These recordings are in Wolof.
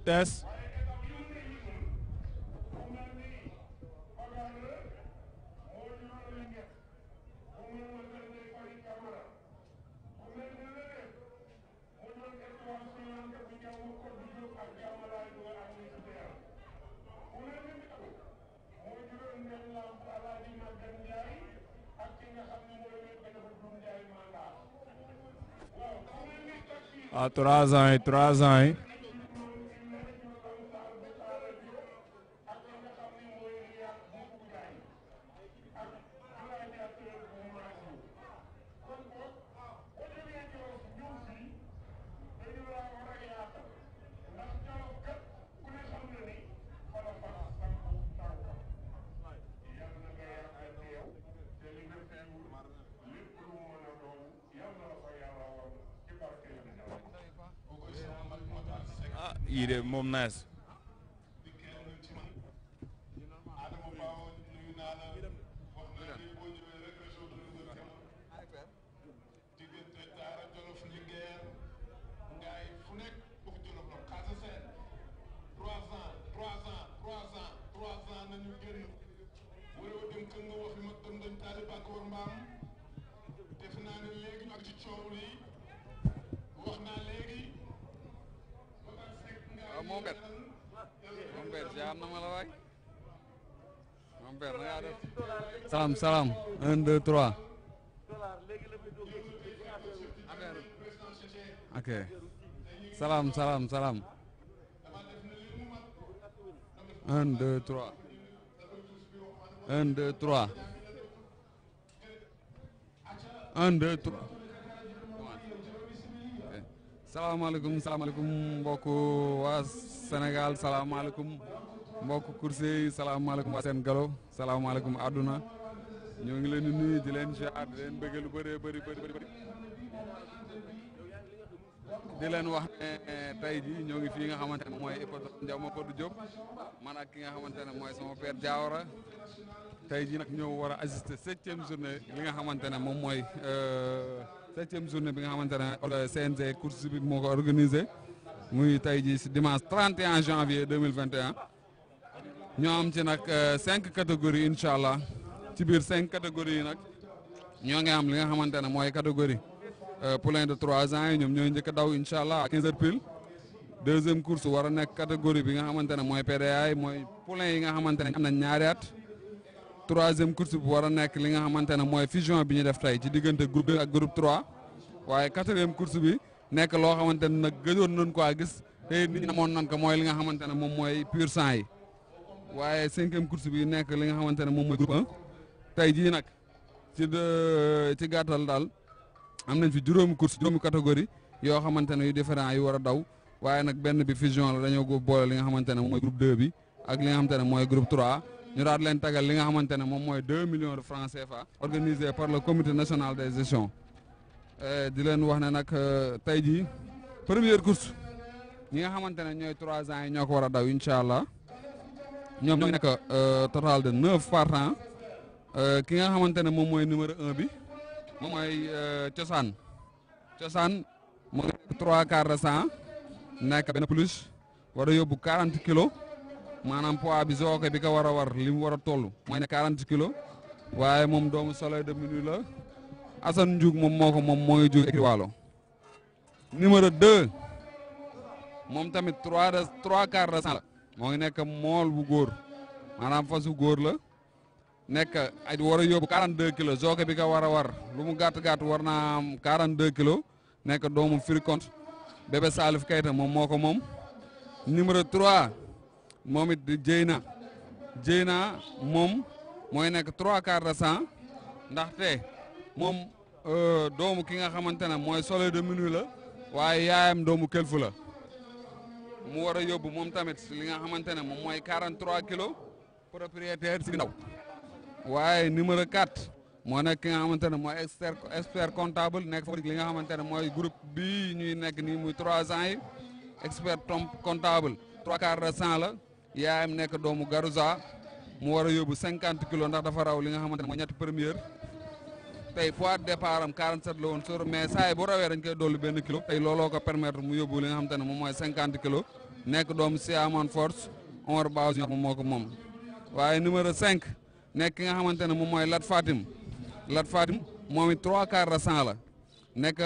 Test. À 3 ans, 3 ans. Ah, yii de moom nice. Mon père jaar na ma la waay mon père na ngaa def salaam salaam 1 2 3 ok salaam salaam salaam 1 2 3 1 2 3 1 2 3 salaamaaleykum salaamaaleykum mbokku waa Sénégal salaamaaleykum mbokku coursier yi salaamaaleykum waa seen galo salaamaaleykum àdduna ñoo ngi leen di nuyu di leen ziar di leen bëgg lu bëree bëri di leen wax ne tey jii ñoo ngi fii nga xamante ne mooy hippodrome Ndiaw Macodou Diop man ak ki nga xamante ne mooy sama père Diawara tey jii nag ñëw war a assister 7e journée li nga xamante ne moom mooy 7e journée bi nga xamante ne CNG course bi moo ko organisé muy tey jii si dimanche 31 janvier 2021 ñoo am ci nag 5 catégories incha allah ci biir 5 catégories yi nag ñoo ngi am li nga xamante ne mooy catégorie poulain de 3 ans yi ñoom ñooy njëkk a daw incha allah à 15h pile. deuxième course war a nekk catégorie bi nga xamante ne mooy PDA yi mooy poulain yi nga xamante ne am nañ ñaari at. troisième course bi war a nekk li nga xamante ne mooy fusion bi ñu def tey ci diggante groupe 2 ak groupe 3 waaye quatrième course bi nekk loo xamante ne nag gëjoon nañ ko gis te nit ñi amoon nañ ko mooy li nga xamante ne moom mooy pur sang yi waaye 5e course bi nekk li nga xamante ne moom mooy groupe 1 tey jii nag ci gàttal daal am nañ fi juróomi catégorie yoo xamante ne yu différent yu war a daw waaye nag benn bi fusion la dañoo ko boole li nga xamante ne moom mooy groupe 2 bi ak li nga xamante ne mooy groupe 3 ñu daal leen tagal li nga xamante ne moom mooy 2 millions de francs CFA organisé par le comité national des gestions di leen wax ne nag tey jii première course ñi nga xamante ne ñooy 3 ans yi ñoo ko war a daw incha allah ñoom ñoo nekk total de 9 partants ki nga xamante ne moom mooy numéro 1 bi moom mooy cosaan moo nekk 3 quarts de 100 nekk benn plus war a yóbbu 40 kilos maanaam poids bi zooke bi ko war a war li mu war a toll mooy ne 40 kilos waaye moom doomu Soleil de Minuit la Assane Ndiouk moom moo ngi jóg écurie Waalo numéro 2 moom tamit 3 quarts de 100 la moo ngi nekk mool bu góor maanaam fasu góor la nekk ay war a yóbbu 42 kilos zooke bi ko war a war lu mu gàtt war naa am 42 kilos nekk doomu Firkonte bébé Salif Keita moom moo ko moom numéro 3 moom it di Jeyna moom mooy nekk 3 quarts de 100 ndaxte moom doomu ki nga xamante ne mooy Soleil de Minuit la waaye yaayam doomu Kelfu la mu war a yóbbu moom tamit li nga xamante ne moom mooy 43 kilos propriétaire si ndaw waaye numéro 4 moo nekk ki nga xamante ne mooy expert comptable nekk fa li nga xamante ne mooy groupe bii ñuy nekk nii muy 3 ans yi expert comptable 3 quarts de 100 la yaayam nekk doomu Garouza mu war a yóbbu 50 kilos ndax dafa raw li nga xamante ne mooy ñetti première tey poids de départ am 47 la woon sur mais saa yi bu rawee dañ koy dolli benn kilo tey looloo ko permettre mu yóbbu li nga xamante ne moom mooy 50 kilos nekk doomu Siaman Force Omar Ba moom moo ko moom. waaye numéro 5 nekk ki nga xamante ne moom mooy Lat Fatim moom it 3/4 de 100 la nekk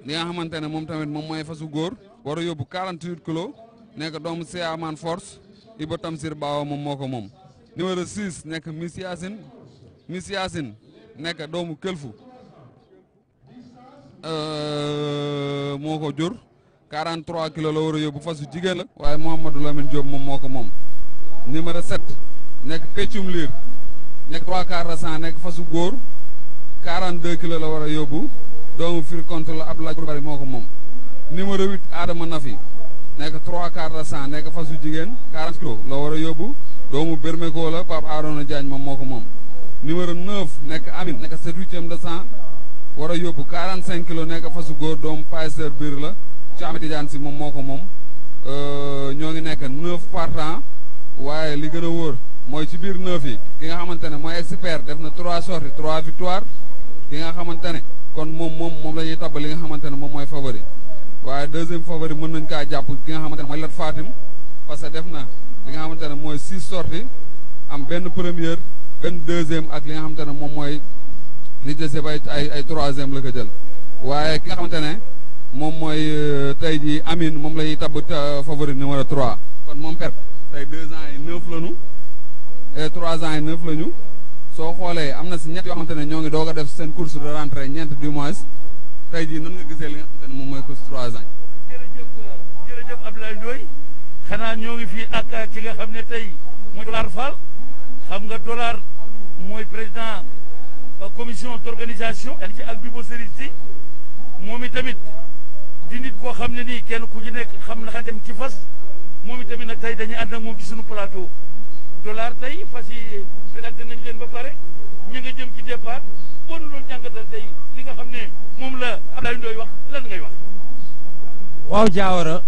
li nga xamante ne moom tamit moom mooy fasu góor war a yóbbu 48 kilos nekk doomu Siaman Force Iba Tamsir Baawa moom moo ko moom. numéro 6 nekk Miss Yacine nekk doomu Këlfu moo ko jur 43 kilos la war a yóbbu fasu jigéen la waaye Mouhamadou Lamine Diop moom moo ko moom. numéro 7 nekk Peccum Liir nekk 3/4 de 100 nekk fasu góor 42 kilos la war a yóbbu doomu firi compte la Abdoulaye Bari moo ko moom. numéro 8 Adama Nafi nekk 3/4 de 100 nekk fasu jigéen 40 kilos la war a yóbbu doomu Bermeko la Pape Arona Diagne moom moo ko moom. numéro 9 nekk Amine nekk 7/8 de 100 war a yóbbu 45 kilos nekk fasu góor doomu Payseur biir la Cheikh Tidiane si moom moo ko moom. ñoo ngi nekk 9 partants waaye li gën a wóor mooy ci biir 9 yi ki nga xamante ne mooy expert def na 3 sorties 3 victoires ki nga xamante ne kon moom la ñuy tabbal li nga xamante ne moom mooy favori waaye deuxième favori mën nañ kaa jàpp ki nga xamante ne mooy Lat Fatim parce que def na li nga xamante ne mooy 6 sorties am benn première benn deuxième ak li nga xamante ne moom mooy li dese ba ay troisième la ko jël waaye ki nga xamante ne moom mooy tey jii Amine moom la ñuy tabb favori numéro 3 kon moom perte tey 2 ans yi 9 lañu et 3 ans yi 9 lañu soo xoolee am na si ñett yoo xamante ne ñoo ngi doog a def seen course de rentrée ñeent du mois tey jii nan nga gisee li nga xamante ne moom mooy course 3 ans. jërëjëf Abdoulaye Ndoye xanaa ñoo ngi fii ak ki nga xam ne tey mooy Dollar Fall xam nga Dollar mooy président commission d'organisation dañ ci ak Bibo Serigne si moom itamit di nit koo xam ne nii kenn ku ci nekk xam na dem ci fas moom itamit nag tey dañuy ànd ak moom ci sunu plateau Dollar tey fas yi présenté nañ leen ba pare ñu nga jëm ci départ boo nu doon jàngatal tey li nga xam ne moom la Abdoulaye Ndoye wax lan ngay wax. waaw Diawara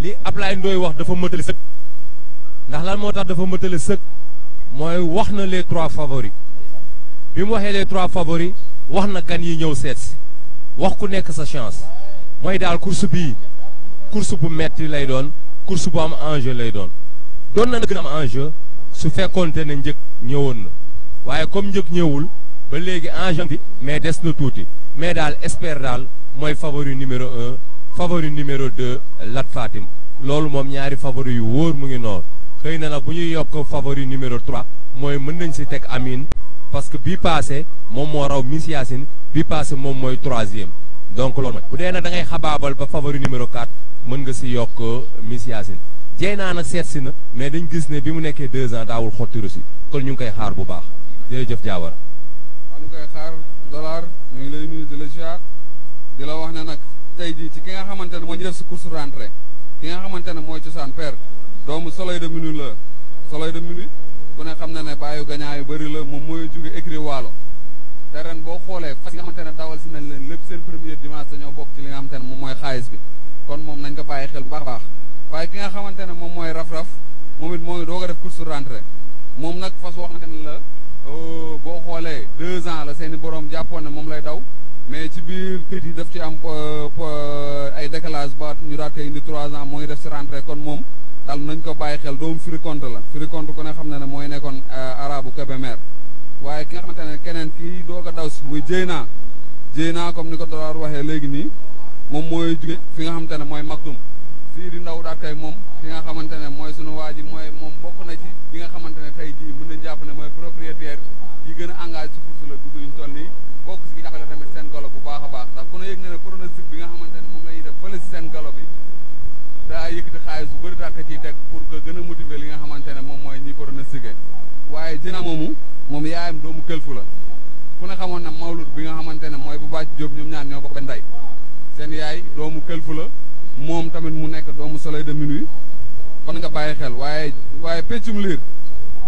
li Abdoulaye Ndoye wax dafa mëtale sëkk ndax lan moo tax dafa mëtale sëkk mooy wax na les 3 favoris bi mu waxee les 3 favoris wax na gan yi ñëw seet si wax ku nekk sa chance mooy daal course bii course bu metti lay doon course bu am enjeu lay doon na gën a am enjeu su fekkoonte ne njëg ñëwoon na waaye comme njëg ñëwul ba léegi enjeu bi mais des na tuuti mais daal espère daal mooy favori numéro 1 favori numéro 2 Lat Fatim loolu moom ñaari favori yu wóor mu ngi noor xëy na nag bu ñuy yokk favori numéro 3 mooy mën nañ si teg Amine parce que bii passé moom moo raw Miss Yacine bii passé moom mooy 3e donc loolu mooy bu dee nag da ngay xabaabal ba favori numéro 4 mën nga si yokk Miss Yacine jeey naa nag seet si na mais dañ gis ne bi mu nekkee 2 ans daawul xottiru si kon ñu ngi koy xaar bu baax jërëjëf Diawara. waaw ñu koy xaar Dollar ñu ngi lay nuyu di la ziar di la wax ne nag tey jii ci ki nga xamante ne moo ñu def si course rentrée ki nga xamante ne mooy cosaan père doomu Soleil de Minuit la Soleil de Minuit ku ne xam na ne bàyyi gañaa yu bëri la moom mooy jóge écrit waalo te ren boo xoolee fas yi nga xamante ne dawal si nañ leen lépp seen premier dimanche dañoo bokk ci li nga xamante ne moom mooy xaalis bi kon moom nañ ko bàyyi xel bu baax a baax waaye ki nga xamante ne moom mooy raf-raf moom it moo ngi doog a def course rentrée moom nag fas boo xamante ne la boo xoolee 2 ans la seeni borom jàppoon ne moom lay daw mais ci biir kër yi daf ci am ay décalage ba ñu daal koy indi 3 ans moo ngi def si rentrée kon moom daal nañ ko bàyyi xel doomu Firi Compte la Firi Compte ku ne xam na ne mooy nekkoon arabu Kébémer waaye ki nga xamante ne keneen kii doog a daw si muy Jéynaa comme ni ko Dollar waxee léegi nii moom mooy jóge fi nga xamante ne mooy Maktoum fii di ndaw daat kay moom fi nga xamante ne mooy sunu waa ji mooy moom bokk na ci bi nga xamante ne tey jii mën nañ jàpp ne mooy propriétaire yi gën a engagé ci course la dugg ñu toll nii bokk si jàppale tamit seen galo bu baax a baax ndax ku ne yëg na ne pronostic bi nga xamante ne moom la ñuy def fële si seen galo bi daa yëkkati xaalis bu bëri daat ka ciy teg pour que gën a motiver li nga xamante ne moom mooy ñi pronostiqué waaye Jéynaa moom yaayam doomu Këlfu la ku ne xamoon na mawlud bi nga xamante ne mooy bu bàcc Jóob ñoom ñaar ñoo bokk benn ndey seen yaay doomu Këlfu la moom tamit mu nekk doomu Soleil de Minuit kon nga bàyyi xel waaye Peccum Liir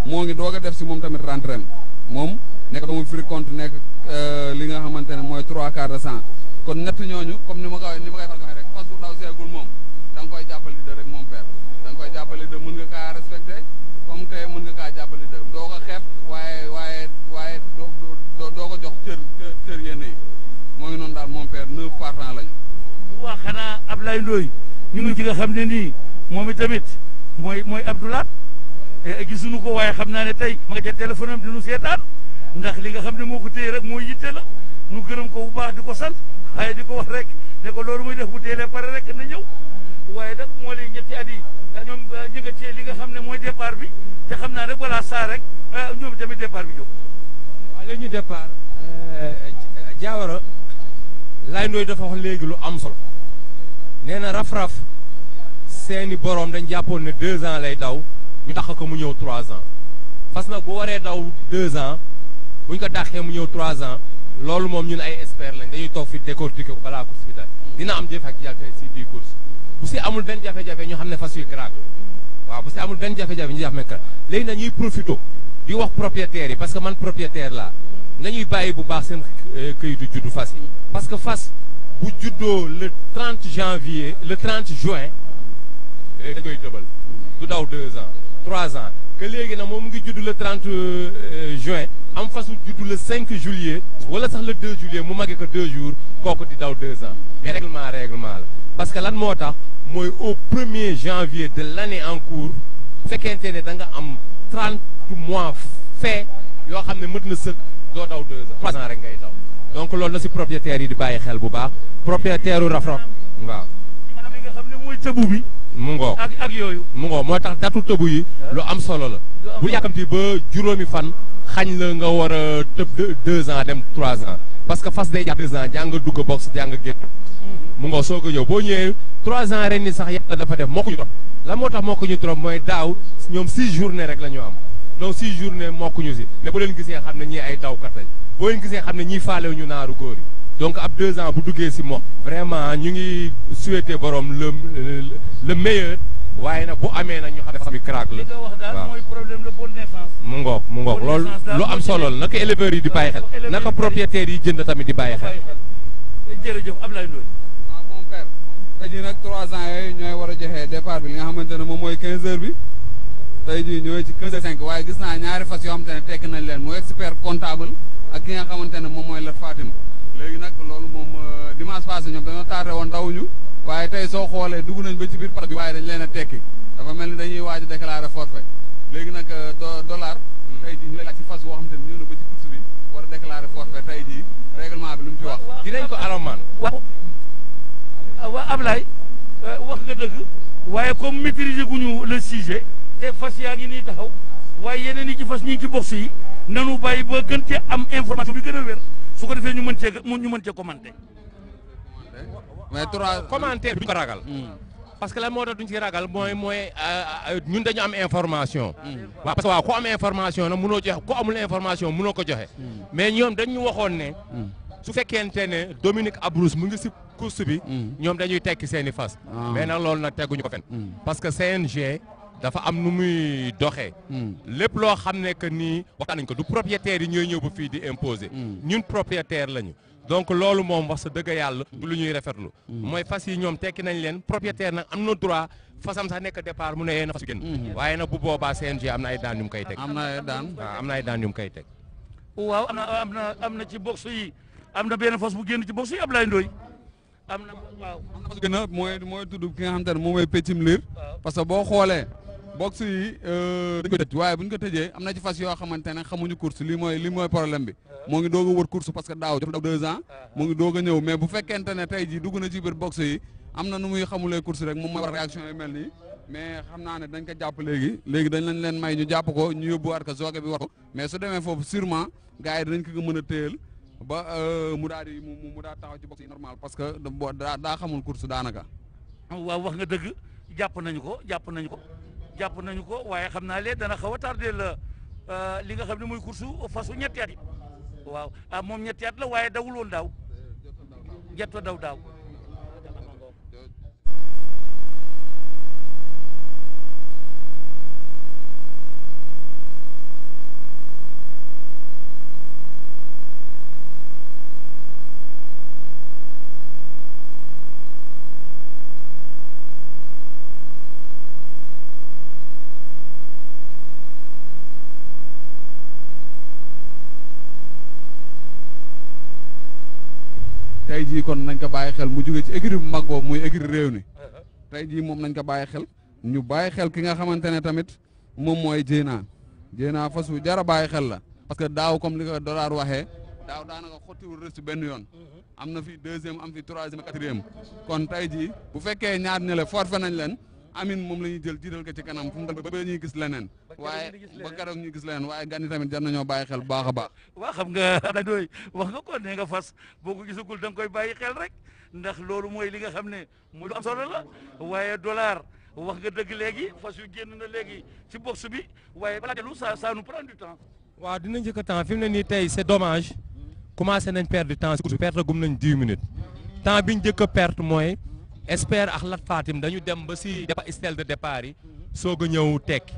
moo ngi doog a def si moom tamit rentrée moom nekk doomu Firi Compte nekk li nga xamante ne mooy 3/4 de 100 kon ñett ñooñu comme ni ma koy fal waxee rek fas bu daw seegul moom da nga koy jàppale de rek moom père da nga koy jàppale de mën nga kaa respecté comme tey mën nga kaa jàppale de doo ko xeeb waaye doo ko jox cër yenn yi moo ngi noonu daal moom père 9 partants lañu. waa xanaa Abdoulaye Ndoye ñu ngi ci nga xam ne nii moom itamit mooy Abdoulaat gisuñu ko waaye xam naa ne tey ma nga ca téléphone am dinu seetaan ndax li nga xam ne moo ko téye rek mooy yitte la nu gërëm ko bu baax di ko sant waaye di ko wax rek ne ko loolu muy def bu teelee pare rek na ñëw waaye nag moo lay ñetti at yi ñoom njëkatee li nga xam ne mooy départ bi te xam naa rek voilà saa rek ñoom tamit départ bi jóg. waaw léegi ñu départ Diawara Laye Ndoye dafa wax léegi lu am solo nee na raf-raf seeni borom dañ jàppoon ne 2 ans lay daw ñu tax ko mu ñëw 3 ans fas nag bu waree daw 2 ans bu ñu ko dàqee mu ñëw 3 ans loolu moom ñun ay experts lañ dañuy toog fi décortiquer ko balaa course bi daal dina am jëf ak jafe si biir course bu si amul benn jafe-jafe ñu xam ne fas yu crack waaw bu si amul benn jafe-jafe ñu xam ne crack léegi nag ñuy profité di wax propriétaires yi parce que man propriétaire laa nañuy bàyyi bu baax seen këyitu juddu fas yi parce que fas bu juddoo le 30 janvier le 30 juin dañ koy tëbal du daw 2 ans 3 ans que léegi nag moom mu ngi judd le 30 juin am fasu judd le 5 juillet wala sax le 2 juillet mu màggee ko 2 jours kooku di daw 2 ans mais règlement la parce que lan moo tax mooy au 1er janvier de l'année en cours bu fekkente ne da nga am 30 mois fait yoo xam ne mët na sëkk doo daw 2 ans 3 ans rek ngay daw donc loolu na si propriétaires yi di bàyyi xel bu baax propriétaire u raf-raf waaw. maanaam li nga xam ne mooy tëbu bi. mu ngoo ak yooyu. mu ngoo moo tax datu tëbu yi lu am solo la bu yàkkamti ba juróomi fan xañ la nga war a tëb 2 ans dem 3 ans parce que fas day jàpp 2 ans jàng dugg box jàng génn mu ngoo soo ko ñëw boo ñëwee 3 ans ren ni sax yàlla dafa def moo ko ñu trop la moo tax moo ko ñu trop mooy daaw ñoom 6 journée rek la ñu am donc 6 journée mokkuñu si mais bu leen gisee xam ne ñii ay dawkat lañ boo leen gisee xam ne ñii faalewu ñu naaru góor yi donc ab 2 ans bu duggee si moom vraiment ñu ngi souhaité borom le meilleur waaye nag bu amee nag ñu xam ne fas bi crack la li nga wax daal mooy problème de bonne naissance. mu ngoog loolu lu am solo la naka éleveurs yi di bàyyi xel naka propriétaires yi jënd tamit di bàyyi xel. jërëjëf Ablaye Ndoye. waaw mon père tey jii nag 3 ans yooyu ñooy war a joxe départ bi li nga xamante ne moom mooy 15 heures bi tey jii ñooy ci 15h05 waaye gis naa ñaari fas yoo xamante ne tekk nañ leen mooy expert comptable ak ki nga xamante ne moom mooy Lat Fatim léegi nag loolu moom dimanche passé ñoom dañoo tardé woon dawuñu waaye tey soo xoolee dugg nañ ba ci biir parc bi waaye dañ leen a tekki dafa mel ni dañuy waaj a déclarer forfait léegi nag dollar tey jii ñu lay laaj ci fas boo xamante ne ñëw na ba ci course bi war a déclarer forfait tey jii règlement bi lu mu ci wax. dinañ ko alamaan. waaw Ablaye wax nga dëgg waaye comme maîtriser guñu le sujet te fas yaa ngi nii taxaw waaye yeneen yi ci fas ñu ngi ci box yi nanu bàyyi ba gën cee am information bi gën a wér su ko defee ñu mën cee commenter. mais 3 commentaire duñ ko ragal. parce que lan moo tax duñ ci ragal mooy ñun dañu am information. waaw parce que waaw ku am information nag mënoo joxe ku amul information mënoo ko joxe. mais ñoom dañu waxoon ne. su fekkente ne Dominique Abrous mu ngi si course bi. ñoom dañuy tekki seeni fas. mais nag loolu nag tegguñu ko fen parce que CNG dafa am nu muy doxee. lépp loo xam ne que nii waxtaan nañ ko du propriétaire yi ñooy ñëw ba fii di imposer. ñun propriétaire lañu. donc loolu moom wax sa dëgg yàlla du lu ñuy rafetlu. mooy fas yi ñoom tekki nañ leen propriétaire nag am na droit fasam sax nekk départ mu ne yee na fas yu génn. waaye nag bu boobaa CNG am na ay daan yu mu koy teg. am na ay daan waaw am na ay daan yu mu koy teg. waaw am na ci box yi am na benn fas bu génn ci box yi Ablaye Ndoye am na waaw. am na fas gën a mooy tudd ki nga xamante ne moom mooy peccum liir parce que boo xoolee box yi dañ ko tëj waaye bu ñu ko tëjee am na ci fas yoo xamante ne xamuñu course lii mooy problème bi moo ngi doog a wër course parce que daaw jot daw 2 ans moo ngi doog a ñëw mais bu fekkente ne tey jii dugg na ci biir box yi am na nu muy xamulee course rek moom mooy war réaction yi mel nii mais xam naa ne dañ ko jàpp léegi dañ leen may ñu jàpp ko ñu yóbbuwaat ko zooge bi war ko mais su demee foofu sûrement gars yi dinañ ko mën a téyel ba mu daal di mu daal taxaw ci box yi normal parce que daa xamul course daanaka. waaw wax nga dëgg jàpp nañu ko waaye xam naa lee dana xaw a tardé la li nga xam ne mooy course fasu ñetti at yi waaw moom ñetti at la waaye dawul woon daaw jot daw daaw. tey jii kon nañ ko bàyyi xel mu jóge ci écurie bu mag boobu muy écurie réew ni tey jii moom nañ ko bàyyi xel ñu bàyyi xel ki nga xamante ne tamit moom mooy Dieyna fas wu jar a bàyyi xel la parce que daaw comme li ko Dollar waxee daaw daanaka xottiwul rëst benn yoon am na fi deuxième am fi troisième quatrième kon tey jii bu fekkee ñaar ne la forfait nañ leen Amine moom la ñuy jël jiital ko ci kanam fu mu ba ba ñuy gis leneen waaye ba keroog ñuy gis leneen waaye gan yi tamit jar nañoo bàyyi xel bu baax a baax. waaw xam nga Ablaye Ndoye wax nga ko nee nga fas boo ko gisagul da nga koy bàyyi xel rek ndax loolu mooy li nga xam ne mooy lu am solo la waaye Dollar wax nga dëgg léegi fas yu génn na léegi ci box bi waaye balaa dellu ça nous prend du temps. waaw dinañ jëkk temps fi mu ne nii tey c'est dommage commencé nañ perdre du temps si course bi perte gum nañ 10 minutes temps biñ njëkk a perte mooy Espère ak Lat Fatim dañu dem ba si stèle de départ yi soog a ñëw tekki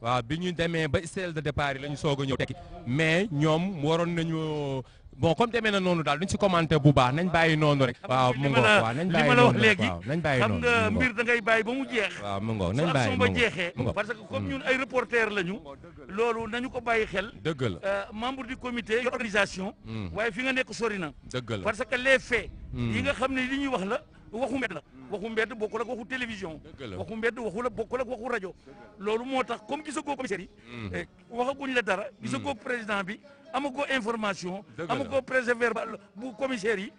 waaw bi ñu demee ba stèle de départ yi la ñu soog a ñëw tekki mais ñoom waroon nañu bon comme demee na noonu daal duñ si commenté bu baax nañ bàyyi noonu rek. waaw mu ngoog waaw nañ bàyyi noonu rek waaw nañ bàyyi noonu xam nga mbir da ngay bàyyi ba mu jeex. waaw mu ngoog nañ bàyyi ba jeexee parce que comme ñun ay reporter lañu. loolu nañu ko bàyyi xel. dëgg la membre du comité yor organisation. waaye fi nga nekk sori na. dëgg la parce que les faits. yi nga xam ne li ñuy wax la waxu mbedd la. waxu mbedd bokkul ak waxu télévision. waxu mbedd bokkul ak waxu rajo. loolu moo tax comme gisagoo commissaire yi. waxaguñ la dara. gisagoo président bi. amagoo information amagoo préserver bu commissaire yi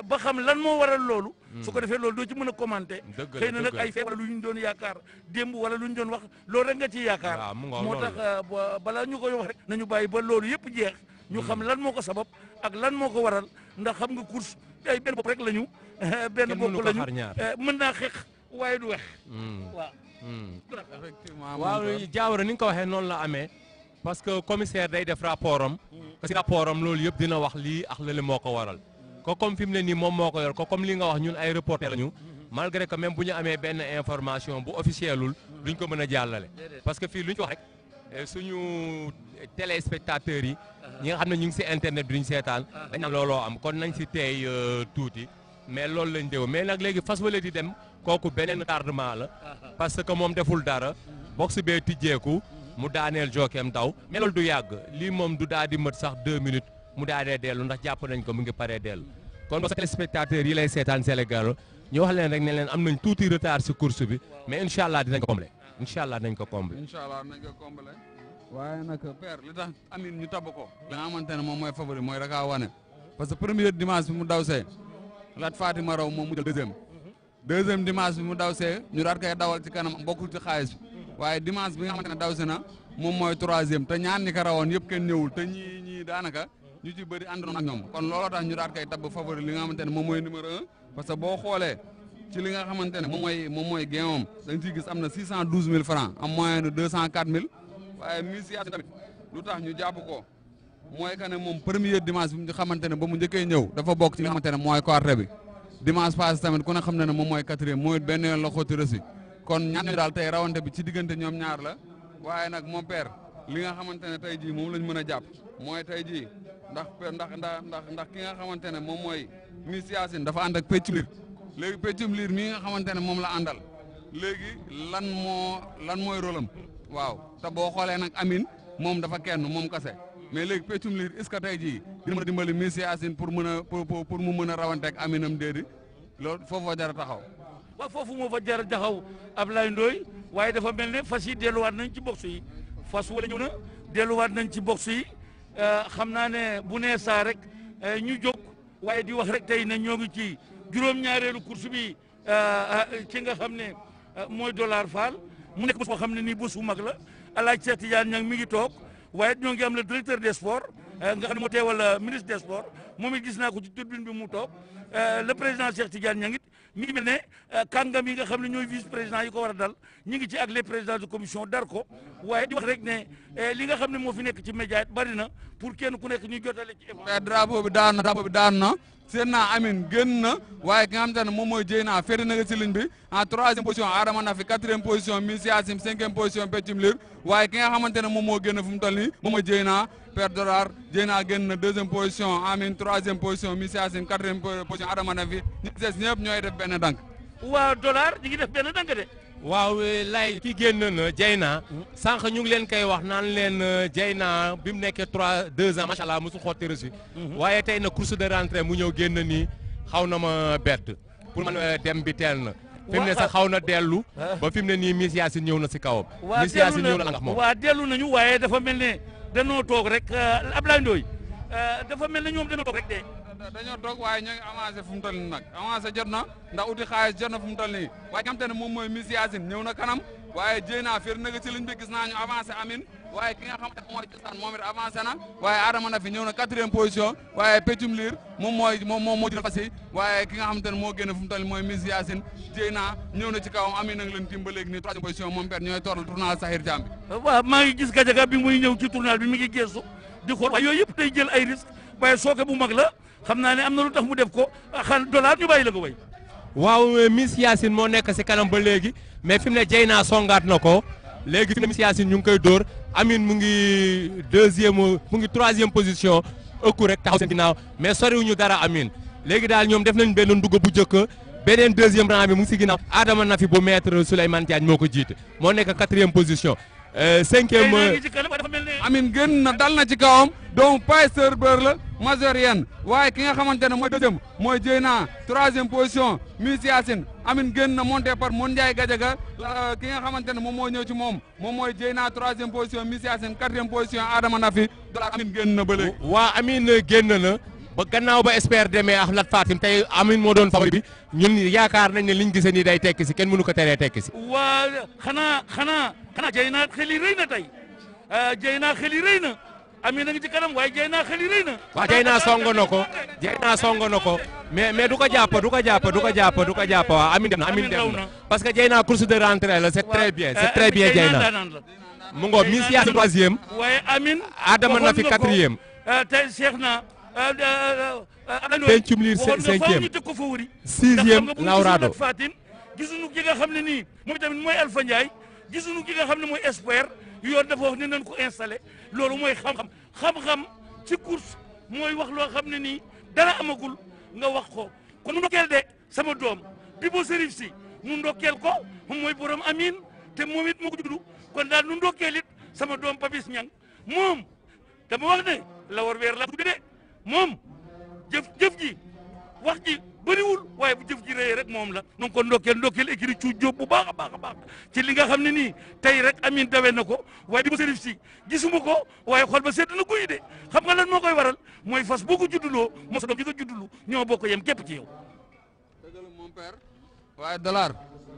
ba xam lan moo waral loolu su ko defee loolu doo ci mën a commenter xëy na nag ay feebar lu ñu doon yaakaar démb wala lu ñu doon wax loolu rek nga ciy yaakaar moo tax balaa ñu koy wax rek nañu bàyyi ba loolu yëpp jeex ñu xam lan moo ko sabab ak lan moo ko waral ndax xam nga course ay benn bopp rek la ñu benn bopp la ñu mën naa xeex waaye du wex waaw effectivement waaw Diawara ni nga ko waxee noonu la amee parce que commissaire day def rapport am si rapport am loolu yëpp dina wax lii ak lële moo ko waral ko comme fi mu ne nii moom moo ko yor ko comme li nga wax ñun ay reporter lañu malgré que même bu ñu amee benn information bu officielul duñ ko mën a jàllale parce que fii lu ñu wax rek suñu téléspectateurs yi ñi nga xam ne ñu ngi si internet bi duñ seetaan dañ am looloo am kon nañ si teey tuuti mais loolu lañ déw mais nag léegi fas wala di dem kooku beneen tardement la parce que moom deful dara box bee tijjeeku mu daaneel jookeem daw mais loolu du yàgg lii moom du daal di mët sax 2 minutes mu daal dee dellu ndax jàpp nañ ko mu ngi paree dellu kon ba sa téléspectateurs yi lay seetaan Sénégal ñu wax leen rek ne leen am nañ tuuti retard si course bi mais incha allah dinañ ko combler incha allah dinañ ko combler. incha allah dinañ ko combler waaye nag père li tax Amine ñu tabb ko. li nga xamante ne moom mooy favori mooy rek a wane parce que premier dimanche bi mu daw see Lat Fatima raw moom mu jël deuxième dimanche bi mu daw see ñu daal koy dawal ci kanam bokkul ci xaalis bi. waaye dimanche bi nga xamante ne daw si na moom mooy troisième te ñaan ñi ko rawoon yëpp kenn ñëwul te ñii daanaka ñu ci bëri àndoon ak ñoom kon looloo tax ñu daal koy tabb favori li nga xamante ne moom mooy numéro 1 parce que boo xoolee ci li nga xamante ne moom mooy gain da nga ciy gis am na 612 000 francs am moyen de 204 000 waaye Miss Yacine tamit lu tax ñu jàpp ko mooy que ne moom premier dimanche bi nga xamante ne ba mu njëkkee ñëw dafa bokk ci nga xamante ne mooy quarte bi dimanche passé tamit ku ne xam na ne moom mooy quatrième mooy benn yoon la xotti rësi kon ñaan ñu daal tey rawante bi ci diggante ñoom ñaar la waaye nag mon père li nga xamante ne tey jii moom lañ mën a jàpp mooy tey jii ndax ki nga xamante ne moom mooy Miss Yacine dafa ànd ak peccum liir léegi peccum liir mii nga xamante ne moom la àndal léegi lan mooy rôle am waaw te boo xoolee nag Amine moom dafa kenn moom kase mais léegi peccum liir est-ce que tey jii dina mën a dimbali Miss Yacine pour mu mën a rawante ak Amine am déedéet loolu foofu jar a taxaw. waaw foofu moo fa jar jaxaw Ablaye Ndoye waaye dafa mel ne fas yi delluwaat nañ ci box yi fas wala ñëw na delluwaat nañ ci box yi xam naa ne bu nee saa rek ñu jóg waaye di wax rek tey ne ñoo ngi ci juróom-ñaareelu course bi ki nga xam ne mooy Dollar Fall mu nekk bés boo xam ne nii bés bu mag la Alaaji Cheikh Tidiane Niang mi ngi toog waaye ñoo ngi am le directeur des sports nga xam ne moo teewal ministre des sports moom it gis naa ko ci tribune bi mu toog le président Cheikh Tidiane Niang it mi ngi mel ne kàngam yi nga xam ne ñooy vice président yi ko war a dal ñu ngi ci ak les présidents de commission dar ko waaye di wax rek ne li nga xam ne moo fi nekk ci média it bari na pour kenn ku nekk ñu jotale ci mais drapeau bi daan na seen naa Amine génn na waaye ki nga xamante ne moom mooy Dieyna féete na nga ci ligne bi en 3e position Adama Nafi 4e position Miss Yacine 5e position Peccum Liir waaye ki nga xamante ne moom moo génn fu mu toll nii moom mooy Dieyna Père Dollar Dieyna génn na 2e position Amine 3e position Miss Yacine 4e position Adama Nafi ñi des ñëpp ñooy def benn dank. waa Dollar ñi ngi def benn dank de. waaw lay ki génn na Dieyna sànq ñu ngi leen koy wax naan leen Dieyna bi mu nekkee 2 ans macha allah mosu xotti reçu waaye tey na course de rentrée mu ñëw génn nii xaw na ma bett pour man dem bi teel na fi mu ne sax xaw na dellu ba fi mu ne nii Miss Yacine ñëw na si kawam Miss Yacine ñëw na ndax moom waa dellu nañu waaye dafa mel ne danoo toog rek Ablaye Ndoye dafa mel ne ñoom dañoo toog rek de dañoo toog waaye ñoo ngi avancé fu mu toll nii nag avancé jot na ndax uti xaalis jot na fu mu toll nii waaye ki nga xam te ne moom mooy Miss Yacine ñëw na kanam waaye jéy naa féer na nga ci liñ bi gis naa ñu avancé Amine waaye ki nga xamante ne mooy cosaan moom it avancé na waaye Adama Nafi ñëw na 4e position waaye Peccum Liir moom moo jël fas yi waaye ki nga xamante ne moo génn fu mu toll nii mooy Miss Yacine jéy naa ñëw na ci kawam Amine nag leen tim ba léegi nii 3e position moom père ñooy toral tournal Sahir Thiam bi waaw maa ngi gis Gadiaga bi muy ñëw ci tournal bi mi ngi geesu di xool waaye yooyu yëpp day jël ay risque waaye sooke bu mag la xam naa ne am na lu tax mu def ko dollar ñu bàyyi la ko way waaw Miss Yacine moo nekk si kanam ba léegi mais fi mu ne Dieyna songaat na ko léegi fi mu ne Miss Yacine ñu ngi koy dóor Amine mu ngi 3e position ëkku rek taxaw seen ginnaaw mais soriwuñu dara Amine léegi daal ñoom def nañ benn ndugg bu njëkk beneen 2e rang bi mu ngi si ginnaaw Adama Nafi bu maître Souleymane Diagne moo ko jiite moo nekk 4e position 5e Amine génn na dal na ci kawam donc Payseur Beur la majorienne waaye ki nga xamante ne mooy 2e mooy Dieyna 3e position Miss Yacine Amine génn na monté par Mon Ndiaye Gadiaga ki nga xamante ne moom moo ñëw ci moom mooy Dieyna 3e position Miss Yacine 4e position Adama Nafi dollar Amine génn na ba léegi. waa Amine génn na ba gannaaw ba espère demee ak Lat Fatim tey Amine moo doon favori bi ñun yaakaar nañ ne liñ gisee nii day tekki si kenn mënu ko teree tekki si. waa xanaa Dieyna xel yi rëy na tey Dieyna xel yi rëy na Amine a ngi ci kanam waaye Dieyna xel yi rëy na. waaw Dieyna songo na ko mais du ko jàpp waaw Amine dem na parce que Dieyna course de rentrée la c'est très bien Dieyna mu ngoog Miss Yacine 3e waaye Amine Adama Nafi 4e tey Cheikh na Peccum Liir 5e ñu teg ko favori 6e Laurado Fatin gisuñu ki nga xam ne nii moom tamit mooy Alpha Ndiaye gisuñu ki nga xam ne mooy Espoir yoon dafa wax ne nañ ko installé loolu mooy xam-xam ci course mooy wax loo xam ne nii dara amagul nga wax ko kon nu ndokkeel de sama doom bi boo sérif si nu ndokkeel ko moom mooy borom Amine te moom it moo ko juddu kon daal nu ndokkeel it sama doom Papis Niang moom dama wax ne la war weer la tudde de moom jëf ji wax ji bëriwul waaye bu jëf ji rëy rek moom la donc kon ndokkeel écrit cu jóob bu baax a baax ci li nga xam ne nii tey rek Amine dawe na ko waaye di ba sérif si gisuma ko waaye xol ba sedd na guy de xam nga lan moo koy waral mooy fas boo ko judduloo moo sa doom ji ko juddulu ñoo bokk yem képp ci yow dëgg la mon père waaye dollar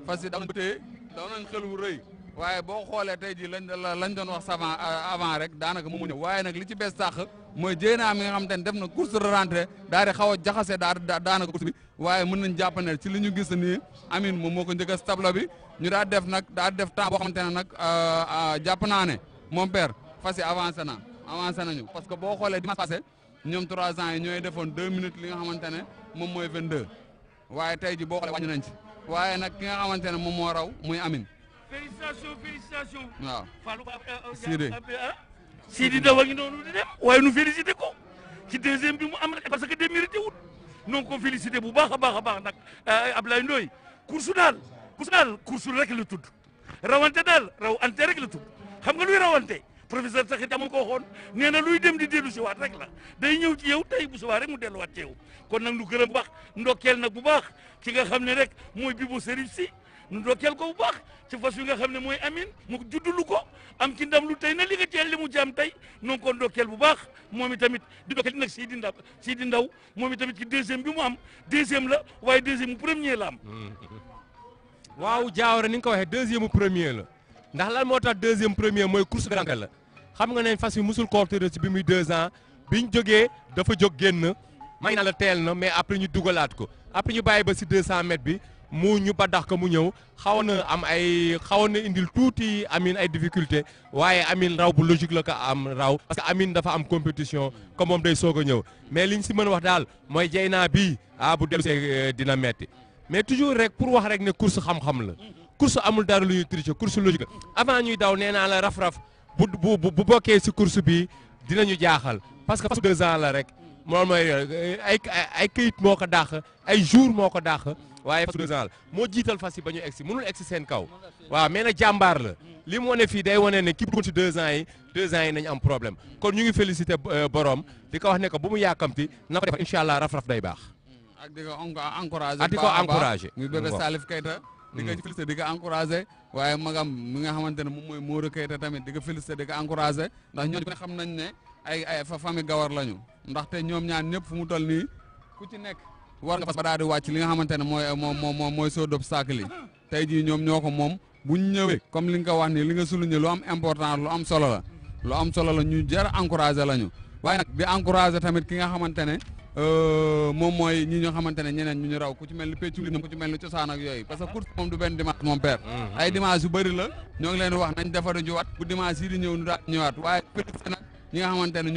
fas yi daw nañ xel wu rëy waaye boo xoolee tey jii lañ doon wax avant rek daanaka mu ñëw waaye nag li ci bees sax mooy Dieyna mi nga xam te ne def na course de rentrée daal di xaw a jaxase daanaka course bi waaye mën nañ jàpp ne ci li ñu gis nii Amine moom moo ko njëkk a tableau bi ñu daal def temps boo xamante ne nag jàpp naa ne mon père fas yi avancé nañu parce que boo xoolee dimanche passé ñoom 3 ans yi ñooy defoon 2 minutes li nga xamante ne moom mooy 22 waaye tey ji boo xoolee wàññi nañ ci waaye nag ki nga xamante ne moom moo raw muy Amine. félicitations waaw Fallou Sidi Ndaw a ngi noonu di dem waaye nu félicité ko ci 2e bi mu am rek parce que démérité wut non ko félicité bu baax a baax nag Ablaye Ndoye course daal rek la tudd rawante daal rawante rek la tudd xam nga luy rawante professeur Taxit amoon ko waxoon nee na luy dem di dellu si waat rek la day ñëw ci yow tey bu subaa rek mu delluwaat ci yow kon nag nu gërëm bu baax ndokkeel nag bu baax ci nga xam ne rek mooy Bibo Serif si nu ndokkeel ko bu baax ci fas wi nga xam ne mooy Amine mu juddulu ko am ci ndam lu tey na li nga teel li mu jàmm tey non ko ndokkeel bu baax moom itamit di ndokkeel nag Sidi Ndaw moom itamit ci 2e bi mu am 2e la waaye 2e mu premier la am. waaw Diawara ni nga ko waxee 2e premier la ndax lan moo tax 2e premier mooy course de rentrée la xam nga ne fas yi musul corté ci bi muy 2 ans biñ jógee dafa jóg génn may na la teel na mais après ñu dugalaat ko après ñu bàyyi ba si 200 mètres bi. ñu ba dax ko mu ñëw xawoon na indil tuuti Amine ay difficulté waaye Amine raw bu logique la ko am raw parce que Amine dafa am compétition comme moom day soog a ñëw mais liñ si mën a wax daal mooy Dieyna bii bu dellu see dina metti mais toujours rek pour wax rek ne course xam-xam la course amul dara lu ñuy tricher course logique la avant ñuy daw nee naa la raf-raf bu bokkee si course bi dinañu jaaxal parce que fasu 2 ans la rek moom mooy ay këyit moo ko dàq ay jour moo ko dàq waaye fasu 2 ans la moo jiital fas yi ba ñu egsi mënul egsi seen kaw waaw mais nag jàmbaar la li mu wane fii day wane ne ki bu ci 2 ans yi nañ am problème kon ñu ngi félicité borom di ko wax ne ko bu mu yàkkamti na ko def incha allah raf-raf day baax. ak di ko encouragé. ak di ko encouragé muy bébé Salif Keita di ko félicité di ko encouragé waaye magam mi nga xamante ne moom mooy Modou Keita tamit di ko félicité di ko encouragé ndax ñooñu ko ne xam nañ ne ay famille gawar lañu ndaxte ñoom ñaan ñëpp fu mu toll nii ku ci nekk war nga fas ba daal di wàcc li nga xamante ne mooy saut d'obstacle yi tey jii ñoom ñoo ko moom bu ñu ñëwee comme li nga ko wax nii li nga souligné lu am important lu am solo la lu am solo la ñu jar a encouragé la ñu waaye nag di encouragé tamit ki nga xamante ne moom mooy ñi ñoo xamante ne ñeneen ñu raw ku ci mel ni péccu li ku ci mel ni cosaan ak yooyu parce que course moom du benn dimanche moom père ay dimanche yu bëri la ñoo ngi leen di wax nañ defaru jiwaat bu dimanche yi di ñëw ñu daal ñëwaat waaye félicité nag ñi nga xamante ne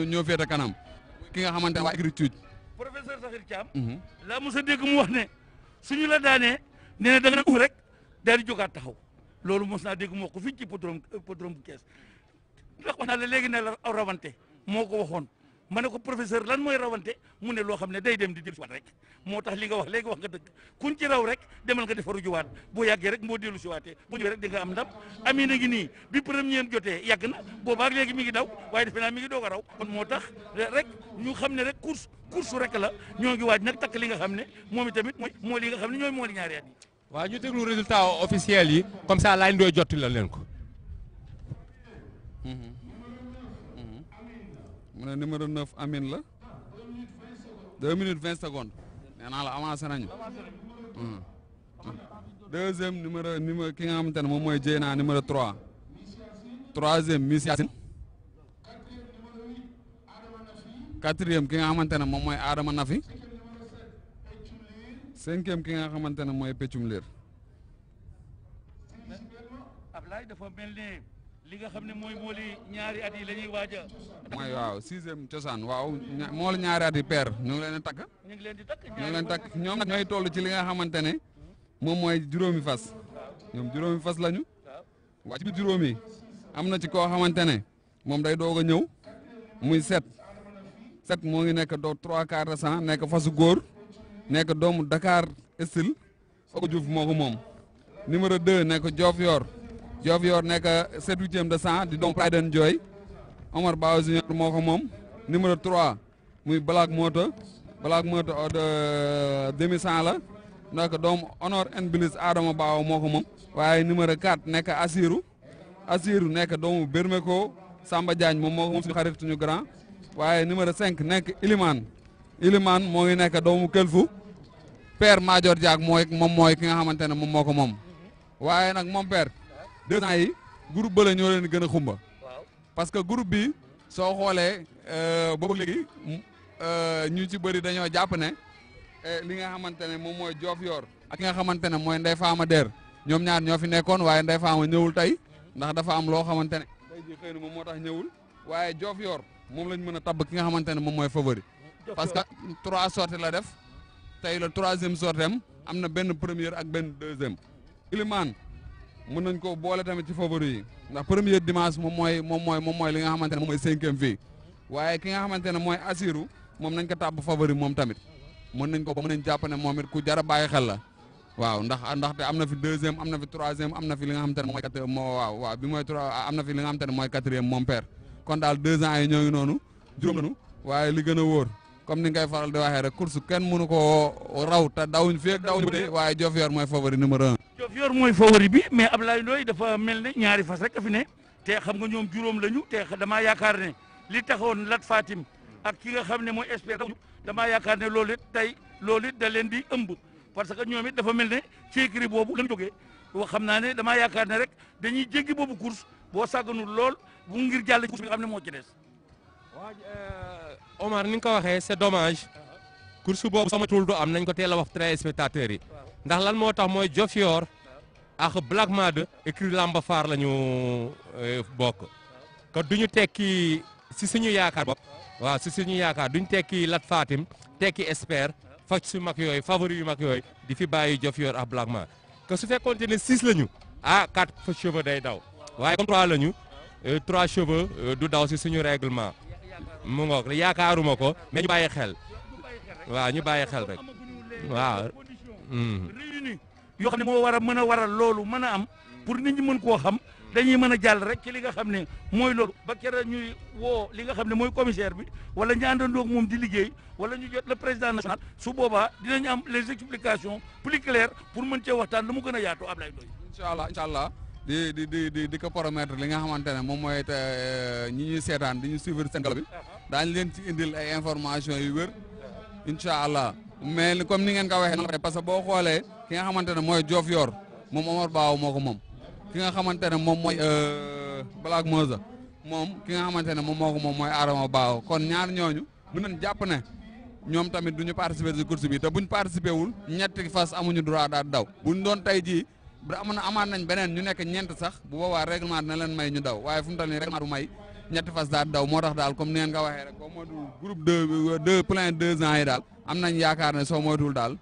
ñoo féete kanam ki nga xamante ne waa agriculture professeur Sakhir Thiam laa mos a dégg mu wax ne suñu la daanee nee na da nga rek daal di jógaat taxaw loolu mos naa dégg mu wax ko fii ci podrome bu Kees ndax wax naa la léegi ne la rawante moo ko waxoon ma ne ko professeur lan mooy rawante mu ne loo xam ne day dem di dellu si waat rek moo tax li nga wax léegi wax nga dëgg kuñ ci raw rek demal nga defaru juwaat boo yàggee rek boo dellu si waatee bu ñëwee rek di nga am ndam Amina ngi nii bi premier jotee yàgg na boobaak léegi mi ngi daw waaye defe naa mi ngi doog a raw kon moo tax rek ñu xam ne rek course rek la ñoo ngi waaj nag takk li nga xam ne moom itamit mooy li nga xam ne ñooy moo li ñaari at yi waaw ñu déglu résultat officiel yi comme ça laay ndooy jotti la leen ko mu ne numéro 9 Amine la 2 minutes 20 secondes nee naa la avancé nañu deuxième numéro ki nga xamante ne moom mooy Dieyna numéro 3 troisième Miss Yacine quatrième ki nga xamante ne moom mooy Adama Nafi cinquième ki nga xamante ne mooy Peccum Liir Ablaye dafa mel ne li nga xam ne mooy mooli ñaari at yi la ñuy waaj a. mooy waaw sixième cosaan waaw mooli ñaari at yi père ñu ngi leen di takk. ñu ngi leen di takk ñu ngi leen takk ñoom nag ñooy toll ci li nga xamante ne moom mooy juróomi fas. ñoom juróomi fas lañu. waa ci biir juróomi am na ci koo xamante ne moom day doog a ñëw muy set moo ngi nekk doo 3/4 nekk fasu góor nekk doomu Dakar style Ogo Diouf moo ko moom. numéro 2 nekk Diofior nekk 7/8 de 100 di doom Pride and Joy Omar Bawa Junior moo ko moom numéro 3 muy Black Moto de demi 100 la nekk doom Honor and Bliss Adama Bawa moo ko moom waaye numéro 4 nekk Assirou nekk doomu Bermeko Samba Diagne moom moo ko moom suñu xarit suñu grand waaye numéro 5 nekk Ilimane moo ngi nekk doomu Kelfu Père Major Diak moom mooy ki nga xamante ne moom moo ko moom waaye nag moom père 2 ans yi groupe bële ñoo leen gën a xumba parce que groupe bi soo xoolee boobu léegi ñu ci bëri dañoo jàpp ne li nga xamante ne moom mooy Diofior ak ki nga xamante ne mooy Ndeye Fama Der ñoom ñaar ñoo fi nekkoon waaye Ndeye Fama ñëwul tey ndax dafa am loo xamante ne tey jii xëy na moom moo tax ñëwul waaye Diofior moom lañ mën a tabb ki nga xamante ne moom mooy favori parce que 3 sorties la def tey la 3e sortie am na benn première ak benn 2e Ilimane mën nañ ko boole tamit ci favori yi ndax premier dimanche moom mooy li nga xamante ne moom mooy 5e fii waaye ki nga xamante ne mooy Assirou moom nañ ko tàbb favori moom tamit mën nañ jàpp ne moom it ku jar a bàyyi xel la waaw ndaxte am na fi 2e am na fi 3e am na fi li nga xamante ne mooy 4 waaw bi mooy 3 am na fi li nga xamante ne mooy 4e moom père kon daal 2 ans yi ñoo ngi noonu juróom nañu waaye li gën a wóor comme ni ngay faral di waxee rek course kenn mënu koo raw te dawuñ fii ak dawuñ de waaye Diofior mooy favori numéro 1. Diofior mooy favori bi mais Ablaye Ndoye dafa mel ne ñaari fas rek a fi ne te xam nga ñoom juróom lañu te damaa yaakaar ne li taxoon Lat Fatim ak ki nga xam ne mooy expert damaa yaakaar ne loolu it da leen di ëmb parce que ñoom it dafa mel ne ci écurie boobu lañ jógee xam naa ne damaa yaakaar ne rek dañuy jéggi boobu course boo sàgganul lool bu ngir jàll course bi nga xam ne moo ci des. Omar ni nga ko waxee c'est dommage course boobu sama tul du am nañ ko teel a wax téléspectateurs yi ndax lan moo tax mooy Diofior ak Black Mad écurie Lamba Faar la ñu bokk que duñu tekki si suñu yaakaar bopp waaw si suñu yaakaar duñu tekki Lat Fatim tekki Espère faj su mag yooyu favori yu mag yooyu di fi bàyyi Diofior ak Black Mad que su fekkoonte ne 6 la ñu 4 chevaux day daw waaye comme 3 la ñu 3 chevaux du daw si suñu règlement mu ngoog yaakaaruma ko mais ñu bàyyi xel waaw ñu bàyyi xel rek waaw. réuni yoo xam ne moo war a mën a waral loolu mën a am pour nit ñi mën koo xam dañuy mën a jàll rek ci li nga xam ne mooy loolu ba keroog ñuy woo li nga xam ne mooy commissaire bi wala ñu àndandoo ak moom di liggéey wala ñu jot le président national su boobaa dinañ am les explications plus claires pour mën cee waxtaan lu mu gën a yaatu Ablaye Ndoye. incha allah di ko promettre li nga xamante ne moom mooy ñi ñuy seetaan di ñu suivre seen galo bi daañu leen ci indil ay information yu wér incha allah mais comme ni ngeen ko waxee noonu parce que boo xoolee ki nga xamante ne mooy Diofior moom Omar Baaw moo ko moom ki nga xamante ne moom mooy Black Moza moom ki nga xamante ne moom moo ko moom mooy Adama Baaw kon ñaar ñooñu mën nañ jàpp ne ñoom tamit du ñu participer ci course bi te buñ participer wul ñetti fas amuñu droit daal daw buñ doon tey jii amaat nañ beneen ñu nekk ñeent sax bu boobaa règlement dina leen may ñu daw waaye fu mu toll nii règlement du may ñetti fas daal daw moo tax daal comme ni ngeen nga waxee rek boo moytuwul groupe deux plein 2 ans yi daal am nañ yaakaar ne soo moytuwul daal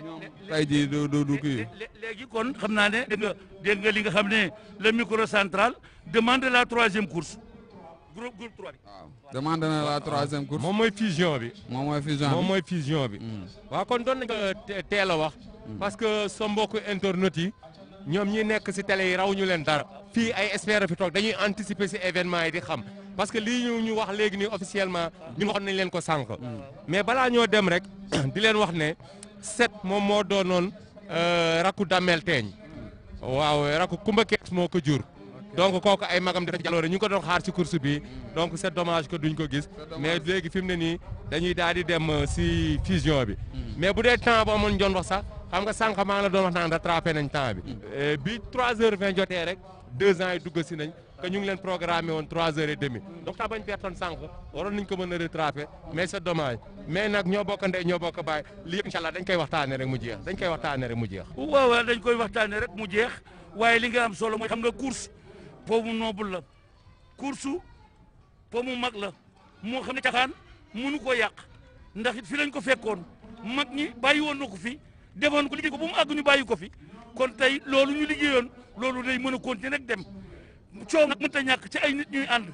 ñoom tey jii du kii. léegi kon xam naa ne dégg nga li nga xam ne le micro central demande la 3e course groupe 3 bi. waaw demande na la 3e course. moom mooy fusion bi. moom mooy fusion bi. waaw kon doon nañ ko teel a wax. parce que sa mbokku internet yi ñoom ñi nekk si télé yi raw ñu leen dara. fii ay experts fi toog dañuy anticiper si événement yi di xam parce que lii ñu wax léegi nii officiellement ñun waxoon nañ leen ko sànq. mais balaa ñoo dem rek di leen wax ne set moom moo doonoon rakku Damel Teeñ waaw rakku Kumba Kees moo ko jur. donc kooku ay magam def jaloore ñu ngi ko doon xaar ci course bi donc c'est dommage que duñ ko gis mais léegi fi mu ne nii dañuy daal di dem si fusion bi. mais bu dee temps boo mën doon wax sax xam nga sànq maa ngi la doon wax naan rattrapé nañ temps bi. bi 3h20 jotee rek 2 ans yi dugg si nañ que ñu ngi leen programmé woon 3h30 donc tax bañ pertoon sànq waroon nañ ko mën a rattrapé mais c'est dommage mais nag ñoo bokk ndey ñoo bokk baay lii incha allah dañ koy waxtaanee rek mu jeex dañ koy waxtaanee rek mu jeex. waaw dañ koy waxtaanee rek mu jeex waaye li nga am solo mooy xam nga course po mu noble la course po mu mag la moo xam ne caxaan mënu koo yàq ndax it fi lañ ko fekkoon mag ñi bàyyi woon na ko fi defoon ko liggéey ko ba mu àgg ñu bàyyi ko fi kon tey loolu ñu liggéeyoon loolu day mën a continuer rek dem coow nag mënta ñàkk ci ay nit ñuy ànd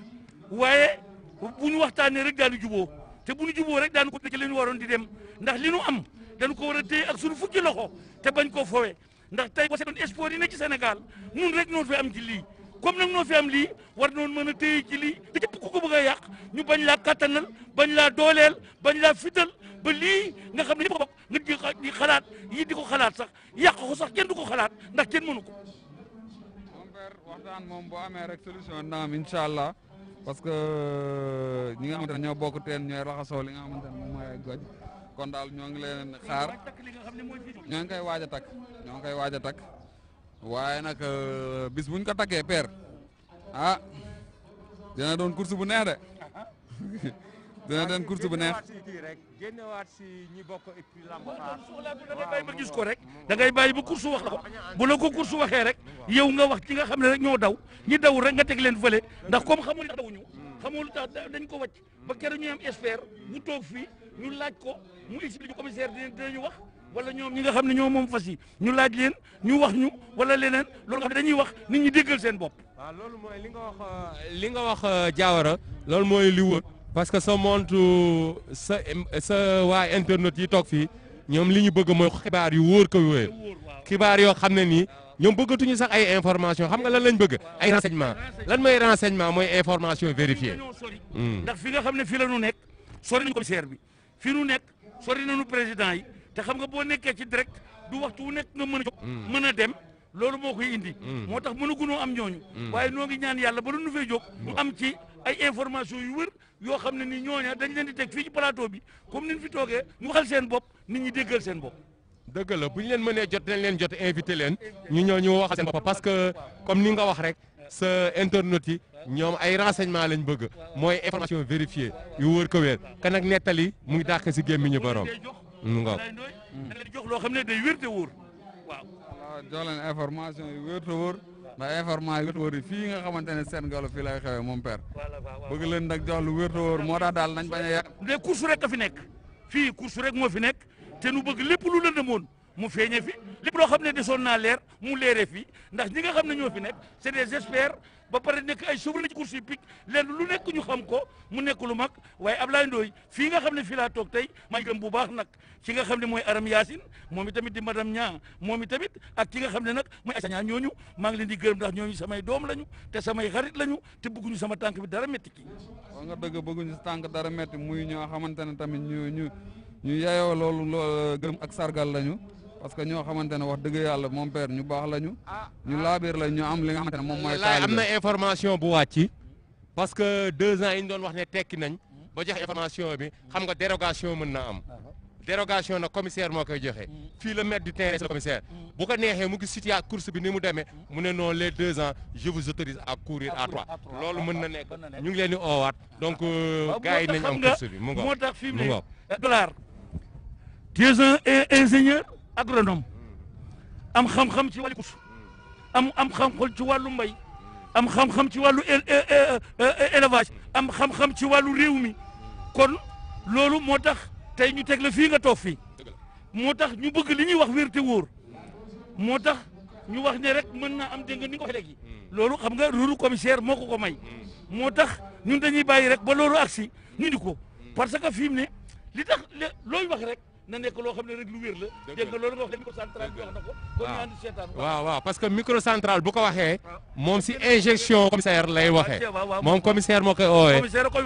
waaye bu ñu waxtaanee rek daanu juboo te bu ñu juboo rek daanu ko ci li ñu waroon di dem ndax li ñu am dañu ko war a téye ak suñu fukki loxo te bañ koo fowe ndax tey boo seetoon sport yi ne ci Sénégal nun rek noonu fi am ci lii comme nag noo fi am lii war noonu mën a téye ci lii te képp ku ko bëgg a yàq ñu bañ laa kattanal bañ laa dooleel bañ laa fital ba lii nga xam ne ñëpp ko bokk nga di xalaat yi di ko xalaat sax yàq ko sax kenn du ko xalaat ndax kenn mënu ko. mon père waxtaan moom boo amee rek solution dina am incha allah parce que ñi nga xamante ne ñoo bokk teen ñooy raxasoo li nga xamante ne moom mooy ay goj kon daal ñoo ngi leen xaar ñoo ngi koy waaj a takk ñoo ngi koy waaj a takk waaye nag bis buñ ko takkee père ah dina doon course bu neex de dina doon course bu neex. génnewaat si ñi bokk et puis lamb da ngay bàyyi ba gis ko rek da ngay bàyyi ba course wax la ko bu la ko course waxee rek yow nga wax ci nga xam ne rek ñoo daw ñi daw rek nga teg leen fële ndax comme xamul tax dawuñu xamul tax dañ ko wàcc ba keroog ñu am expert bu toog fii ñu laaj ko mu explique commissaire dinañu wax wala ñoom ñi nga xam ne ñoo moom fas yi ñu laaj leen ñu wax ñu wala leneen loolu nga xam ne dañuy wax nit ñi déggal seen bopp. waaw loolu mooy li nga wax Diawara loolu mooy li wër parce que sa montu sa waa internet yi toog fii ñoom li ñu bëgg mooy xibaar yu wóor ko wóor xibaar yoo xam ne nii ñoom bëggatuñu sax ay information xam nga lan lañ bëgg ay renseignement lan mooy renseignement mooy information vérifiée. ndax fi nga xam ne fii la ñu nekk sori nañu commissaire bi fii nu nekk sori nañu président yi te xam nga boo nekkee ci direct du waxtu wu nekk nga mën a jóg mën a dem loolu moo koy indi moo tax mënagunoo am ñooñu waaye noo ngi ñaan yàlla ba lu nu fay jóg mu am ci ay information yu wër yoo xam ne ni ñooña dañ leen di teg fii ci plateau bi comme ni ñu fi toogee ñu waxal seen bopp nit ñi déggal seen bopp. dëgg la bu ñu leen mënee jot nañ leen jot invité leen ñu ñëw ñu waxal seen bopp parce que comme ni nga wax rek sa internautes yi ñoom ay renseignement lañ bëgg mooy information vérifiée yu wóor ko wér kan ak nettali mu ngi dàq si gémmiñu borom. nga jox loo xam ne day wér te wóor waaw. jox leen information yu wér te wóor ndax information yu wér te wóor yi fii nga xamante ne seen galo fii lay xewee moom père bëgg leen nag jox lu wér te wóor moo tax daal nañ bañ a yàq. de course rek a fi nekk fii course rek moo fi nekk te nu bëgg lépp lu lëndëmoon mu feeñee fi lépp loo xam ne desoon naa leer mu leeree fi ndax ñi nga xam ne ñoo fi nekk c'est des experts ba pare nekk ay souverain ci course hippique leen lu nekk ñu xam ko mu nekk lu mag waaye Ablaye Ndoye fii nga xam ne fii laa toog tey maa gëm bu baax nag ki nga xam ne mooy Aram Yacine moom itamit di madame Niang moom itamit ak ki nga xam ne nag mooy Aïssa Niang ñooñu maa ngi leen di gërëm ndax ñooñu samay doom lañu te samay xarit lañu te bëgguñu sama tànk bi dara métti ki waaw nga dëgg bëgguñu si tànk dara métti muy ñoo xamante ne tamit ñu yeyoo loolu gërëm ak sargal lañu parce que ñoo xamante ne wax dëgg yàlla mon père ñu baax lañu ñu laabiir lañ ñu am li nga xamante ne moom mooy laay am na information bu wàcc parce que 2 ans yi ñu doon wax ne tekki nañ ba joxe information bi xam nga dérogation mën na am dérogation nag commissaire moo koy joxe fii le maître du terrain c'est le commissaire bu ko neexee mu gis situation course bi ni mu demee mu ne non les 2 ans je vous autorise à courir à 3 loolu mën na nekk ñu ngi leen di oowaat donc gars yi nañ am course bi mu ngoog moo tax fi mu ne dollar tu es un ingénieur agronome am xam-xam ci wàllu course am xam-xam ci wàllu mbay am xam-xam ci wàllu élevage am xam-xam ci wàllu réew mi kon loolu moo tax tey ñu teg la fii nga toog fii moo tax ñu bëgg li ñuy wax wér te wóor moo tax ñu wax ne rek mën naa am dégg nga ni nga ko waxee léegi loolu xam nga rôle commissaire moo ko may moo tax ñun dañuy bàyyi rek ba loolu agsi ñu di ko parce que fi mu ne li tax looy wax rek na nekk loo xam ne rek lu wér la dégg nga loolu nga wax microcentral bi wax na ko kon ñu ànd seetaan waaw parce que microcentral bu ko waxee moom si injection commissaire lay waxee moom commissaire moo koy oowee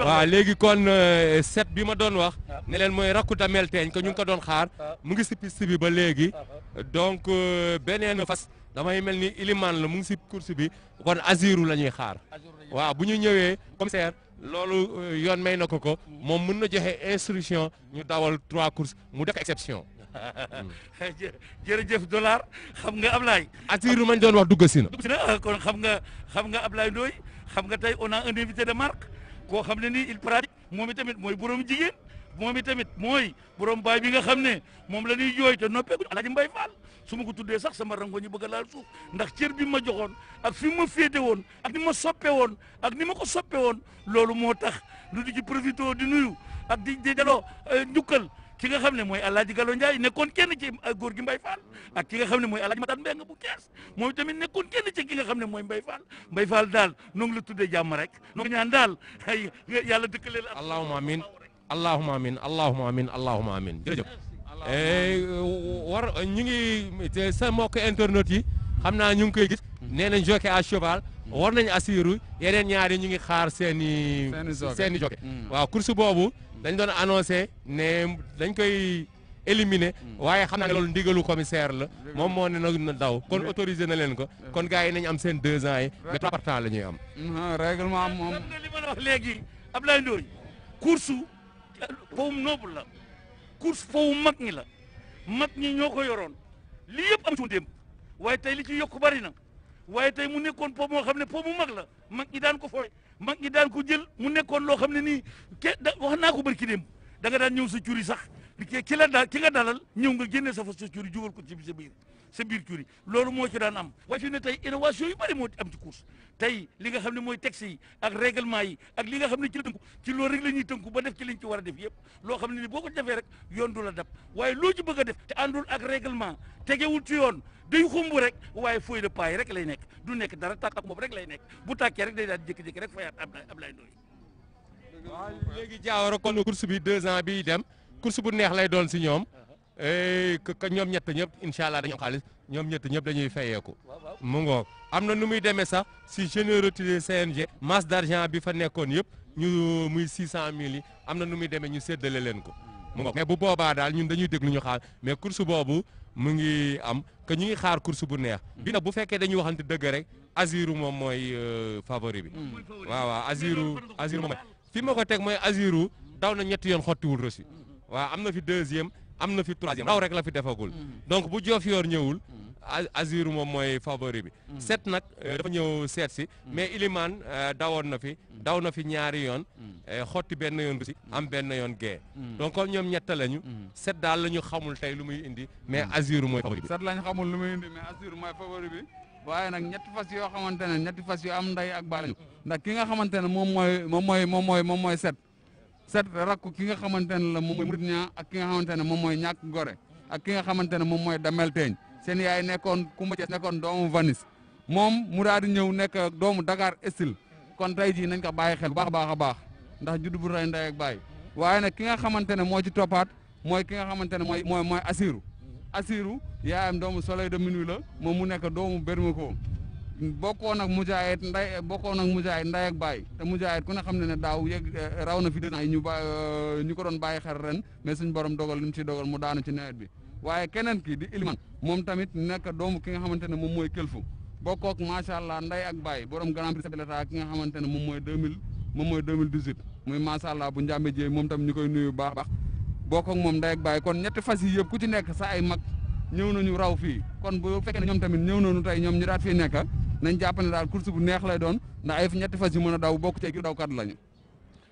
waaw léegi kon set bi ma doon wax ne leen mooy rakku Damel Teeñ que ñu ngi ko doon xaar mu ngi si piste bi ba léegi donc beneen fas damay mel ni Iliman la mu ngi si course bi kon Aziru la ñuy xaar waaw bu ñu ñëwee commissaire loolu yoon may na ko moom mën na joxe instruction ñu dawal 3 courses mu def exception. jërëjëf dollar xam nga Ablaye. Aziru mañ doon wax dugg si na. kon xam nga Ablaye Ndoye xam nga tey on a un invité de marque koo xam ne nii il pratique moom itamit mooy borom jigéen moom itamit mooy borom baay bi nga xam ne moom la ñuy jooy te noppeeku Alaaji Mbay Fall su ma ko tuddee sax sama rango ñu bëgg a laal suuf ndax cër bi ma joxoon ak fi ma féete woon ak ni ma soppe woon ak ni ma ko soppe woon loolu moo tax lu di ci profité di nuyu ak di delloo njukkal ki nga xam ne mooy Alaaji Gallo Ndiaye nekkoon kenn ci góor gi Mbay Fall ak ki nga xam ne mooy Alaaji Matan Mbeng bu Kees moom tamit nekkoon kenn ci ki nga xam ne mooy Mbay Fall daal noo ngi la tuddee jàmm rek noo ñaan daal ay yàlla dëkkale la allahumma amin allahumma amin allahumma amin allahumma amin jërëjëf war ñu ngi sa mbokk internet yi xam naa ñu ngi koy gis nee nañ jockey à cheval war nañ assiru yeneen ñaari ñu ngi xaar seeni jockey waaw course boobu dañ doon annoncé ne dañ koy éliminer waaye xam naa ne loolu ndigalu commissaire la moom moo ne na daw kon autorisé na leen ko kon gars yi nañ am seen 2 ans yi mais 3 partants la ñuy am règlement moom li ma la wax léegi Ablaye Ndoye course powum noble la course powum mag ñi la mag ñi ñoo ko yoroon lii yëpp am ci démb waaye tey li ci yokk bari na waaye tey mu nekkoon po moo xam ne po mu mag la mag ñi daan ko fooy mag ñi daan ko jël mu nekkoon loo xam ne nii wax naa ko bari ki démb da nga daan ñëw sa curi sax ki nga dalal ñëw nga génne sa fa sa curi jugal ko ci sa biir curi loolu moo ci daan am waaye fi ne tey innovation yu bari moo am ci course tey li nga xam ne mooy texte yi ak règlement yi ak li nga xam ne ci la tënku ci loolu rek la ñuy tënku ba def ci liñ ci war a def yëpp loo xam ne ni boo ko defee rek yoon du la dab waaye loo ci bëgg a def te àndul ak règlement tegewul ci yoon day xumb rek waaye feuille de paille rek lay nekk du nekk dara tàkk ak boobu rek lay nekk bu tàkkee rek day daal jékki-jékki rek fayaat Ablaye Ndoye waaw léegi Diawara kon course bi 2 ans bi dem course bu neex lay doon si ñoom que ñoom ñett ñëpp incha allah dañu am xaalis ñoom ñett ñëpp dañuy fayeeku mu ngoog am na nu muy demee sax si générosité CNG masse d'argent bi fa nekkoon yëpp ñu muy 600 000 yi am na nu muy demee ñu séddale leen ko mu ngoog mais bu boobaa daal ñun dañuy déglu ñu xaar mais course boobu mu ngi am que ñu ngi xaar course bu neex bi nag bu fekkee dañuy waxante dëgg rek Aziru moom mooy favori bi waaw Aziru moom fi ma ko teg mooy Aziru daw na ñetti yoon xottiwul reçu waaw am na fi 2e am na fi 3e daw rek la fi defagul donc bu Diofior ñëwul Aziru moom mooy favori bi set nag dafa ñëw seet si mais Iliman dawoon na fi daw na fi ñaari yoon xotti benn yoon reçu am benn yoon gee donc comme ñoom ñett lañu set daal la ñu xamul tey lu muy indi mais Aziru mooy favori bi set lañ xamul lu muy indi mais Aziru mooy favori bi waaye nag ñetti fas yoo xamante ne ñetti fas yu am nday ak baalañu ndax ki nga xamante ne moom mooy set rakku ki nga xamante ne la moom mooy Murid Ñaa ak ki nga xamante ne moom mooy ñàkk gore ak ki nga xamante ne moom mooy Damel Teeñ seen yaay nekkoon Kumba Thiès nekkoon doomu Vanis moom mu daal di ñëw nekk doomu Dakar Estil kon tey jii nañ ko bàyyi xel bu baax a baax ndax juddu bu rey ndey ak baay waaye nag ki nga xamante ne moo ci toppaat mooy ki nga xamante ne mooy Assirou yaayam doomu Soleil de Minuit la moom mu nekk doomu Bermeko bokkoon ak Mujaayit nday ak baay te Mujaayit ku ne xam ne daaw raw na fi dina ñu ko doon bàyyi xel ren mais suñu borom dogal li mu ciy dogal mu daanu ci nawet bi waaye keneen ki di Iliman moom tamit nekk doomu ki nga xamante ne moom mooy Kelfu bokkook macha allah nday ak baay borom Grand Prix de l'État ki nga xamante ne moom mooy 2018 muy macha allah bu njàmbe jéey moom tamit ñu koy nuyu bu baax bokk ak moom nday ak baay kon ñetti fas yi yëpp ku ci nekk sa ay mag ñëw nañu raw fii kon bu fekkee ne ñoom tamit ñëw nañu tey ñoom ñu daat fii nekk nañ jàpp ne daal course bu neex lay doon ndax ay ñetti fas yu mën a daw bokk ci dawkat lañu.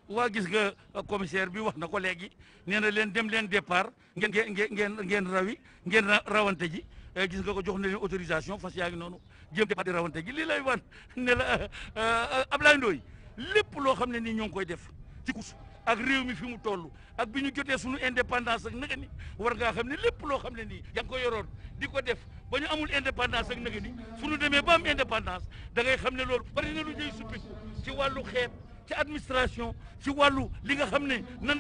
waa gis nga commissaire bi wax na ko léegi nee na leen dem leen départ ngeen rawi ngeen rawante ji gis nga ko jox na leen autorisation fas yaa ngi noonu jëm départ di rawante ji lii lay wan ne la Ablaye Ndoye lépp loo xam ne nii ñoo ngi koy def ci course ak réew mi fi mu toll ak bi ñu jotee suñu indépendance ak naka ni war ngaa xam ne lépp loo xam ne nii yaa ngi ko yoroon di ko def ba ñu amul indépendance ak naka ni suñu demee ba am indépendance da ngay xam ne loolu bari na lu ñuy suppiku ci wàllu xeet ci administration ci wàllu li nga xam ne nan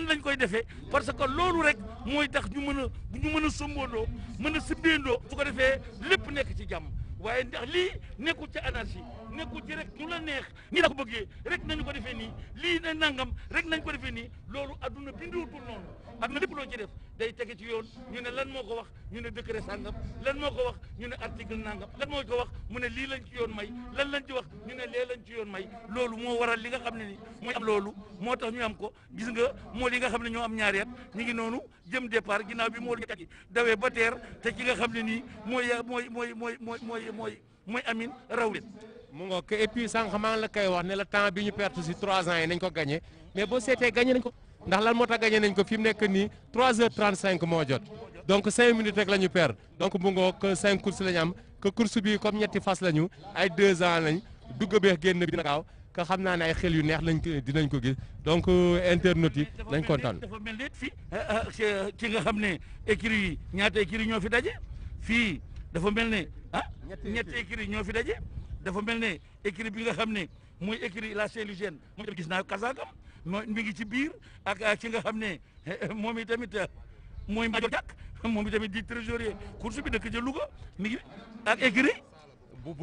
lañ koy defee parce que loolu rek mooy tax ñu mën a somboondoo mën a sibbeendoo su ko defee lépp nekk ci jàmm waaye ndax lii nekkul ci anarchie nekkul ci rek ñu la neex ni la ko bëggee rek nañu ko defee nii lii na nangam rek nañ ko defee nii loolu adduna binduwutul noonu adduna lépp loo ci def day tege ci yoon ñu ne lan moo ko wax ñu ne décret sangam lan moo ko wax ñu ne article nangam lan moo ko wax mu ne lii lañ ci yoon may lan lañ ci wax ñu ne lee lañ ci yoon may loolu moo waral li nga xam ne ni mooy am loolu moo tax ñu am ko gis nga moo li nga xam ne ñoo am ñaari at ñu ngi noonu jëm départ ginnaaw bi moo kat yi dawee ba teer te ki nga xam ne nii mooy Amine raw leen mu ngoog et puis sànq maa ngi la koy wax ne la temps bi ñu perte si 3 ans yi nañ ko gagné mais boo seetee gagné nañ ko ndax lan moo tax gagné nañ ko fi mu nekk nii 3h35 moo jot donc 5 minutes rek la ñu perdre donc mu ngoog 5 courses la ñu am que course bi comme ñetti fas la ñu ay 2 ans lañ dugg beex génn bi dina gaaw que xam naa ne ay xel yu neex lañ dinañ ko gis donc internautes yi lañ kontaan. dafa mel ne fii ci nga xam ne écuries yi ñaata écuries ñoo fi daje fii dafa mel ne ñetti écuries ñoo fi daje. dafa mel ne écurie bi nga xam ne mooy écurie la Saint-Louisienne moom gis naa kasagam mi ngi ci biir ak ki nga xam ne moom itamit mooy Madior Diack moom itamit di trésorier course bi dëkk ca Louga mi ngi ak écurie bu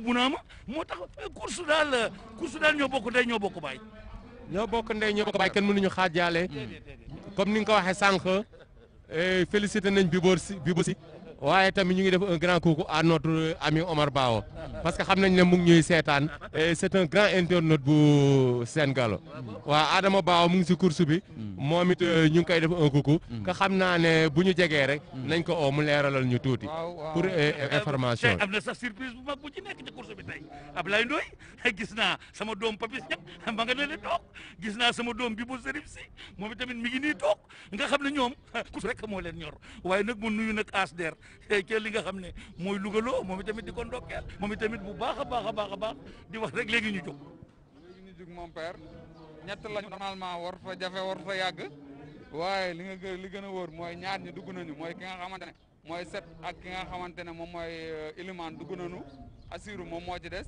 Bunaama moo tax course daal ñoo bokk ndey ñoo bokk baay. ñoo bokk ndey ñoo bokk baay kenn mënuñu xaajaale comme ni nga ko waxee sànq félicité nañ Bibo si waaye tamit ñu ngi def un grand coucou à notre ami Omar Bao parce que xam nañ ne mu ngi ñuy seetaan c'est un grand internaute bu Sen Gallo waaw Adama Bao mu ngi si course bi moom it ñu ngi koy def un coucou que xam naa ne bu ñu jegee rek nañ ko oo mu leeralal ñu tuuti pour information am na sax surprise bu mag bu ci nekk ci course bi tey Ablaye Ndoye gis naa sama doom Papis ñëpp ma nga ne leen toog gis naa sama doom bi bu Serif si moom tamit mi ngi nii toog nga xam ne ñoom course rek moo leen ñor waaye nag mu nuyu nag ASDER ke li nga xam ne mooy lugaloo moom itamit di ko ndokkeel moom itamit bu baax a baax di wax rek léegi ñu jóg mon père ñett lañu normalement war fa jafe war fa yàgg waaye li gën a wóor mooy ñaar ñi dugg nañu mooy ki nga xamante ne mooy set ak ki nga xamante ne moom mooy Iliman dugg nañu Assirou moom moo ci des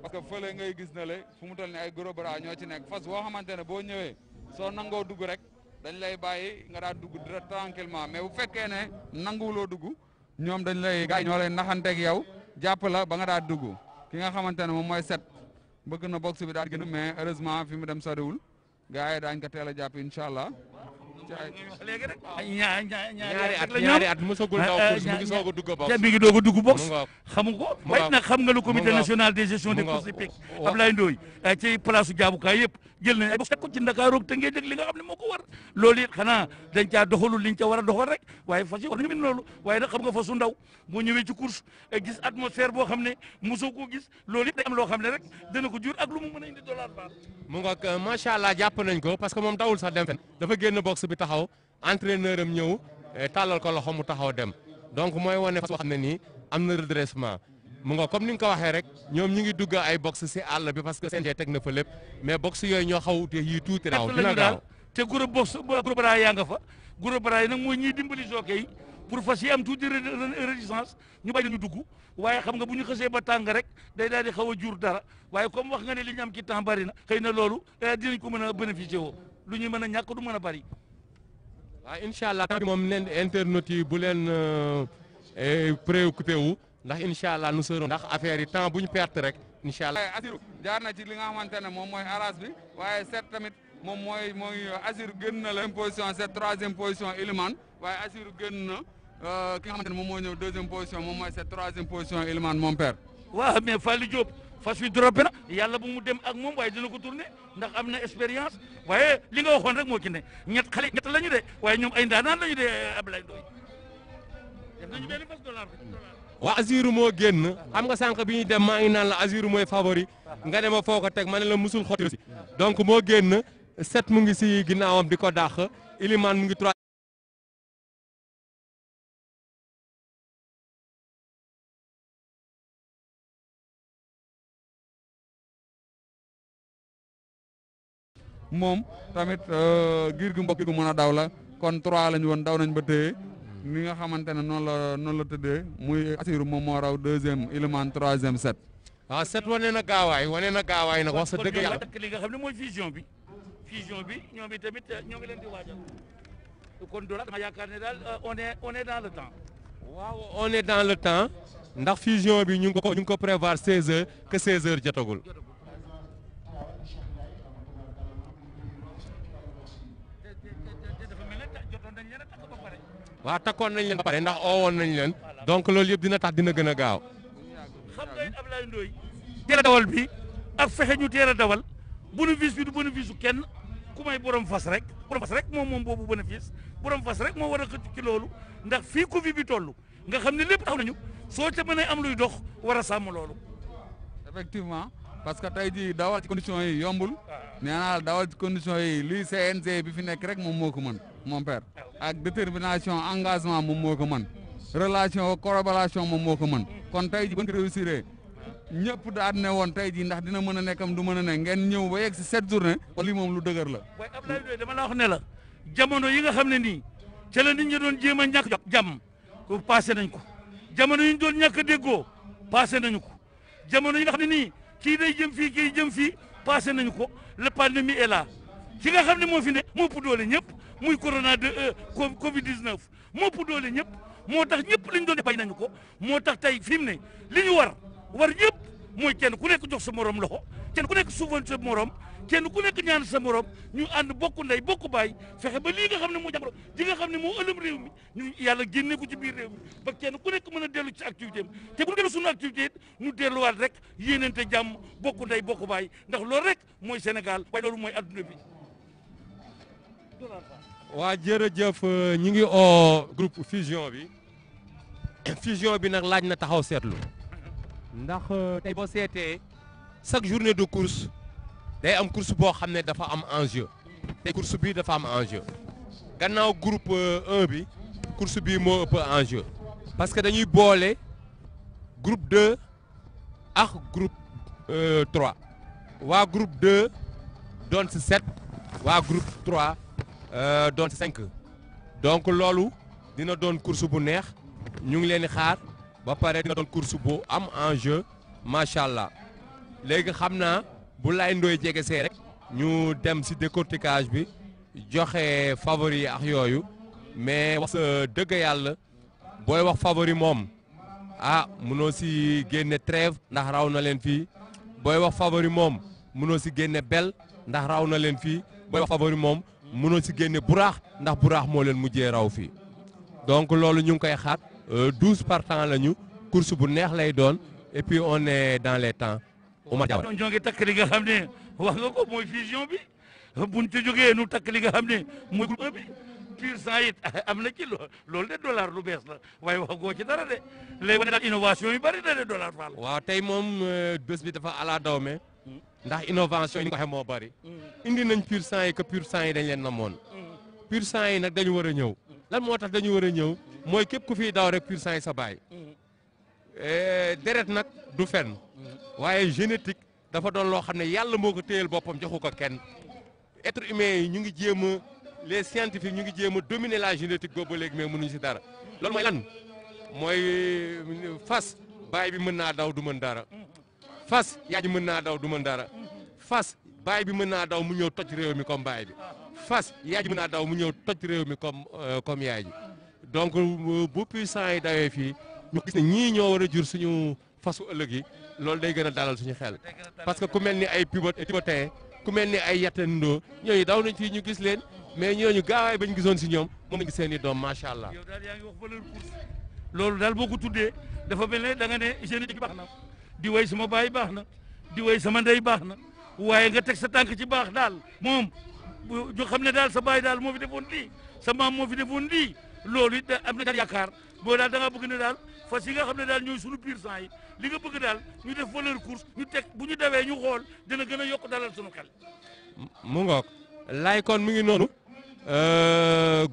parce que fële ngay gis na le fu mu toll ni ay gros bras ñoo ci nekk fas boo xamante ne boo ñëwee soo nangoo dugg rek dañ lay bàyyi nga daal dugg tranquillement mais bu fekkee ne nanguwuloo dugg ñoom dañ lay gars yi ñoo lay naxanteeg yow jàpp la ba nga daal dugg ki nga xamante ne moom mooy set bëgg na box bi daal gën mais heureusement fi mu dem soriwul gars yi daañu ko teel a jàpp incha allah. léegi rek ñaari at mosagul daw course mu ngi soog a dugg box mi ngi doog a dugg box xamu ko waaye nag xam nga le comité national de gestion des courses hippiques Ablaye Ndoye ci place jaabukaay yëpp jël nañ ay box teg ko ci Ndakaaru te ngeen dégg li nga xam ne moo ko war loolu it xanaa dañ caa doxalul liñ ca war a doxal rek waaye fas yi war nañu min loolu waaye nag xam nga fasu ndaw boo ñëwee ci course gis atmosphère boo xam ne mosoo koo gis loolu it day am loo xam ne rek dana ko jur ak lu mu mën a indi dollar ba mu ngoog macha allah jàpp nañ ko parce que moom dawul sax dem fen dafa génn box bi taxaw entraîneur am ñëw tàllal ko loxo mu taxaw dem donc mooy wane fas xam ne nii am na redressement mu nga comme ni nga ko waxee rek ñoom ñu ngi dugg ay box si àll bi parce que CNG teg na fa lépp mais box yooyu ñoo xaw te yii tuuti raw dina gaaw te groupe box groupe raa yaa nga fa gros bras yi nag mooy ñiy dimbali jockey yi pour fas yi am tuuti résistance ñu bàyyi ñu dugg waaye xam nga bu ñu xësee ba tàng rek day daal di xaw a jur dara waaye comme wax nga ne li ñu am ci temps bari na xëy na loolu dinañ ko mën a bénéficier woo lu ñuy mën a ñàkk du mën a bari. waaw incha allah temps bi moom leen internet yi bu leen préoccupé wu ndax incha allah nu serons ndax affaire yi temps bu ñu perte rek incha allah. Assirou jaar na ci li nga xamante ne moom mooy arras bi waaye seet tamit moom mooy Assirou gën na la position c'est troisième position Elimane waaye Assirou gën na ki nga xamante ne moom moo ñëw deuxième position moom mooy c'est troisième position Elimane mon père. waaw mais Fallou Diop fas wi droppé na yàlla bu mu dem ak moom waaye dina ko tourné ndax am na expérience waaye li nga waxoon rek moo ci ne ñett la ñu de waaye ñoom ay ndaanaan la ñu de Ablaye Ndoye def nañu benn fas dollar waa Assirou moo génn xam nga sànq bi ñuy dem maa ngi naan la Assirou mooy favori nga ne ma foo ko teg ma ne la musul xotti si donc moo génn 7 mu ngi si ginnaawam di ko dàq Elimane mu ngi 3. moom tamit giir gu mbokk gu mën a daw la kon 3 lañu woon daw nañ ba téye ni nga xamante ne noonu la tëddee muy Assirou moom moo raw deuxième Elimane troisième 7. waaw 7 wane na gaawaay nag wax sa dëgg yàlla. kon li nga xam ne mooy fusion bi ñoom i tamit ñoo ngi leen di waajal kon Dollar dama yaakaar ne daal on est dans le temps. waaw on est dans le temps ndax fusion bi ñu ngi ko prévoir 16h que 16h jotagul. waaw takkoon nañ leen ba pare ndax oowoon nañ leen donc loolu yëpp dina tax dina gën a gaaw. xam nga Ablaye Ndoye teel a dawal bi ak fexe ñu teel a dawal bénéfice bi du bénéfice su kenn ku may borom fas rek moom boobu bénéfice borom fas rek moo war a xëcc ci loolu ndax fii Covid bi toll nga xam ne lépp taxaw nañu soo ca mënee am luy dox war a sàmm loolu. effectivement parce que tey jii dawal ci conditions yi yombul nee naa dawal ci conditions yi lii CNG bi fi nekk rek moom moo ko mën mon père ak détermination engagement moom moo ko mën relation collaboration moom moo ko mën kon tey jii bu ñu ko réussir ñëpp daal ne woon tey jii ndax dina mën a nekkam du mën a ne ngeen ñëw ba yegg si 7 journée lii moom lu dëgër la. waaye Abdoulaye Ndoye dama la wax ne la jamono yi nga xam ne nii ca la nit ñi doon jéem a ñàkk jàmm ko passé nañ ko jamono yi ñu doon ñàkk a déggoo passé nañu ko jamono yi nga xam ne nii kii day jëm fii kii jëm fii passé nañu ko la pandémie est là ki nga xam ne moo fi ne moo ëpp doole ñëpp muy corona de Covid 19 moo ëpp doole ñëpp moo tax ñëpp li ñu doon bay nañu ko moo tax tey fi mu ne li ñu war ñëpp mooy kenn ku nekk jox sa morom loxo kenn ku nekk suufal sa morom kenn ku nekk ñaan sa morom ñu ànd bokk ndey bokk baay fexe ba lii nga xam ne moo jàngoro ji nga xam ne moo ëlëm réew mi ñu yàlla génne ko ci biir réew mi ba kenn ku nekk mën a dellu ci activité am te bu ñu dellu suñu activité ñu delluwaat rek yéenante jàmm bokk ndey bokk baay ndax loolu rek mooy Sénégal waaye loolu mooy adduna bi. waa jërëjëf ñi ngi oo groupe fusion bi nag laaj na taxaw seetlu ndax tey boo seetee chaque journée de course day am course boo xam ne dafa am enjeu te course bii dafa am enjeu gannaaw groupe 1 bi course bii moo ëpp enjeu parce que dañuy boole groupe 2 ak groupe 3 waa groupe 2 doon ci 7 waa groupe 3 doon ci 5 donc loolu dina doon course bu neex ñu ngi leen di xaar ba pare dina doon course bu am enjeu macha allah léegi xam naa bu Laye Ndoye jege see rek ñu dem ci décortiquage bi joxe favori yi ak yooyu mais wax dëgg yàlla booy wax favori moom mënoo ci génne trêve ndax raw na leen fii booy wax favori moom mënoo ci génne bel ndax raw na leen fii booy wax favori moom mënoo ci génne buraax ndax buraax moo leen mujjee raw fii donc loolu ñu ngi koy xaar 12 partants lañu course bu neex lay doon et puis on est dans les temps. Oumar Diawara ñoo ngi takk li nga xam ne wax nga ko mooy fusion bi buñ ci jógee nu takk li nga xam ne mooy groupe bi pur sang it am na ci loolu de dollar lu bees la waaye wax goo ci dara de léegi wane daal innovation yi bari na de dollar Fall. waaw tey moom bés bi dafa ala dawme ndax innovation yi nga waxee moo bari indi nañ pur sang yi que pur sang yi dañ leen namoon pur sang yi nag dañu war a ñëw lan moo tax dañu war a ñëw mooy képp ku fiy daw rek pur sang yi sa baay deret nag du fenn waaye génétique dafa doon loo xam ne yàlla moo ko téyel boppam joxu ko kenn être humain yi ñu ngi jéem a les scientifiques ñu ngi jéem a dominer la génétique boobu ba léegi mais mënuñu si dara loolu mooy lan mooy fas baay bi mën naa daw du mën dara fas yaay ji mën naa daw du mën dara fas baay bi mën naa daw mu ñëw toj réew mi comme baay bi fas yaay ji mën naa daw mu ñëw toj réew mi comme yaay ji donc bu puissant yi dawee fii ñu gis ne ñii ñoo war a jur suñu fasu ëllëg yi loolu day gën a dalal suñu xel parce que ku mel ni ay pivotin ku mel ni ay yattandoo ñooñu daw nañ fii ñu gis leen mais ñooñu gaawaay bañ gisoon si ñoom moom lañ gis seen i doom macha allah. yow daal yaa ngi wax valeur course loolu daal boo ko tuddee dafa mel ne da nga ne génétique baax na di way sama baay baax na di way sama ndey baax na waaye nga teg sa tànk ci baax daal moom ñu xam ne daal sa baay daal moo fi defoon lii sa maam moo fi defoon lii loolu it am na daal yaakaar boo daal da ngaa bëgg ne daal fas yi nga xam ne daal ñooy sunu pur sang yi li nga bëgg daal ñu def valeur course ñu teg bu ñu dawee ñu xool dina gën a yokk dalal sunu xel. mu ngoog lay kon mu ngi noonu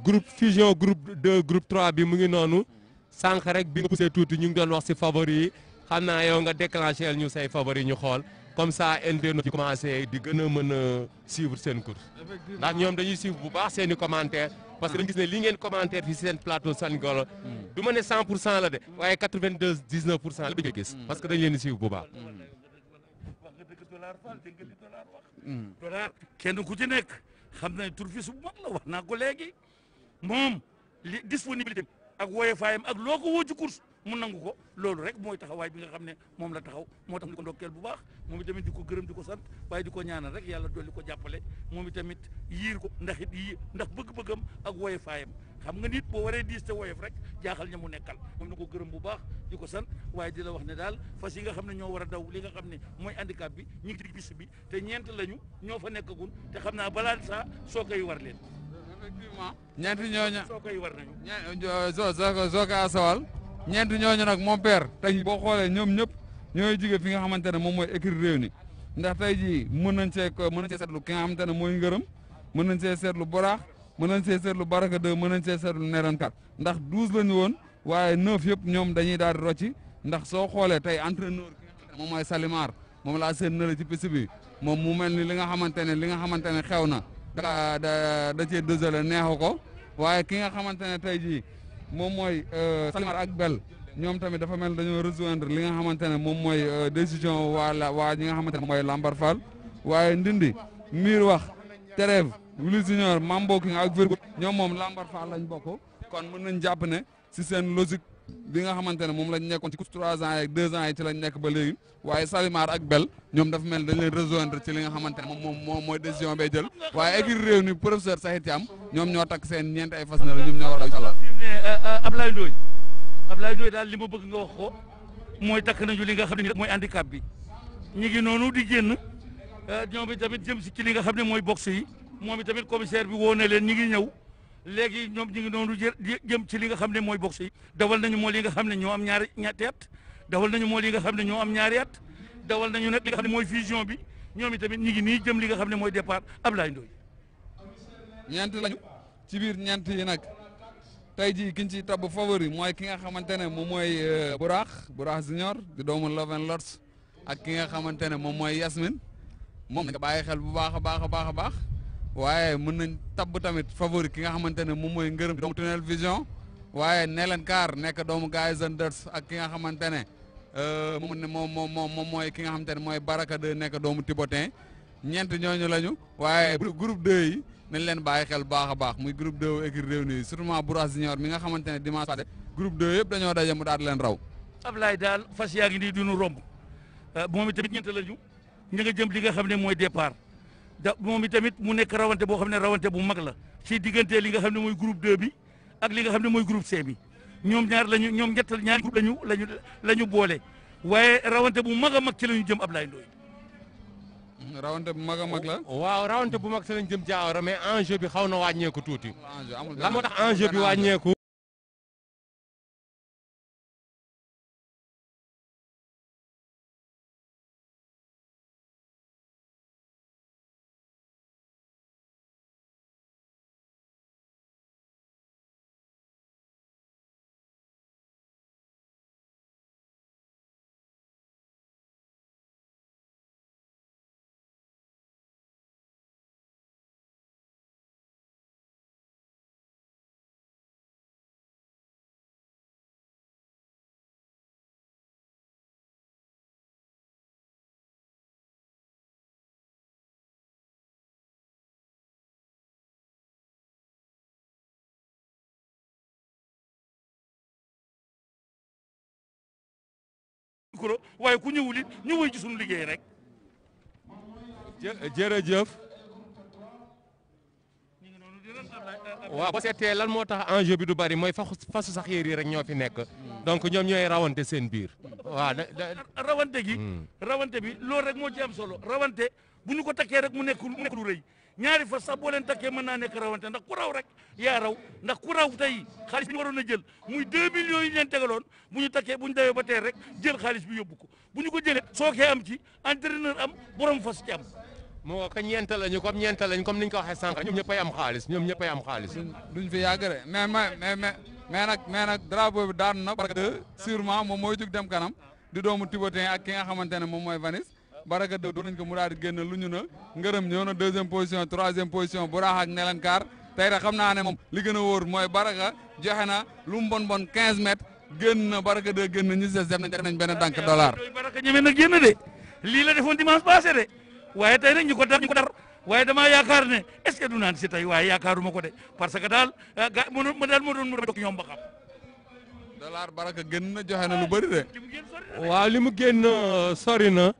groupe fusion groupe 2 groupe 3 bi mu ngi noonu sànq rek bi nga poussé tuuti ñu ngi doon wax si favori yi xam naa yow nga déclenché ñu say favori ñu xool comme ça internautes yi commencé di gën a mën a suivre seen course ndax ñoom dañuy suivre bu baax seen i commentaire parce que dañu gis ne li ngeen commentaire fii seen plateau San Golo du ma ne 100% la de waaye 19% la bi nga gis parce que dañu leen di suivre bu baax. dollar kenn ku ci nekk xam na tur fi su mag la wax naa ko léegi moom li disponibilité ak woyofaayam ak loo ko woo ci course mu nangu ko loolu rek mooy taxawaay bi nga xam ne moom la taxaw moo tax di ko ndokkeel bu baax moom itamit di ko gërëm di ko sant waaye di ko ñaanal rek yàlla dolli ko jàppale moom itamit yiir ko ndax it yi ndax bëgg-bëggam ak woyofaayam xam nga nit boo waree diis te woyof rek jaaxal ña mu nekkal moom na ko gërëm bu baax di ko sant waaye di la wax ne daal fas yi nga xam ne ñoo war a daw li nga xam ne mooy handicap bi ñu ngi ci bis bi te ñeent lañu ñoo fa nekkagun te xam naa balaa saa soo koy war leen. effectivement ñeenti ñooñu soo koy war nañu. soo ko asawal ñeenti ñooñu nag mon père tey boo xoolee ñoom ñëpp ñooy jóge fi nga xamante ne moom mooy écurie Rewmi ndax tey jii mën nañ see seetlu ki nga xamante ne mooy ngërëm mën nañ see seetlu boraax mën nañ see seetlu baraka 2 mën nañ see seetlu neran 4 ndax 12 lañu woon waaye 9 yëpp ñoom dañuy daal di rocci ndax soo xoolee tey entraîneur ki nga xamante ne moom mooy Salimar moom laa seen nële ci piste bi moom mu mel ni li nga xamante ne xew na da cee désolé neexu ko waaye ki nga xamante ne tey jii moom mooy Salimar ak Bel ñoom tamit dafa mel dañoo rejoindre li nga xamante ne moom mooy décision waa ñi nga xamante ne mooy Lambar Fall waaye Ndindi Miir wax Terève Wuli Junior Mambo King ak Virgo ñoom moom Lambar Fall lañ bokk kon mën nañ jàpp ne si seen logique bi nga xamante ne moom lañ nekkoon ci 3 ans ak 2 ans yi ci lañ nekk ba léegi waaye Salimar ak Bel ñoom dafa mel dañ leen rejoindre ci li nga xamante ne moom mooy décision bay jël waaye écurie Rewmi professeur Sahid Thiam ñoom ñoo takk seen ñeenti ay fas na la ñoom ñoo war a inshallah. Ablaye Ndoye daal li ma bëgg nga wax ko mooy takk nañu li nga xam ne mooy handicap bi ñu ngi noonu di génn ñoom tamit jëm si ci li nga xam ne mooy boxe yi moom itamit commissaire bi woo na leen ñi ngi ñëw léegi ñoom ñu ngi noonu jëm ci li nga xam ne mooy boxe yi dawal nañu moo li nga xam ne ñoo am ñetti at dawal nañu moo li nga xam ne ñoo am ñaari at dawal nañu nag li nga xam ne mooy fusion bi ñoom itamit ñi ngi nii jëm li nga xam ne mooy départ Ablaye Ndoye. ñeent lañu ci biir ñeent yi nag tey jii ki ñu ciy tabb favori mooy ki nga xamante ne moom mooy Buraax Junior di doomu Loven Lords ak ki nga xamante ne moom mooy Yasmine moom nga bàyyi xel bu baax a baax a baax a baax waaye mën nañ tabb tamit favori ki nga xamante ne moom mooy ngërëm doomu Tunnel Vision waaye Nelen Kaar nekk doomu Guys and Dirts ak ki nga xamante ne moom mooy ki nga xamante ne mooy Baraka 2 nekk doomu Tibotin ñeent ñooñu lañu waaye groupe 2 yi nañ leen bàyyi xel baax a baax muy groupe 2 écurie Rewmi surtout Bourras Junior mi nga xamante ne dimanche passé groupe 2 yëpp dañoo daje mu daal di leen raw. Ablaye daal fas yaa ngi nii duñu romb moom itamit ñeent lañu ñu nga jëm li nga xam ne mooy départ moom itamit mu nekk rawante boo xam ne rawante bu mag la ci diggante li nga xam ne mooy groupe 2 bi ak li nga xam ne mooy groupe C bi ñoom ñaari groupe lañu boole waaye rawante bu mag a mag ci lañu jëm Ablaye Ndoye. rawante bu mag a mag la. waaw rawante bu mag ci lañ jëm Diawara mais enjeu bi xaw na wàññeeku tuuti. la moo tax enjeu bi wàññeeku. micro waaye ku ñëwul it ñu wëy ci suñu liggéey rek. jërëjëf. waaw boo seetee lan moo tax enjeu bi du bari mooy fasu sax yéer yi rek ñoo fi nekk. donc ñoom ñooy rawante seen biir. waaw rawante gi. rawante bi loolu rek moo ci am solo rawante bu ñu ko takkee rek mu nekk lu rëy ñaari fas sax boo leen takkee mën naa nekk rawante ndax ku raw rek yaa raw ndax ku raw tey xaalis bi ñu waroon a jël muy 2 millions yi leen tegaloon bu ñu takkee bu ñu dawee ba tey rek jël xaalis bi yóbbu ko bu ñu ko jëlee sookee am ci entraîneur am borom fas ci am. moo ko ñeent lañu comme ñeent lañu comme ni ñu ko waxee sànq ñoom ñëppay am xaalis ñoom ñëppay am xaalis. duñ fi yàgg de mais nag drapeau bi daanu na parce que sûrement moom mooy jug dem kanam di doomu Thibaoutin ak ki nga xamante ne moom mooy Vanis Baraka de doon nañ ko mu daal di génn lu ñu na ngërëm ñëw na 2e position 3e position bu raax ak Nelenkaar tey rek xam naa ne moom li gën a wóor mooy Baraka joxe na lu mu bon 15 mètres génn na Baraka de génn ñi des def nañ benn dank dollar. Baraka ñeme na génn de lii la defoon dimanche passé de waaye tey nag ñu ko dar waaye damaa yaakaar ne est-ce que du naan si tey waaye yaakaaruma ko de parce que daal moo doon mu doon ñoom ba xam. dollar Baraka génn na joxe na lu bëri de. waaw li mu génn sori na.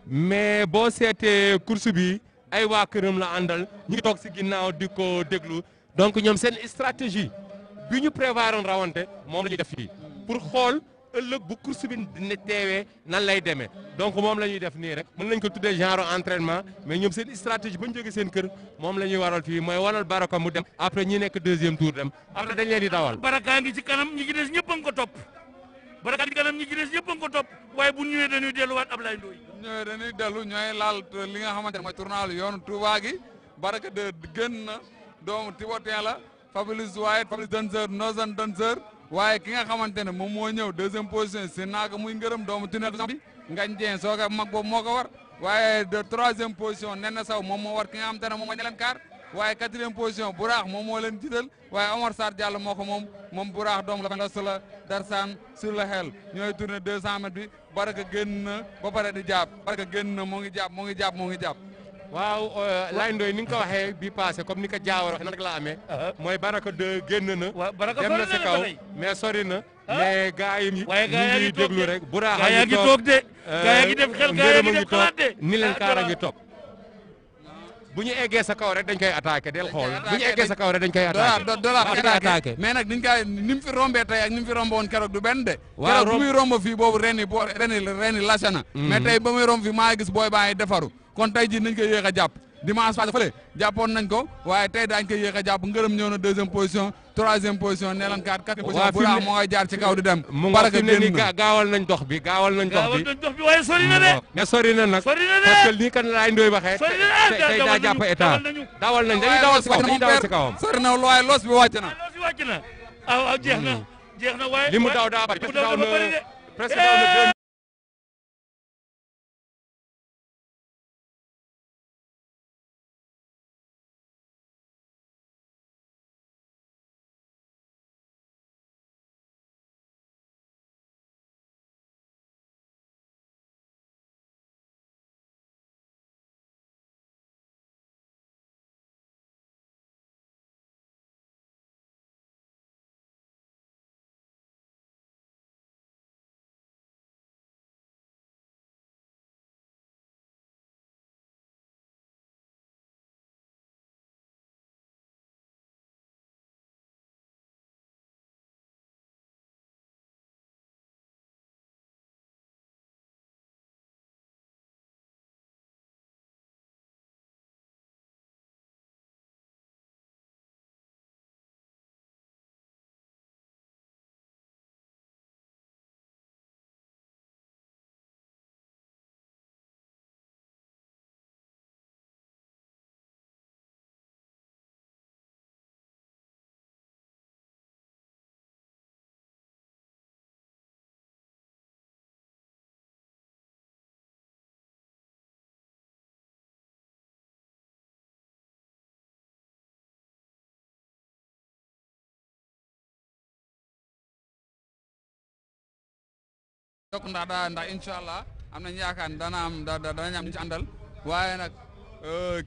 mais boo seetee course bi ay waa këram la àndal ñu ngi toog si ginnaaw di ko déglu donc ñoom seen stratégie bi ñu prévoiroon rawante moom la ñuy def fii pour xool ëllëg bu course bi ne teewee nan lay demee donc moom la ñuy def nii rek mën nañ ko tuddee genre entraînement mais ñoom seen stratégie ba ñu jógee seen kër moom la ñuy waral fii mooy wanal Baraka mu dem après ñi nekk 2e tour dem après dañ leen di dawal. Baraka ngi ci kanam ñi ci des ñëpp a ngi ko topp Baraka ngi ci kanam ñi ci des ñëpp a ngi ko topp waaye bu ñëwee dañuy delluwaat Ablaye Ndoye. ñooy dañuy dellu ñooy laal li nga xamante ne mooy tournal yoonu Touba gi Baraka de gën na doomu Thibaoutin la Fabrice White Fabrice Danzer Nozan Danzer waaye ki nga xamante ne moom moo ñëw 2e position si naaka muy ngërëm doomu tunnel bi Ngagne Dieng soo ko mag boobu moo ko war waaye de 3e position Nene Saw moom moo war ki nga xamante ne moom mooy Nelenkaar waaye 4e position Buraax moom moo leen jiital waaye Omar Sarr Diallo moo ko moom Buraax doomu la los la Darsan sur le xel ñooy tourné 200 mètres bi Baraka génn na ba pare di jàpp Baraka génn na moo ngi jàpp waaw Laye Ndoye ni nga ko waxee bi passé comme ni ko Diawara waxee nag la amee mooy Baraka de génn na dem na si kaw mais sori na mais gars yi ñu ngi déglu rek Buraax a ngi toog de gaa yaa ngi def xel gaa yaa ngi def xalaat de Nelenkaar a ngi toog bu ñu eggee sa kaw rek dañ koy attaqué del xool bu ñu eggee sa kaw rek dañ koy attaqué mais nag dañ koy ni mu fi rombee tey ak ni mu fi romb woon keroog du benn de keroog bu muy romb fii boobu reni lâché na mais tey ba muy romb fii maa ngi gis booy baa ngi defaru kon tey jii nañ koy yéex a jàpp dimanche passé fële jàppoon nañ ko waaye tey daañ koy yéex a jàpp ngërëm ñëw na 2e position 3e position Nelenkaar 4e position Buraax moo ngay jaar ci kaw di dem Baraka génn na gaawal nañ dox bi waaye sori na de mais sori na nag parce que lii kan Laye Ndoye waxee tey daa jàpp état dawal nañ dañuy dawal si kawam sori na waaye los bi wàcc na waaw jeex na waaye li mu daw daa bari presque daw na yokk ndax incha allah am nañu yaakaar ne danañ am ñu ci àndal waaye nag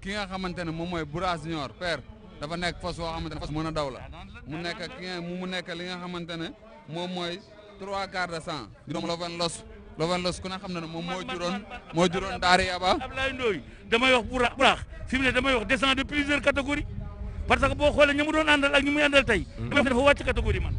ki nga xamante ne moom mooy Buraax Junior père dafa nekk fas woo xamante ne fas mën a daw la mu nekk li nga xamante ne moom mooy 3/4 de 100 di doom la fen los Lovenlos ku ne xam na ne moom moo juróon Daara Yaba. Ablaye Ndoye damay wax buraax fi mu ne damay wax descend de plusieurs catégories parce que boo xoolee ñi mu doon àndal ak ñi muy àndal tey. damay wax dafa wàcc catégorie man.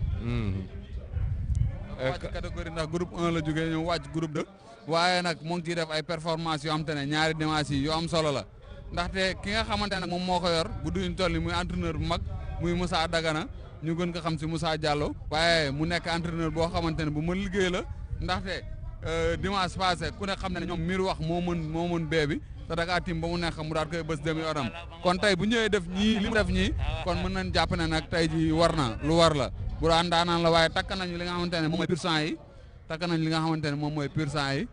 wàcc catégorie ndax groupe 1 la jógee ñëw wàcc groupe 2. waaye nag mu ngi ciy def ay performance yoo xam te ne ñaari dimanche yi yu am solo la ndaxte ki nga xamante ne moom moo ko yor bu duñ toll muy entraîneur bu mag muy Moussa Dagana ñu gën ko xam si Moussa Diallo waaye mu nekk entraîneur boo xamante ne bu mën liggéey la ndaxte dimanche passé ku ne xam ne ñoom miir wax moo mën bee bi te Dakar Team ba mu nekk mu daal koy bës demi oram kon tey bu ñëwee def ñii li mu def ñii kon mën nañ jàpp ne nag tey ji war na lu war la bu daan daanaan la waaye takk nañu li nga xamante ne moom mooy pur sang yi takk nañ li nga xamante ne moom mooy pur sang yi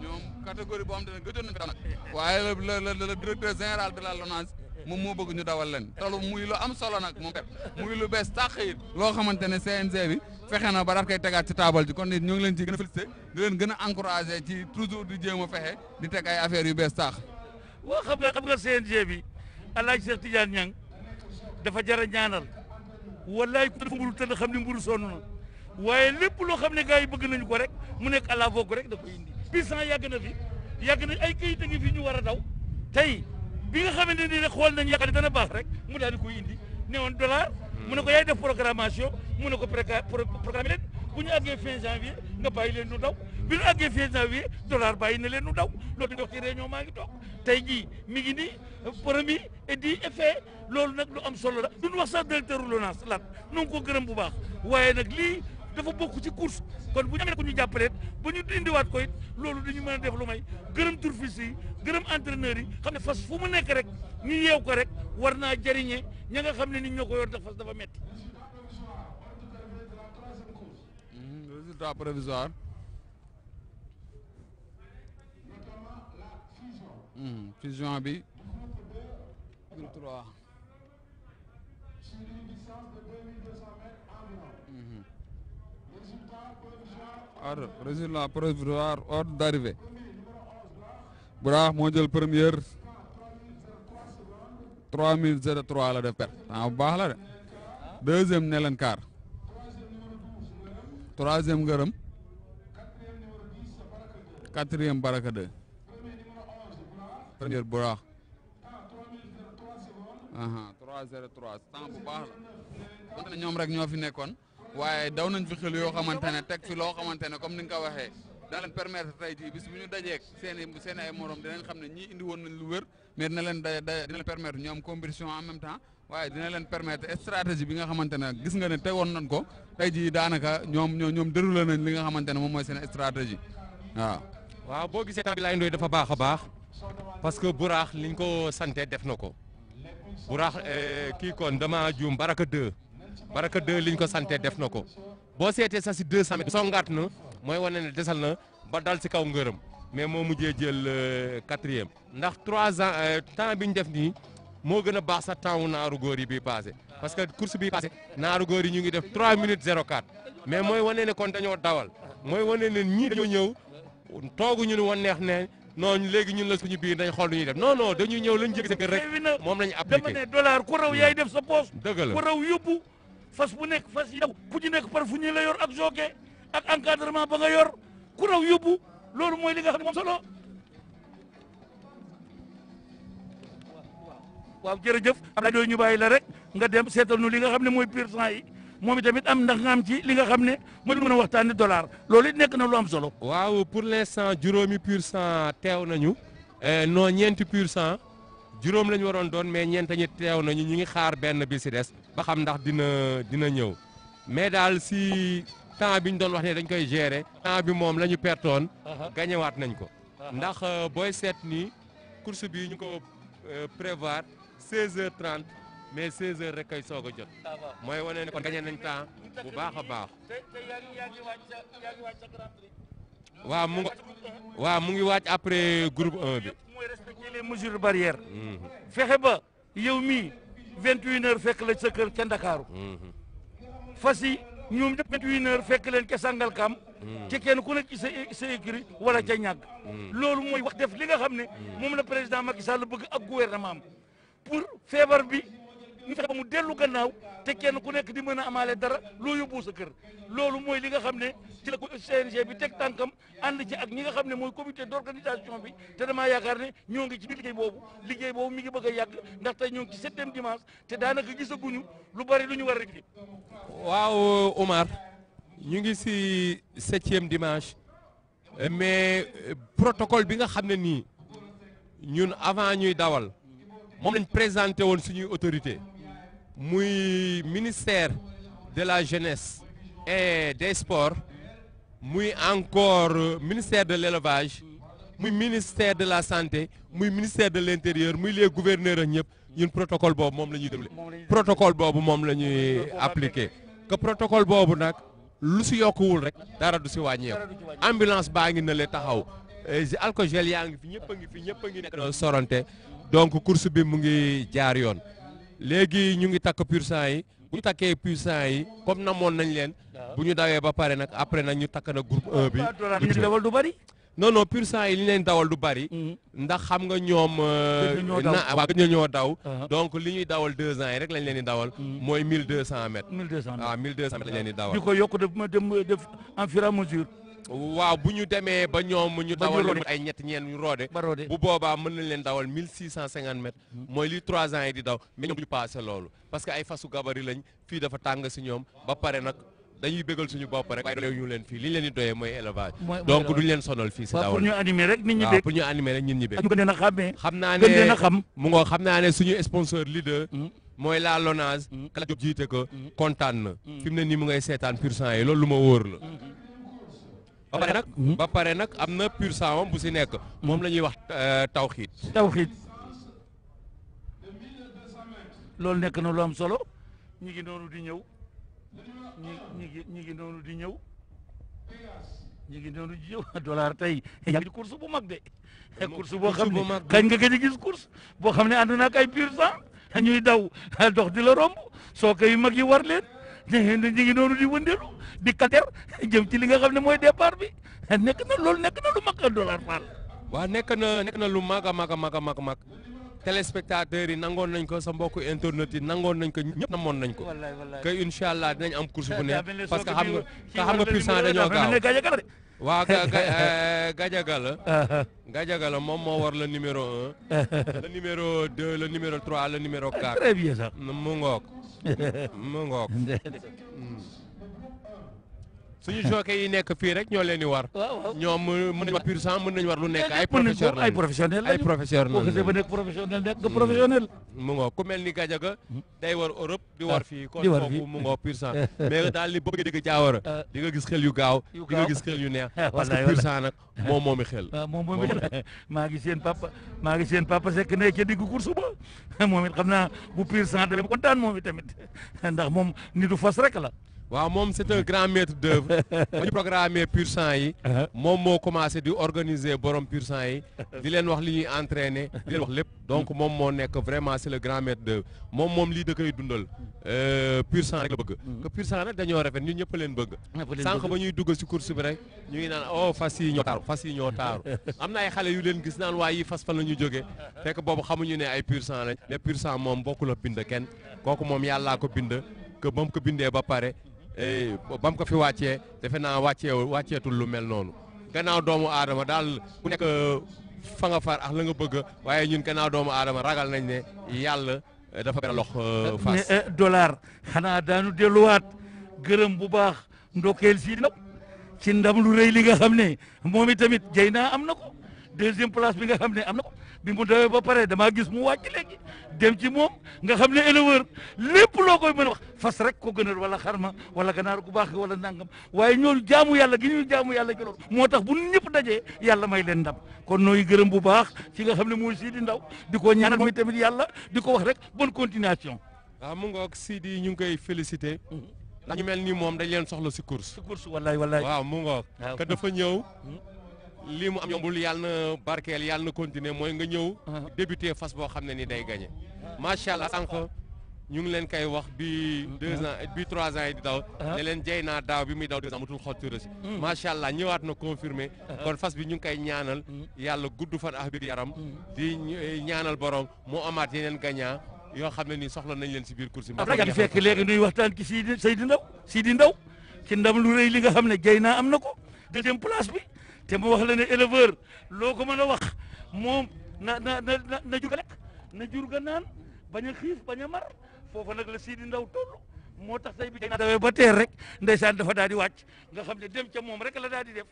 ñoom catégorie boo xamante ne gëjoon nañ fi nag waaye le directeur général de la LONASE moom moo bëgg ñu dawal leen tolu muy lu am solo nag moom muy lu bees tàq it loo xamante ne CNG bi fexe na ba daal koy tegaat ci taabal ji kon nit ñoo ngi leen ci gën a félicité di leen gën a encouragé ci toujours di jéem a fexe di teg ay affaires yu bees tàq. waaw xam nga CNG bi El Hadj Cheikh Tidiane Niang dafa jar a ñaanal wallaay ku dafa mburu tëdd xam ne mburu sonn na waaye lépp loo xam ne gars yi bëgg nañu ko rek mu nekk à la vogue rek da koy indi. puissant yàgg na ay kayit a ngi fi ñu war a daw tey bi nga xamante ni rek xool nañ yaakaar ne dana baax rek mu daal di koy indi ne woon dollar mu ne ko yaay def programmation mu ne ko programme leen bu ñu àggee fin janvier nga bàyyi leen nu daw bi ñu àggee fin janvier dollar bàyyi na leen nu daw loolu di wax ci réunion maa ngi toog tey jii mi ngi ni promis et dit et fait loolu nag lu am solo la duñu wax sax directeur LONASE lat nu ngi ko gërëm bu baax waaye nag lii dafa bokk ci course kon bu ñu amee ko ñu jàppaleen ba ñu indiwaat ko it loolu dañu mën a def lu may gërëm turfis yi gërëm entraîneurs yi xam ne fas fu mu nekk rek ñu yeew ko rek war naa jëriñee ña nga xam ne nit ñoo ko yor ndax fas dafa metti résultat provisoire fusion bi groupe 3 ordre résultat provisoire ordre d'arrivée Buraax moo jël première 3003 la def perte temps bu baax la de deuxième Nelen Kaar troisième Ngërëm quatrième Baraka 2 première Buraax 303 temps bu baax la wante ñoom rek ñoo fi nekkoon waaye daw nañ fi xel yoo xamante ne teg fi loo xamante ne comme ni nga ko waxee dina leen permettre tey jii bis bu ñu dajeeg seen ay morom dinañ xam ne ñii indi woon nañ lu wér mais dina leen dina leen permettre ñu am compétition en même temps waaye dina leen permettre stratégie bi nga xamante ne gis nga ne tegoon nañ ko tey jii daanaka ñoom déroulé nañ li nga xamante ne moom mooy seen stratégie waaw. waaw boo gisee temps bi Ablaye Ndoye dafa baax a baax parce que Buraax liñ ko santé def na ko Buraax kii kon dama juum Baraka 2 liñ ko santé def na ko boo seetee sax si 200 mètres songaat na mooy wane ne desal na ba dal si kaw Ngërëm mais moo mujjee jël 4e ndax 3 ans temps bi ñu def nii moo gën a baax sax temps wu naaru góor yi bii passé parce que course bii passé naaru góor yi ñu ngi def 3 minutes 04 mais mooy wane ne kon dañoo dawal mooy wane ne ñii dañoo ñëw tooguñu ne woon neex ne non léegi ñun la suñu biir dañ xool lu ñuy def non dañuy ñëw lañ jëg sa kër rek moom lañu appliqué dama ne dollar ku raw yaay def sa poche dëgg la ku raw yóbbu fas bu nekk fas yow ku ci nekk par fu ñu la yor ak jockey ak encadrement ba nga yor ku raw yóbbu loolu mooy li nga xam ne moom solo waaw jërëjëf Abdoulaye Ndoye ñu bàyyi la rek nga dem seetal nu li nga xam ne mooy pur sang yi moom itamit am ndax nga am ci li nga xam ne mooy mën a waxtaanee dollar loolu it nekk na lu am solo. waaw pour l'instant juróomi pur sang teew nañu non ñeenti pur sang juróom lañu waroon doon mais ñeent ñi teew nañu ñu ngi xaar benn bi si des ba xam ndax dina ñëw mais daal si temps bi ñu doon wax ne dañ koy gérer temps bi moom la ñu pertoon gañewaat nañ ko ndax booy seet ni course bi ñu ko prévoir 16h30 mais 16h rek kay soog a jot mooy wane ne kon gañe nañ temps bu baax a baax waaw mu ngi wàcc après groupe 1 bi mooy respecter les mesures barrières fexe ba yow mii 21h fekk la sa kër ca Ndakaaru fas yi ñoom ñëpp 21h fekk leen ca Sangalkam ci kenn ku nekk ci sa écurie wala ca ñàgg loolu mooy wax def li nga xam ne moom la président Macky Sall bëgg ak gouvernement am pour feebar bi ñu fexe ba mu dellu gannaaw te kenn ku nekk di mën a amaale dara loo yóbbu sa kër loolu mooy li nga xam ne ci la ko CNG bi teg tànkam ànd ci ak ñi nga xam ne mooy comité d'organisation bi te damaa yaakaar ne ñoo ngi ci biir liggéey boobu mi ngi bëgg a yàgg ndax tey ñoo ngi ci 7e dimanche te daanaka gisaguñu lu bari lu ñu war a rek. waaw Omar ñu ngi si 7e dimanche mais protocole bi nga xam ne nii ñun avant ñuy dawal moom lañ présenté woon suñuy autorité muy ministère de la jeunesse et des sports muy encore ministère de l'élevage muy ministère de la santé muy ministère de l'intérieur muy les gouverneurs ak ñëpp ñun protocole boobu moom la ñuy déroulé protocole boobu moom la ñuy appliqué que protocole boobu nag lu si yokkuwul rek dara du si wàññeeku ambulance baa ngi na le taxaw alcogel yaa ngi fi ñëpp a ngi nekk sorante donc course bi mu ngi jaar yoon léegi ñu ngi takk pur sang yi bu ñu takkee pur sang yi comme namoon nañ leen bu ñu dawee ba pare nag après nag ñu takk na groupe 1 bi ñu dawal du bari non pur sang yi li leen dawal du bari ndax xam nga ñoom waa gën ñoo daw donc li ñuy dawal 2 ans yi rek lañ leen di dawal mooy 1200 mètres waaw 1200 mètres lañ leen di dawal di ko yokk def en fur et à mesure waaw bu ñu demee ba ñoom ñu dawal leen ay ñeent ñu roode bu boobaa mën nañ leen dawal 1650 mètres mooy li 3 ans yi di daw mais ñoom du ñu passé loolu parce que ay fasu gabari lañ fii dafa tàng si ñoom ba pare nag dañuy bégal suñu bopp rek waaye doyee ñu leen fii li ñu leen di doyee mooy élevage donc duñ leen sonal fii si dawal pour ñu animer rek nit ñi bég pour ñu animer rek nit ñi bég ñu ko dina xàmmee xam naa gën leen a xam mu ngoo xam naa ne suñu sponsor leader mooy la LONASE kala Diop jiite ko kontaan na fi mu ne nii mu ngay seetaan pur sang yi loolu lu ma wóor la ba pare nag am na pur sang moom bu si nekk moom la ñuy wax tawxiit loolu nekk na lu am solo ñi ngi noonu di ñëw ñi ngi noonu di ñëw dollar tey yaa ngi course bu mag de course boo xam ne kañ nga gëj a gis course boo xam ne ànd na ak ay pur sang ñuy daw dox di la romb soo koy mag yi war leen ñi ngi noonu di wëndeelu di kalter jëm ci li nga xam ne mooy départ bi nekk na lu mag dollar Fall waaw nekk na lu mag a mag téléspectateurs yi nangoon nañ ko sa mbokku internet yi nangoon nañ ko ñëpp namoon nañ ko que incha allah dinañ am course bu ne parce que xam nga pur sang dañoo gaaw waaw Gadiaga la moom moo war le numéro 1 le numéro 2 le numéro 3 le numéro 4 très bien ça mu ngoog suñu jockey yi nekk fii rek ñoo leen di war. ñoom mën nañu war pur sang mën nañu war lu nekk ay professionnel ay professionnel nekk nga professionnel mu ngoo ku mel ni Gadiaga day war Europe di war fii kon foofu mu ngoo pur sang mais daal li bëgg dégg Diawara di nga gis xel yu gaaw di nga gis xel yu neex parce que pur sang nag moom moomi xel maa ngi seen papa Seck ne ca diggu course ba moom it xam naa bu pur sang dama kontaan moom it tamit ndax moom nitu fas rek la waaw moom c'est un grand maître d'œuvre ba ñu programmé pur sang yi moom moo commencé di organiser borom pur sang yi di leen wax li ñuy entraîner di leen wax lépp donc moom moo nekk vraiment c'est le grand maître d'œuvre moom lii da koy dundal pur sang rek la bëgg que pur sang nag dañoo rafet ñun ñëpp leen bëgg sànq ba ñuy dugg ci course bi rek ñu ngi naan oh fas yi ñoo taaru am na ay xale yu leen gis naan waaye yi fas fan la ñu jógee fekk boobu xamuñu ne ay pur sang lañ mais pur sang moom bokkul a bind kenn kooku moom yàllaa ko bind que ba mu ko bindee ba pare ba mu ko fi wàccee defe naa wàcceetul lu mel noonu gannaaw doomu aadama daal ku nekk fa nga far ak la nga bëgg waaye ñun gannaaw doomu aadama ragal nañ ne yàlla dafa benn lox fas dollar xanaa daanu delluwaat gërëm bu baax ndokkeel si nag ci ndam lu rëy li nga xam ne moom itamit jay naa am na ko 2e place bi nga xam ne am na ko bi mu dawee ba pare damaa gis mu wàcc léegi dem ci moom nga xam ne éleveur lépp loo koy mën a wax fas rek ko gënal wala xarma wala ganaar gu baax wala nangam waaye ñooñu jaamu yàlla gi ñuy jaamu yàlla ci loolu moo tax bu ñëpp dajee yàlla may leen ndam kon nooy gërëm bu baax ci nga xam ne mooy Sidi Ndaw di ko ñaanal mooy tamit yàlla di ko wax rek bonne continuation. waaw mu ngoog Sidi ñu ngi koy félicité ndax ñu mel ni moom dañ leen soxla si course. wallaay waaw mu ngoog que dafa ñëw. lii mu am yombul yàlla na barkeel yàlla na continuer mooy nga ñëw débuté fas boo xam ne ni day gagné macha allah sànq ñu ngi leen koy wax bi 2 ans bi 3 ans yi di daw ne leen jey naa daaw bi muy daw 2 ans mutul xottu rësi macha allah ñëwaat na confirmé kon fas bi ñu ngi koy ñaanal yàlla gudd fan ak biir yaram di ñaanal borom mu amaat yeneen gagnant yoo xam ne nii soxla nañ leen si biir course bi. yaa ngi fekk léegi nuy waxtaan ci Sidi Ndaw ci ndam lu rëy li nga xam ne Dieyna am na ko deuxième place bi te mu wax la ne éleveur loo ko mën a wax moom na jur ga lekk na jur ga naan bañ a xiif bañ a mar foofu nag la Sidi Ndaw toll moo tax tey bi Dieyna dawee ba teer rek ndeysaan dafa daal di wàcc nga xam ne dem ca moom rek la daal di def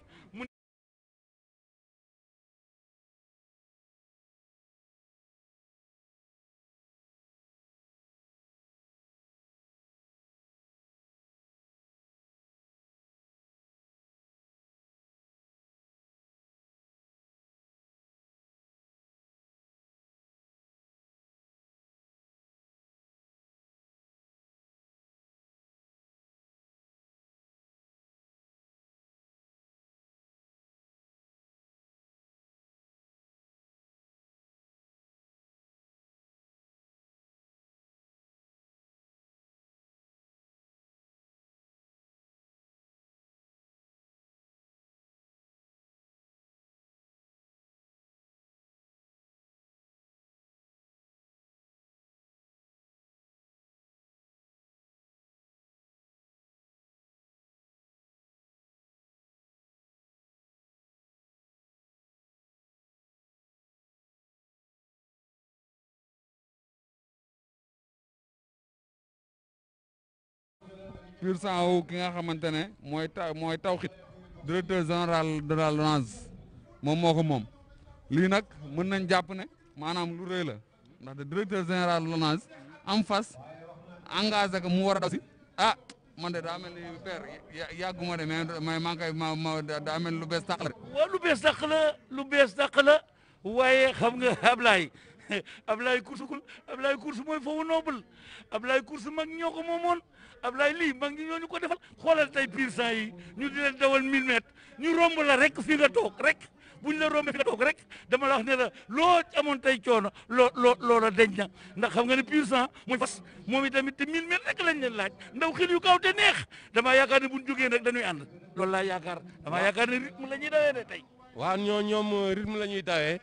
pur sang wu ki nga xamante ne mooy Tawxit directeur général de la LONASE moom moo ko moom lii nag mën nañ jàpp ne maanaam lu rëy la ndaxte directeur général LONASE am fas engagé ko mu war a daw si man de daa mel ni père yàgguma de mais maa ngi koy daa mel lu bees tàq la de. waaw lu bees tàq la waaye xam nga Ablaye course mooy foofu noble Ablaye course mag ñoo ko moomoon Ablaye lii mag ñi ñoo ñu ko defal xoolal tey pur sang yi ñu di leen dawal 1000 mètres ñu romb la rek fi nga toog rek buñ la rombee fi nga toog rek dama la wax ne la loo amoon tey coono loola denc na ndax xam nga ne pur sang mooy fas moom itamit te 1000 mètres rek lañ leen laaj ndaw xel yu kaw te neex damaa yaakaar ne buñ jógee rek dañuy ànd loolu laa yaakaar damaa yaakaar ne rythme la ñuy dawee de tey. waaw ñoom rythme la ñuy dawee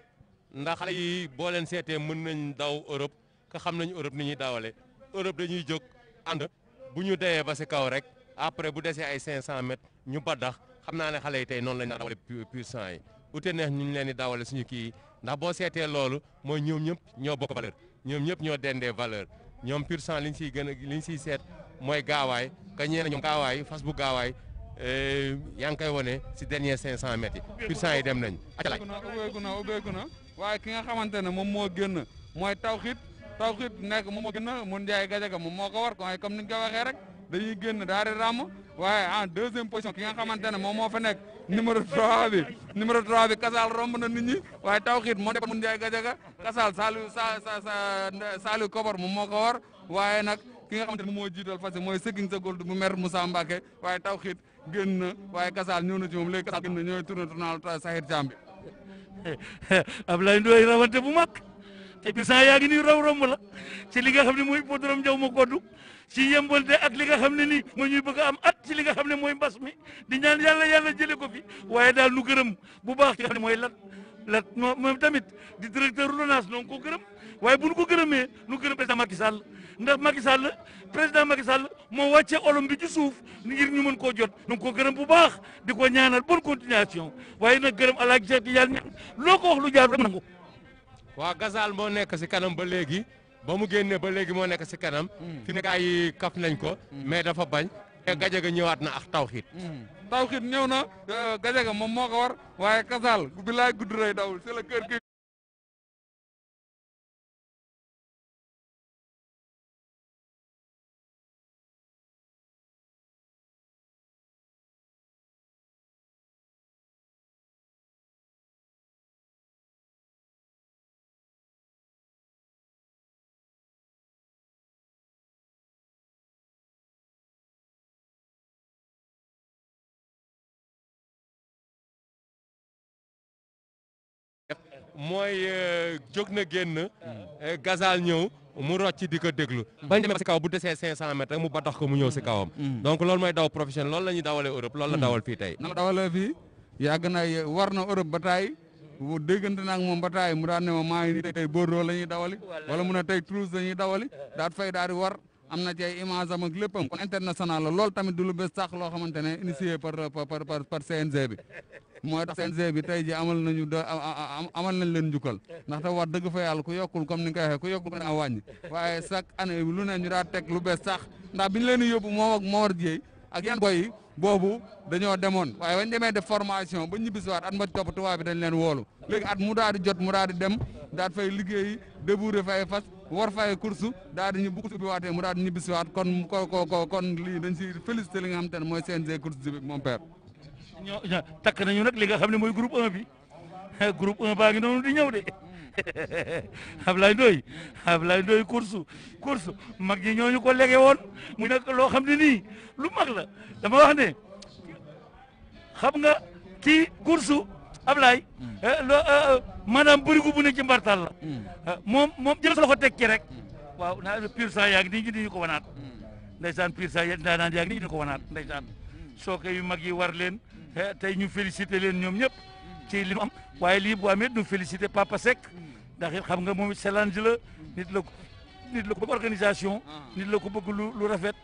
ndax xale yi boo leen seetee mën nañ daw Europe ka xam nañ Europe ni ñuy dawale Europe dañuy jóg ànd bu ñu dewee ba si kaw rek après bu desee ay 500 mètres ñu baddax xam naa ne xale yi tey noonu lañ dawale pur sang yi ute neex ñu leen di dawale suñu kii ndax boo seetee loolu mooy ñoom ñëpp ñoo bokk valeur ñoom ñëpp ñoo dendee valeur ñoom pur sang liñ siy seet mooy gaawaay ka ñeena ñoom gaawaay fas bu gaawaay yaa ngi koy wone si dernier 500 mètres yi pur sang yi dem nañ ubbeeku na waaye ki nga xamante ne moom moo génn mooy Tawxit nekk moom moo génn mun Ndiaye Gadiaga moom moo ko war waaye comme ni ñu ko waxee rek dañuy génn daal di ràmm waaye en deuxième position ki nga xamante ne moom moo fa nekk numéro 3 bi Kasal romb na nit ñi waaye Tawxit moo nekk mun Ndiaye Gadiaga Kasal Saliou Kobar moom moo ko war waaye nag ki nga xamante ne moom moo jiital fas mooy Seking sa Gold bu mer Moussa Mbacke waaye Tawxit génn na waaye Kasal ñëw na ci moom léegi Kasal génn na ñooy tournal Sahir Thiam bi Ablaye Ndoye rawante bu mag te pur sang yaa ngi nii romb la ci li nga xam ne mooy hippodrome Ndiaw ma koddu ci yembalde ak li nga xam ne nii moo ñuy bëgg a am at ci li nga xam ne mooy mbas mi di ñaan yàlla jëlee ko fi waaye daal nu gërëm bu baax ci nga xam ne mooy lat moom tamit di directeur LONASE noo ngi ko gërëm waaye bu nu ko gërëmee nu gërëm président Macky Sall ndax président Macky Sall moo wàcce olom bi ci suuf ngir ñu mën koo jot nu ngi ko gërëm bu baax di ko ñaanal bonne continuation waaye nag gërëm Alaaji Cheikh Tidiane ñaan loo ko wax lu jaar rek nangu. waaw Gazal moo nekk si kanam ba léegi ba mu génnee ba léegi moo nekk si kanam. fi ne gars yi kaf nañ ko. mais dafa bañ. te Gadiaga ñëwaat na ak Tawxit. Tawxit ñëw na Gadiaga moom moo ko war waaye Gazal bi laay gudd rëy dawul c'est le cœur qui mooy jóg na génn Gazal ñëw mu rocc di ko déglu bañ demee si kaw bu desee 500 mètres rek mu ba tax ko mu ñëw si kawam donc loolu mooy daw professionnel loolu la ñuy dawalee Europe loolu la dawal fii tey na la dawalee fii yàgg na war na Europe ba taay déggante naag moom ba taay mu daan ne ma maa ngi nii tey Bordeaux la ñuy dawali wala mu ne tey Toulouse la ñuy dawali daat fay daal di war am na ci ay image am ak léppam kon international la loolu tamit du lu bees sax loo xamante ne initié par CNG bi mooy tax CNG bi tey ji amal nañ leen njukkal ndaxte wax dëgg fa yàlla ku yokkul comme ni nga koy waxee ku yokkul ko a wàññi waaye chaque année lu ne ñu daa teg lu bees sax ndax biñu leen di yóbbu moom ak Mor Dieye ak yan boy yi boobu dañoo demoon waaye bañ demee def formation ba ñibbisiwaat at ma topp tubaab bi dañ leen woolu léegi at mu daal di jot mu daal di dem daal fay liggéeyi débouré fay fas war fay course daal di ñu bu course bi waatee mu daal di ñibbisiwaat kon lii dañ si félicité li nga xam te ne mooy CNG course bi mon père. ñoo takk nañu nag li nga xam ne mooy groupe 1 bi groupe 1 baa ngi noonu di ñëw de Ablaye Ndoye course mag ñi ñooñu ko lege woon mu nekk loo xam ne nii lu mag la dama wax ne xam nga kii course Ablaye maanaam bërigu bu ne ci mbartal la moom jël sa loxo teg ci rek waaw naa pur sang yaa ngi nii ñu ko wanaat ndeysaan pur sang naan yaa ngi nii ñu ko wanaat ndeysaan sooke yu mag yi war leen tey ñu félicité leen ñoom ñëpp ci li mu am waaye lii bu amee ñu félicité Papa Seck ndax xam nga moom it challenge la nit la ko bëgg organisation nit la ko bëgg lu rafet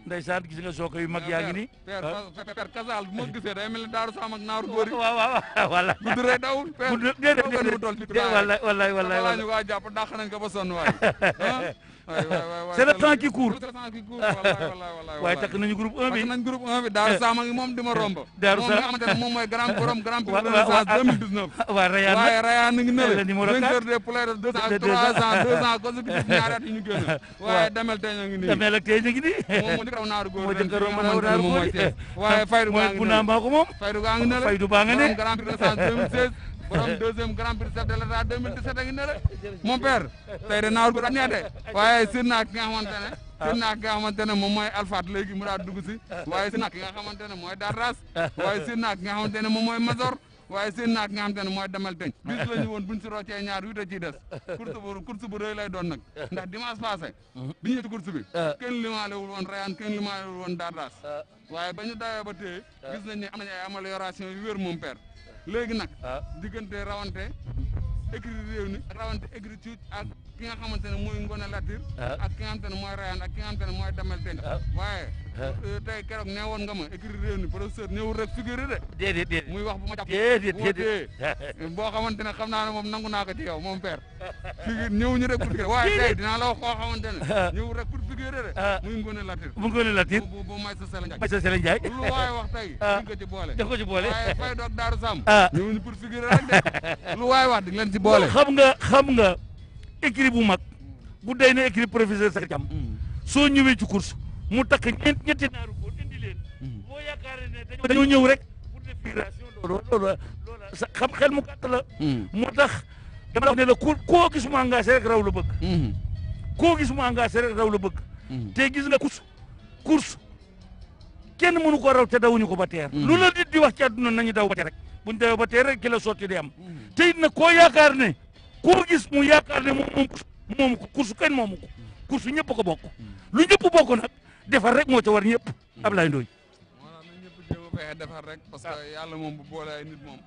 ndeysaan gis nga sooke yu mag yaa ngi nii père Kasal bu ma gisee day mel ni Daaru Sam ak naaru góor yi waaw wala gudd rek dawul wallaay ñu ko jàpp dàq nañ ko ba sonn waay c'est le temps qui court waaye takk nañu groupe 1 bi nañ groupe 1 bi Daaru Sam ngi moom di ma romb Daaru Sam moom nga xamante ne moom mooy grand prix Renaissance 2019 waaye Rayane ngi ne le numéro 4 vainqueur des poulains de 2 ans consécutifs ñaari at yi ñu génn waaye demel tey ñu ngi nii demel ak tey ñu ngi nii moom moo jëkk raw naaru góor moo jëkk raw naaru góor waaye Faydu gaa ngi bu naa maa ko moom Faydu gaa ngi ne la Faydu baa nga ne grand prix Renaissance 2016 borom deuxième grand prix chef de l'État 2017 a ngi ne la mon père tey de naaru góor ñee de waaye seen naa ki nga xamante ne moom mooy Alpha léegi mu daal dugg si waaye seen naa ki nga xamante ne mooy Darras waaye seen naa ki nga xamante ne moom mooy Mazor waaye seen naa ki nga xamante ne mooy Damel Teñ bis la ñu woon buñ si roccee ñaar yu da ciy des course bu rëy lay doon nag ndax dimanche passé bi ñu ci course bi kenn limaalewul woon Rayane kenn limaalewul woon Darras waaye ba ñu dawee ba téye gis nañ ne am nañ ay amélioration yu wér moom père léegi nag diggante rawante écrit réew ni rawante écrit cuuc ak ki nga xamante ne mooy Ngone Latir ak ki nga xamante ne mooy Rayane ak ki nga xamante ne mooy Damel Teñ waaye tey keroog nee woon nga ma écrit réew ni professeur ñëwul rek figuré de déedéet muy wax bu ma jàpp déedéet boo xamante ne xam naa ne moom nangu naa ko ci yow moom père figure ñëwuñu rek pour figuré waaye tey dinaa la wax koo xamante ne ñëwul rek pour figuré de muy Ngone Latir mu Ngone Latir bu may sa Sele Ndiaye may sa Sele Ndiaye lu waaye wax tey di ko ci boole def ko ci boole waaye fay doog Daaru Sam ñëwuñu pour figuré rek de lu waaye wax di leen ci boole xam nga écrit bu mag bu day ne écrit professeur Sakir Thiam soo ñëwee ci course mu takk ñetti naaru góor indi leen boo yaakaar ne dañoo ñëw rek pour def figuration loolu sa xam xel mu gàtt la moo tax dama la wax ne la koo gis mu engagé rek raw la bëgg koo gis mu engagé rek raw la bëgg te gis nga course kenn mënu ko raw te dawuñu ko ba teer lu la nit di wax ci àdduna nañu daw ba teer rek buñ dawee ba teer rek ki la sotti di am te it nag koo yaakaar ne koo gis mu yaakaar ne moom course kenn moomu ko course ñëpp ko bokk lu ñëpp bokk nag defar rek moo ca war ñëpp Ablaye Ndoye moo tax na ñëpp jéem a fexe defar rek parce que yàlla moom bu boole ay nit moom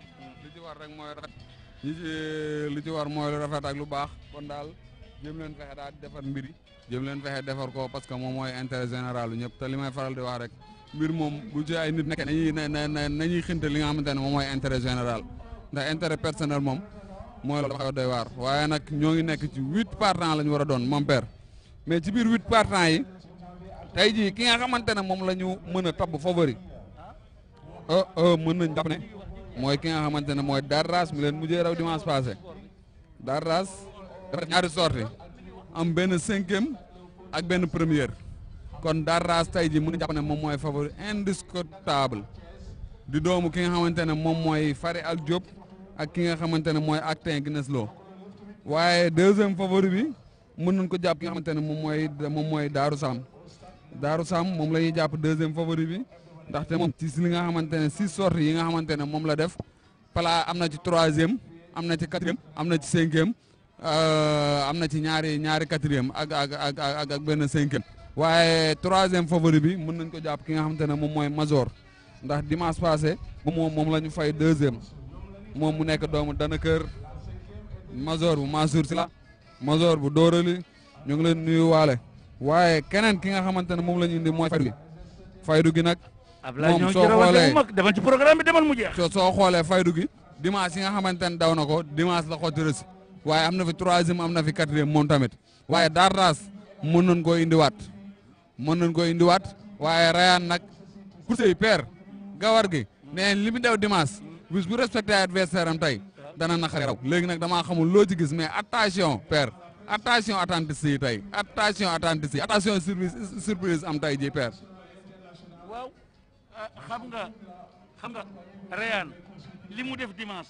li ci war rek mooy rafet li ci war mooy lu rafet ak lu baax kon daal jéem leen fexe daal di defar mbir yi jéem leen fexe defar ko parce que moom mooy intérêt général lu ñëpp te li may faral di wax rek mbir moom bu ci ay nit nekkee nañuy xinte li nga xamante ne moom mooy intérêt général ndax intérêt personnel moom mooy loolu dafa doy waar waaye nag ñoo ngi nekk ci 8 partants la ñu war a doon mon père mais ci biir 8 partants yi tey jii ki nga xamante ne moom la ñu mën a tabb favori mën nañ jàpp ne mooy ki nga xamante ne mooy Darras mi leen mujjee raw dimanche passé Darras dafa ñaari sortie am benn 5e ak benn première kon Darras tey jii mën nañ jàpp ne moom mooy favori indiscutable di doomu ki nga xamante ne moom mooy Fary Al Diop ak ki nga xamante ne mooy Actin Guinness Lo waaye 2e favori bi mën nañ ko jàpp ki nga xamante ne moom mooy Daaru Sam moom la ñuy jàpp 2e favori bi ndaxte moom ci li nga xamante ne 6 sorties yi nga xamante ne moom la def pala am na ci 3e am na ci 4e am na ci 5e am na ci ñaari 4e ak benn 5e waaye 3e favori bi mën nañ ko jàpp ki nga xamante ne moom mooy Mazor ndax dimanche passé moom la ñu fay 2e moom mu nekk doomu dana kër Major bu Mansour Sylla Major bu Dóorali ñu ngi leen nuyu waale waaye keneen ki nga xamante ne moom la ñu indi mooy faydu gi nag moom soo xoolee demal ci programme bi demal mu jeex soo xoolee faydu gi dimanche yi nga xamante ne daw na ko dimanche la xotti rësi waaye am na fi 3e am na fi 4e moom tamit waaye Dardas mën nañ koo indiwaat waaye Rayane nag course yi père gawar gi nee li mu dew dimanche bis bu respecté adversaire am tey dana naqari raw léegi nag damaa xamul loo ci gis mais attention père attention attentiste yi tey attention surprise am tey ji père waaw xam nga Rayane li mu def dimanche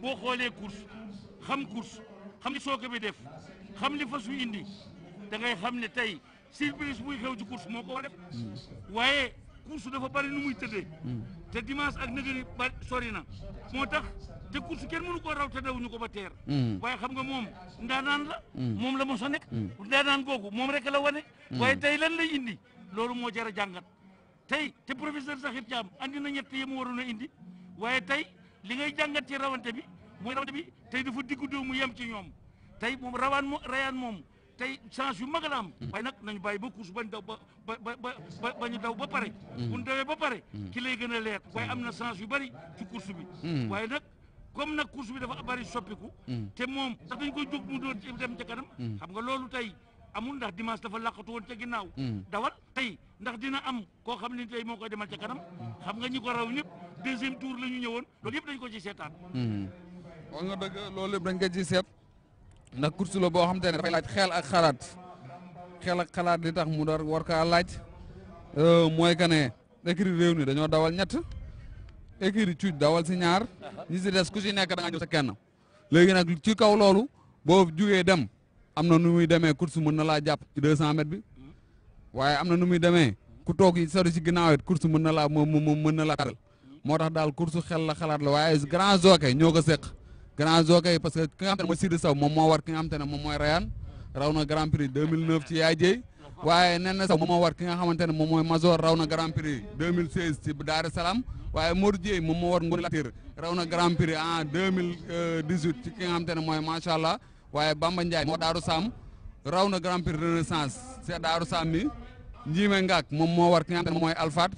boo xoolee course xam li sooke bi def xam li fas yu indi da ngay xam ne tey surprise buy xew ci course moo ko war a def waaye course dafa bari nu muy tëddee te dimanche ak nëgëri bari sori na moo tax te course kenn mënu koo raw te dawuñu ko ba teer waaye xam nga moom ndaanaan la moom la mos a nekk ndaanaan googu moom rek la wane waaye tey lan lay indi loolu moo jar a jàngat tey te professeur Sakhir Thiam andi na ñett yi mu waroon a indi waaye tey li ngay jàngat ci rawante bi mooy rawante bi tey dafa diggu dóomu yem ci ñoom tey moom Rayane moom tey chance yu mag la am waaye nag nañu bàyyi ba course bañ daw ba ñu daw ba pare bu ñu dawee ba pare ki lay gën a leer waaye am na chance yu bari ci course bi waaye nag comme nag course bi dafa bari soppiku te moom sax dañ koy jóg mu doon dem ca kanam xam nga loolu tey amul ndax dimanche dafa laqatu woon ca ginnaaw dawal tey ndax dina am koo xam ne tey moo koy demal ca kanam xam nga ñi ko raw ñëpp 2e tour la ñu ñëwoon loolu yëpp dañ ko ci seetaan wax nga dëgg loolu yëpp dañ ko ci seet ndax course la boo xam te ne dafay laaj xel ak xalaat li tax mu door war kaa laaj mooy que ne écurie réew ni dañoo dawal ñett écurie cuuj dawal si ñaar ñi si des ku si nekk da nga ñëw sa kenn léegi nag ci kaw loolu boo jugee dem am na nu muy demee course mën na laa jàpp ci 200 mètres bi waaye am na nu muy demee ku toog sori si ginnaaw it course mën na laa mën na laa taral moo tax daal course xel la xalaat la waaye grand jockey ñoo ko seq grand jockey parce que ki nga xam te ne mooy Sidi Sow moom moo war ki nga xam te ne moom mooy Rayane raw na grand prix 2009 ci Yaay Jéy waaye nen na Sow moom moo war ki nga xamante ne moom mooy Major raw na grand prix 2016 ci Daaru Salaam waaye Modou Dieye moom moo war Ngoné Latyr raw na grand prix en 2018 ci ki nga xamante ne mooy macha allah waaye Bamba Ndiaye moo Daaru Sam raw na grand prix Renaissance c'est Daaru Sam mi Njiime Ngak moom moo war ki nga xamante ne moom mooy Alfat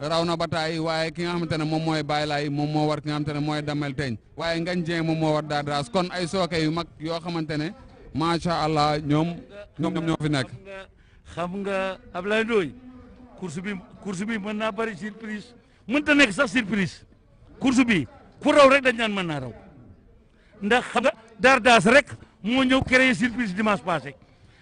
raw na bataay waaye ki nga xamante ne moom mooy Baye Laye moom moo war ki nga xamante ne mooy Damel Teeñ waaye Ngagne Dieng moom moo war Dardas kon ay sooke yu mag yoo xamante ne macha allah ñoom ñoo fi nekk. xam nga Ablaye Ndoye course bi mën naa bari surprise mënta nekk sax surprise course bi ku raw rek dañ naan mën naa raw ndax xam nga Dardas rek moo ñëw créer surprise dimanche passé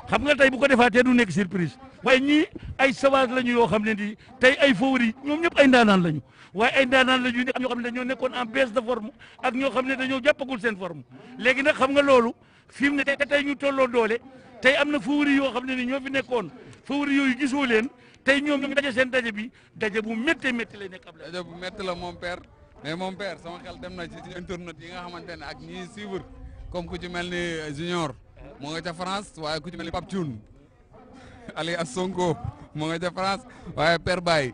xam nga tey bu ko defaatee du nekk surprise waaye ñii ay sauvage lañu yoo xam ne di tey ay favori ñoom ñëpp ay ndaanaan lañu waaye ay ndaanaan lañu ñoo xam ne dañoo nekkoon en baisse de forme ak ñoo xam ne dañoo jàppagul seen forme léegi nag xam nga loolu fi mu ne tey ñu tolloo doole tey am na favori yoo xam ne ni ñoo fi nekkoon favori yooyu gisoo leen tey ñoom ñu daje seen daje bi daje bu méttee métti lay nekk ab la daje bu métti la moom père mais moom père sama xel dem na ci internet yi nga xamante ne ak ñii suivre comme ku ci mel ni Junior moo nga ca France waaye ku ci mel ni Pape Thioune alias Sonko moo nga ca France waaye père Baye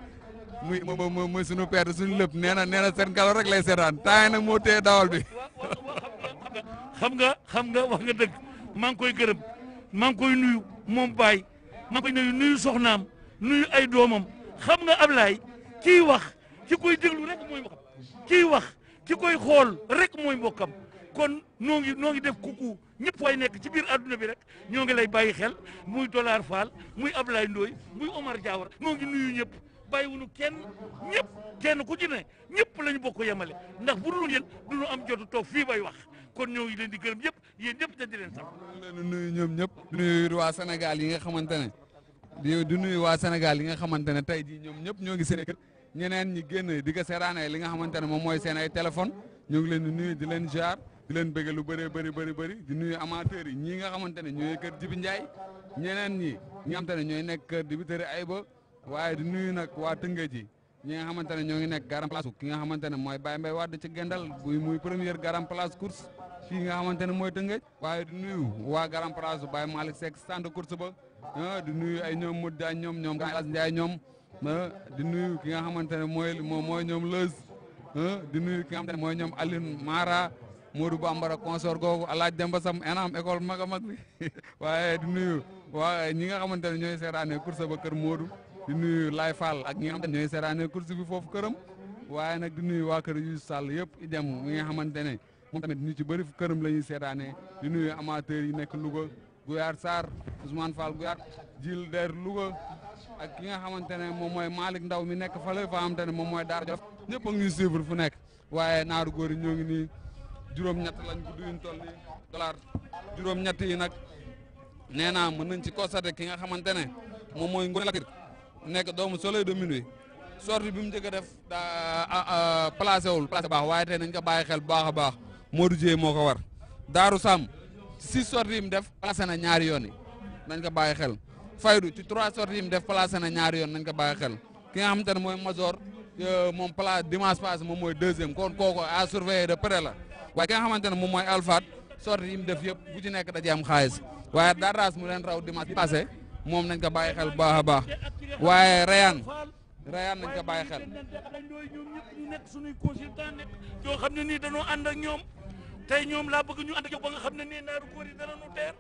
muy sunu père suñu lépp nee na seen galo rek lay seetaan temps nag moo téye dawal bi. xam nga wax nga dëgg maa ngi koy gërëm maa ngi koy nuyu moom Baye maa ngi koy nuyu soxnaam nuyu ay doomam xam nga Ablaye kiy wax ki koy déglu rek mooy mbokkam kiy wax ki koy xool rek mooy mbokkam kon noo ngi def kuku ñëpp way nekk ci biir adduna bi rek ñoo ngi lay bàyyi xel muy Dollar Fall muy Ablaye Ndoye muy Omar Diawara noo ngi nuyu ñëpp bàyyiwuñu kenn ku ci ne ñëpp lañu bokk yemale ndax bu dul yéen duñu am jotu toog fii bay wax kon ñoo ngi leen di gërëm ñëpp yéen ñëpp te di leen sax. leen nuyu ñoom ñëpp di nuyu waa Sénégal yi nga xamante ne di nuyu waa Sénégal yi nga xamante ne tey jii ñoom ñëpp ñoo ngi seen kër ñeneen ñi génn di ko seeraane li nga xamante ne moom mooy seen ay téléphone ñoo ngi leen di nuyu di leen jaar di leen bëgg lu bëree bëri di nuyu amateurs yi ñii nga xamante ne ñooy kër Jibi Ndiaye ñeneen ñi nga xamante ne ñooy nekk kër dibiteri Ayba waaye di nuyu nag waa Tëngéej ji ñi nga xamante ne ñoo ngi nekk garam place ki nga xamante ne mooy Baye Mbaye Wade ci Gendal muy première garam place course fii nga xamante ne mooy Tëngéej waaye di nuyu waa garam place Baye Malick Seck stand course ba di nuyu ay ñoom Modou Diagne ñoom Galas Ndiaye ñoom di nuyu ki nga xamante ne mooy ñoom Leuz di nuyu ki nga xamante ne mooy ñoom Aline Mara Modou Bambara consort googu alaaj Demba Sam enam école mag a mag bi waaye di nuyu waa ñi nga xamante ne ñooy seetaanee course ba kër Modou di nuyu Lay Fall ak ñi nga xamante ne ñooy seetaanee course bi foofu këram waaye nag di nuyu waa kër Youssou Sall yëpp idem mi nga xamante ne moom tamit ñu ci bëri fu këram la ñuy seetaanee di nuyu amateurs yi nekk Louga Gouyaar Sarr Ousmane Fall Gouyaar Jil Der Louga ak ki nga xamante ne moom mooy Malick Ndaw mi nekk fële fa xamante ne moom mooy Daara Jolof ñëpp a ngi ñuy suivre fu nekk waaye naaru góor yi ñoo ngi nii juróom-ñett lañ gudd yuñ toll nii dollar juróom-ñett yi nag nee naa mën nañ ci constaté ki nga xamante ne moom mooy Ngoné Latyr nekk doomu Soleil de Minuit sortie bi mu njëkk a def daa placé baax waaye tey nañ ko bàyyi xel bu baax a baax Modou Dieye moo ko war Daaru Sam ci 6 sorties yi mu def placé na ñaari yoon yi nañ ko bàyyi xel Faydu ci 3 sorties yi mu def placé na ñaari yoon nañ ko bàyyi xel ki nga xamante ne mooy Major moom place dimanche passé moom mooy 2e kon kooku à surveiller de près la waaye ki nga xamante ne moom mooy Alfat sorties yi mu def yëpp bu ci nekk da ci am xaalis waaye Dardas mu leen raw dimanche passé moom nañ ko bàyyi xel bu baax a baax waaye Rayane nañ ko bàyyi xel. ñoom ñëpp ñu nekk suñuy consultant nekk yoo xam ne nii dañoo ànd ak ñoom tey ñoom laa bëgg ñu ànd ak yow ba nga xam ne nii naaru góor yi dana nu teer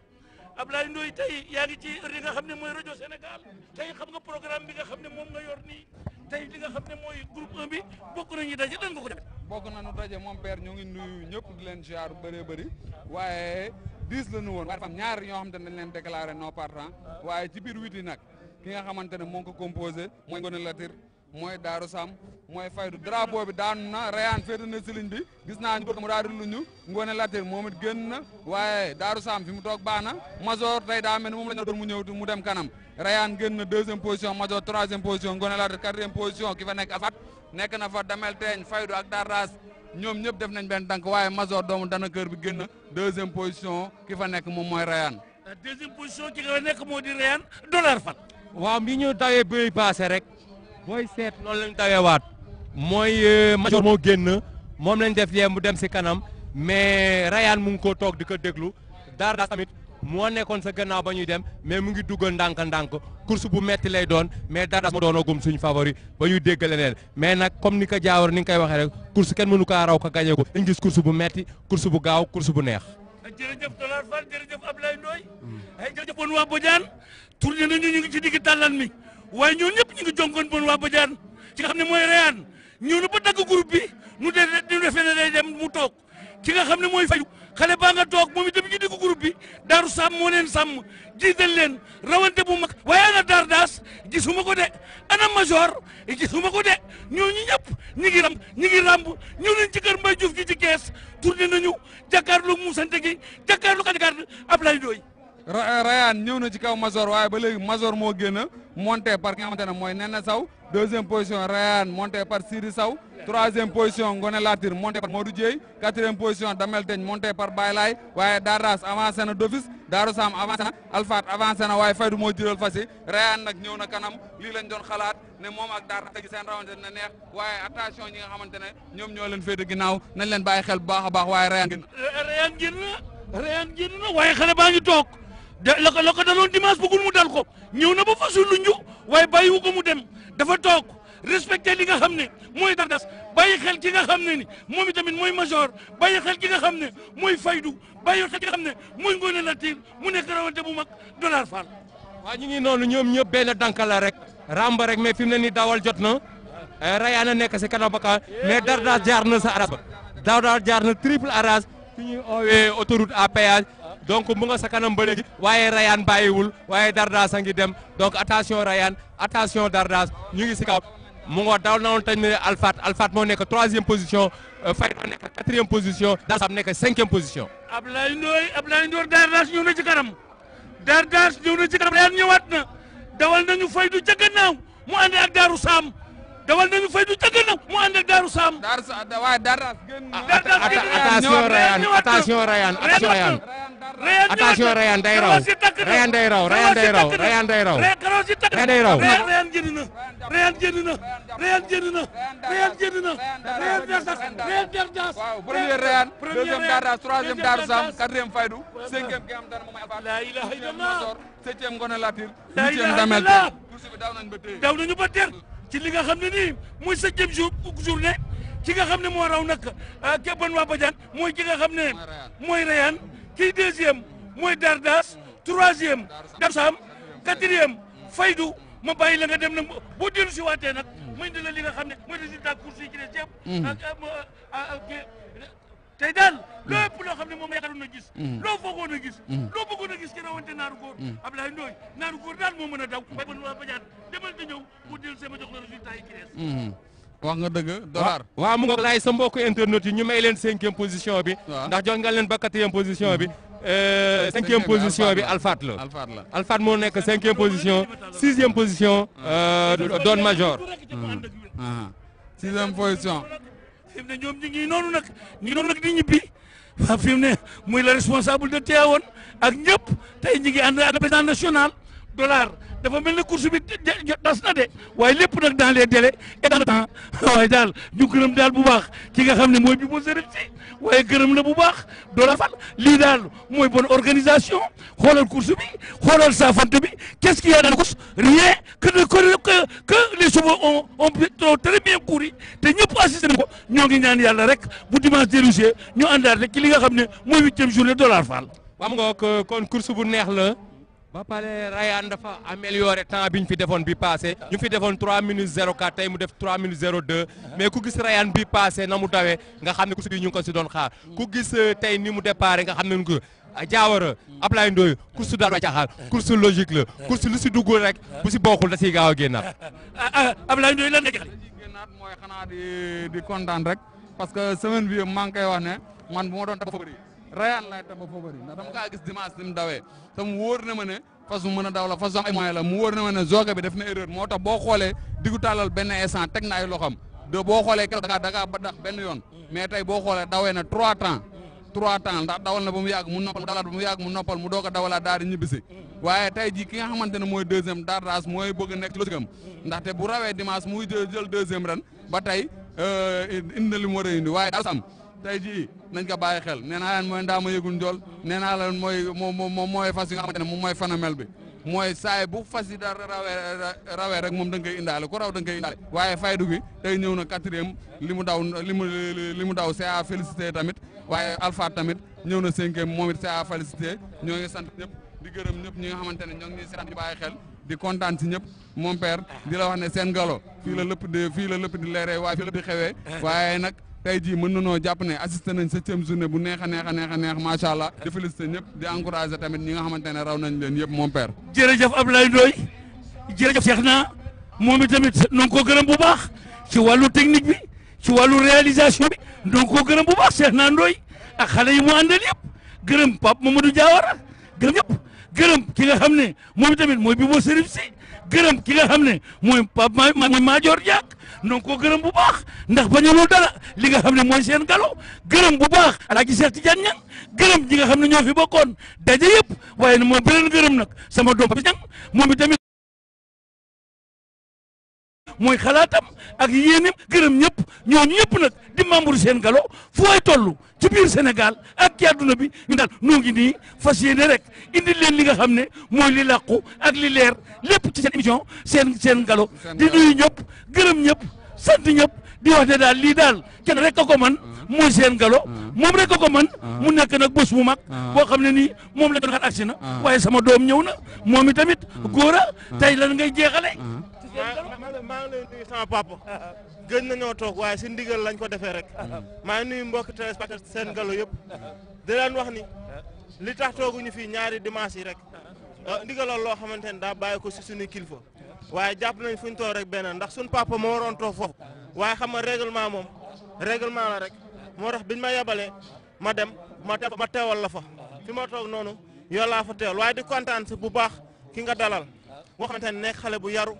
Ablaye Ndoye tey yaa ngi ci li nga xam ne mooy rajo Sénégal tey xam nga programme bi nga xam ne moom nga yor nii tey li nga xam ne mooy groupe 1 bi bokk nañu daje dan nga ko def. bokk nañu daje moom père ñu ngi nuyu ñëpp di leen ziar bu bëree bëri waaye 10 la ñu woon waaye dafa am ñaar ñoo xamante ne dañ leen déclaré non partant waaye ci biir 8 yi nag ki nga xamante ne moo ko composé mooy Ngoné Latyr mooy Daaru Sam mooy Faydu drapeau bi daanu na Rayane féete na si ligne bi gis naa ñu bëgg mu daal di luñu Ngoné Latyr moom it génn na waaye Daaru Sam fi mu toog baax na Major tey daa mel ni moom la ñu doon mu ñëw mu dem kanam Rayane génn na 2e position Major 3e position Ngoné Latyr 4e position ki fa nekk Alfat nekk na fa Damel Teeñ Faydu ak Dardas ñoom ñëpp def nañ benn tànk waaye Major doomu dana kër bi génn na 2e position ki fa nekk moom mooy Rayane. 2e position ki nga nekk moo di Rayane dollar fan. waaw mi ñu tawee bëy passé rek booy seet loolu lañ taweewaat mooy Major moo génn moom lañ def yee mu dem si kanam mais Rayane mu ngi ko toog di ko déglu Dardas tamit moo nekkoon sa gannaaw ba ñuy dem mais mu ngi duggal ndànk-ndànk course bu metti lay doon mais Dardas moo doonagum suñu favori ba ñuy dégg leneen mais nag comme ni ko Diawara ni nga koy waxee rek course kenn mënu kaa raw ka gagné ko dañ gis course bu metti course bu gaaw course bu neex. jërëjëf dollar fan jërëjëf Ablaye Ndoye ay jërëjëf bon waa Bodiane tourné nañu ñu ngi ci digg tàllan mi waaye ñoo ñëpp ñu ngi jonkoon bon waa Bodiane ci nga xam ne mooy Rayane ñëw na ba dagg groupe bi nu defee ne day dem mu toog ki nga xam ne mooy Faydu xale baa nga toog moom itam ci digg groupe bi Daaru Sam moo leen sàmm jiital leen rawante bu mag waaye ana Dardas gisuma ko de ana Major gisuma ko de ñooñu ñëpp ñi ngi ramb ñëw nañ ci kër Mbaye Diouf gi ci kees tourné nañu jàkkaarloog Moussante gi jàkkaarloog Ablaye Ndoye Rayane ñëw na ci kaw Major waaye ba léegi Major moo génn monté par ki nga xamante ne mooy Nene Saw 2e position Rayane monté par Sidi Saw 3e position Ngoné Latyr monté par Modou Dieye 4e position Damel Teñ monté par Baylay waaye Dardas avancé na d'office Daaru Sam avancé na Alfat avancé na waaye Faydu moo jëlal fas yi Rayane nag ñëw na kanam lii lañ doon xalaat ne moom ak Dardas gi seen rawante na neex waaye attention ñi nga xamante ne ñoom ñoo leen féete ginnaaw nañ leen bàyyi xel bu baax a baax waaye Rayane génn na waaye xale baa ngi toog la ko daloon dimanche bëggul mu dal ko ñëw na ba fasul luñu waaye bàyyiwu ko mu dem dafa toog respecté li nga xam ne mooy Dardas bàyyi xel ki nga xam ne ni moom itamit mooy Major bàyyi xel ki nga xam ne mooy Faydu bàyyi xel ki nga xam ne mooy Ngoné Latyr mu nekk rawante bu mag dollar fall. waaw ñu ngi noonu ñoom ñëpp benn danka la rek ramba rek mais fi mu ne nii dawal jot na Rayane nekk si kanam baka mais Dardas jaar na sa arras ba Dardas jaar na triple arras fi ñuy oowee autoroute à péage donc mu nga sa kanam ba léegi waaye Rayane bàyyiwul waaye Dardas a ngi dem donc attention Rayane attention Dardas ñu ngi si kaw mu nga daw na woon tañ ne Alfat moo nekk 3e position Faydu moo nekk 4e position Dardas nekk 5e position. Ablaye Ndoye Dardas ñëw na ci kanam Rayane ñëwaat na dawal nañu Faydu ca gannaaw mu ànd ak Daaru Sam dawal nañu Faydu ca gannaaw mu ànd ak Daaru Sam. waaye Dardas génn attention Rayane day raw Rayane day raw waaw premier Rayane 2e Dardas 3e Daaru Sam 4e Faydu 5e ki nga xamante ne moom mooy Alfat la ilaha illallah 7e Ngoné Latyr la 8e ilaha Damel illallah course bi daw nañ ba tey daw nañu ba ter ci li nga xam ne nii mooy 7e journée ki nga xam ne moo raw nag Kébban waa Badiane mooy ki nga xam ne mooy Rayane kii deuxième mooy Dardas troisième Darsam quatrième Faydou ma bàyyi la nga dem nag boo dellu si waatee nag may indi la li nga xam ne mooy résultat course yi ci des yëpp tey daal lépp loo xam ne moom yaakaaroon na gis loo foogoon a gis loo bëggoon a gis ki rawante naaru góor Ablaye Ndoye naaru góor daal moo mën a daw bay ban waa Badiane demal te ñëw boo dellu see ma jox la résultat yi ci des wax nga dëgg dollar waaw mu nga laay sa mbokku internet yi ñu may leen 5e position bi ndax jox nga leen ba 4e position bi 5e position bi Alfat la Alfat moo nekk 5e position 6e position Don Major 6e position fi mu ne ñoom ñi ngi noonu nag di ñibbi waaw fi mu ne muy le responsable de Tivaouane ak ñëpp tey ñi ngi ànd ak président national dollar dafa mel ne course bi tas na de waaye lépp nag dans les délais et dans le temps waaye daal ñu gërëm daal bu baax ki nga xam ne mooy bi boo sërëb si waaye gërëm la bu baax dollar fal lii daal mooy bonne organisation xoolal course bi xoolal saafante bi qu'est-ce qu'il y a dans la course rien que les chevaux ont très bien couru te ñëpp assisté nañ ko ñoo ngi ñaan yàlla rek bu dimanche dellusee ñu àndaat rek ci li nga xam ne mooy 8e journée dollar fal xam nga kon course bu neex la ba pare Rayane dafa amélioré temps bi ñu fi defoon bi passé ñu fi defoon 3 minutes 04 tey mu def 3 minutes 02 mais ku gis Rayane bi passé na mu dawee nga xam ne course bi ñu ngi ko si doon xaar ku gis tey ni mu déparé nga xam ne ko Diawara Ablaye Ndoye course daal ba caaxaan course logique la course lu si duggul rek bu si bokkul da siy gaaw a génnaat. Ablaye Ndoye lan nga jaxal génnaat mooy xanaa di kontaan rek parce que semaine bi maa ngi koy wax ne man bu ma doon favori Rayane laay taba favori ndax dama kaa gis dimanche ni mu dawee te mu wóor na ma ne fas mu mën a daw la fas ay moyen la mu wóor na ma ne zoga bi def na erreur moo tax boo xoolee diggu tàllal benn instant teg na ay loxam de boo xoolee keroog da ba dax benn yoon mais tey boo xoolee dawee na 3 temps ndax dawal na ba mu yàgg mu noppal mu dawalaat ba mu yàgg mu noppal mu doog a dawalaat daal di ñibbisi waaye tey jii ki nga xamante ne mooy deuxième Dardas mooy bëgg a nekk ci losikam ndaxte bu rawee dimanche muy jël deuxième ren ba tey indi na li mu war a indi waaye daal sam tey jii nañ ko bàyyi xel nee naa leen mooy ndaa ma yëgul njool nee naa leen mooy fas yi nga xamante ne moom mooy phénomène bi mooy saay bu fas yi da rawee rek moom da nga koy indaale ku raw da nga koy indaale waaye faydu gi tey ñëw na 4e li mu daw c'est à féliciter tamit waaye Alpha tamit ñëw na 5e moom it c'est à féliciter ñoo ngi sant ñëpp di gërëm ñëpp ñi nga xamante ne ñoo ngi ñuy seetaan di bàyyi xel di kontaan si ñëpp mon père di la wax ne seen galo fii la lépp di leeree waaye fii la lépp di xewee waaye nag tey jii mën nañoo jàpp ne assisté nañ 7e journée bu neex a neex macha allah di félicité ñëpp di encouragé tamit ñi nga xamante ne raw nañ leen yëpp mon père. jërëjëf Ablaye Ndoye jërëjëf Cheikh na moom itamit noo ko gërëm bu baax ci wàllu technique bi ci wàllu réalisation bi noo ko gërëm bu baax Cheikh na Ndoye ak xale yi mu àndal yëpp gërëm Pape Mamadou Diawara gërëm ñëpp gërëm ki nga xam ne moom itamit mooy Bibo Serif si gërëm ki nga xam ne mooy Pape mooy Madior Diak donc ko gërëm bu baax ndax bañaloo dara li nga xam ne mooy seen galo gërëm bu baax Alaaji Cheikh Tidiane Niang gërëm ñi nga xam ne ñoo fi bokkoon daje yëpp waaye moom beneen gërëm nag sama doom Pape Niang moom itamit mooy xalaatam ak yéenem gërëm ñëpp ñooñu ñëpp nag di membre seen galo fooy toll ci biir Sénégal ak ci àdduna bi ñu daal noo ngi nii fas yéene rek indi leen li nga xam ne mooy li làqu ak li leer lépp ci seen émission seen galo di nuyu ñëpp gërëm ñëpp sant ñëpp di wax ne daal lii daal kenn rek a ko man mooy seen galo moom rek a ko man mu nekk nag bés bu mag boo xam ne nii moom la doon xaar agsi na waaye sama doom ñëw na moom itamit góor a tey lan ngay jeexale maa ngi leen nuyu sama papa gën nañoo toog waaye si ndigal lañ ko defee rek maa ngi nuyu mbokk téléspectateur seen galo yëpp di leen wax ni li tax tooguñu fii ñaari dimanche yi rek ndigalal loo xamante ne daa bàyyi ko si suñu kilifa waaye jàpp nañ fu ñu toog rek benn ndax suñu papa moo waroon toog foofu waaye xam nga règlement moom règlement la rek moo tax biñ ma yebalee ma dem ma teewal la fa fi ma toog noonu yow laa fa teewal waaye di kontaan si bu baax ki nga dalal boo xamante ne nekk xale bu yaru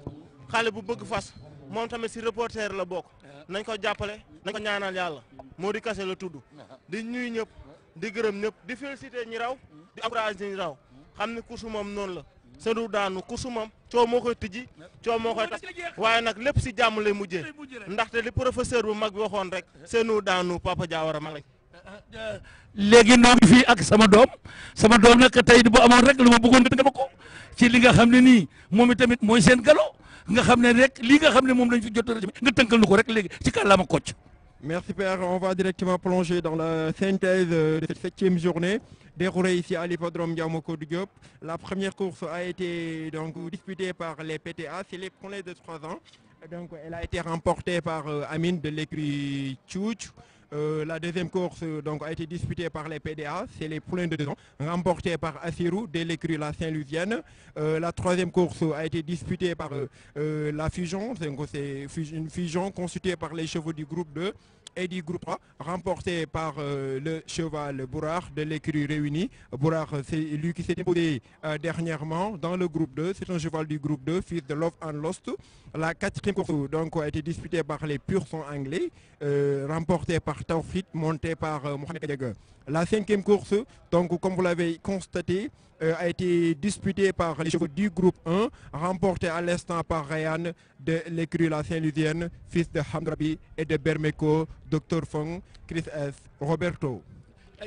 xale bu bëgg fas moom tamit si reporter la bokk nañ ko jàppale nañ ko ñaanal yàlla moo di kase la tudd di ñuy ñëpp di gërëm ñëpp di féliciter ñi raw di encourager ñi raw xam ne kursu moom noonu la seenu daanu kursu moom coow moo koy tijji coow moo koy tas waaye nag lépp si jàmm lay mujjee ndaxte li professeur bu mag bi waxoon rek seenu daanu Papa Diawara mag lañ léegi noo ngi fii ak sama doom nag tey bu amoon rek lu ma bëggoon nga ma ko ci li nga xam ne nii moom itamit mooy seen galo nga xam ne rek lii nga xam ne moom lañ fi jot nga tënkal nu ko rek léegi ci kàllaama Kocc Merci Père. On va directement plonger dans la synthèse de cette 7e journée déroulée ici à l'hippodrome Ndiaw Diop. La première course a été donc disputée par les PTA, c'est les poulains de 3 ans. Donc elle a été remportée par Amine de l'écurie Tchouch. La deuxième course donc, a été disputée par les PDA, c'est les poulains de 2 ans, remportée par Assirou de l'écurie La Saint-Louisienne. La troisième course a été disputée par la Fusion, c'est une fusion constituée par les chevaux du groupe 2 et du groupe 3, remportée par le cheval Bourard de l'écurie Réunie. Bourard, c'est lui qui s'est imposé dernièrement dans le groupe 2, c'est un cheval du groupe 2, fils de Love and Lost. La quatrième course donc, a été disputée par les Pur Sang Anglais, remportée par Taufik, montée par Mohamed Kadiaga. La cinquième course, donc, comme vous l'avez constaté, a été disputée par les chevaux du groupe 1, remportée à l'instant par Ryan de l'écurie La Saint-Louisienne, fils de Hamdrabi et de Bermeco, Dr Fong, Chris S. Roberto.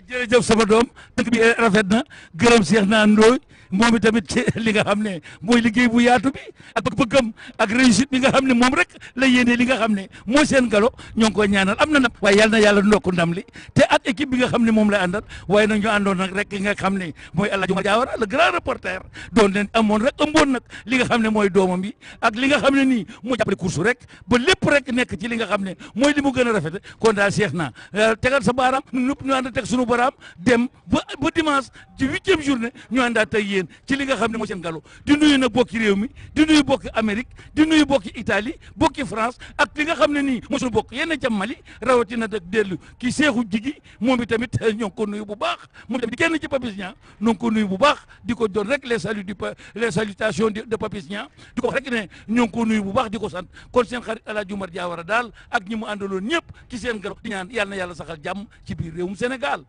jërëjëf sama doom dëkk bi rafet na gërëm Cheikh naa Ndoye moom itamit ci li nga xam ne mooy liggéey bu yaatu bi ak bëgg-bëggam ak réussite bi nga xam ne moom rek la yéene li nga xam ne mooy seen galo ñoo ngi koy ñaanal am na ndam waaye yal na yàlla ndokk ndam li te ak équipe bi nga xam ne moom lay àndal waaye nag ñu àndoon nag rek nga xam ne mooy El Hadj Oumar Diawara le grand reporter doon leen amoon rek ëmboon nag li nga xam ne mooy doomam bi ak li nga xam ne nii moo jàppale course rek ba lépp rek nekk ci li nga xam ne mooy li mu gën a rafete kon daal Cheikh naa tegal sa baaraam ñëpp ñu ànd teg sunu baraam dem ba dimanche ci 8e journée ñu àndaat ak yéen ci li nga xam ne mooy seen galo di nuyu nag bokki réew mi di nuyu bokki Amérique di nuyu bokki Italie bokki France ak li nga xam ne nii moo suñu bokk yéen a jam Mali rawatina nag dellu kii Seexu Jigi moom itamit ñoo ngi ko nuyu bu baax moom tamit kenn ci Papis Niang ñoo ngi ko nuyu bu baax di ko doon rek les salutations de Papis Niang di ko wax rek ne ñoo ngi ko nuyu bu baax di ko sant kon seen xarit El Hadj Oumar Diawara daal ak ñi mu àndaloon ñëpp ci seen galo di ñaan yàlla na yàlla saxal jàmm ci biir réewum Sénégal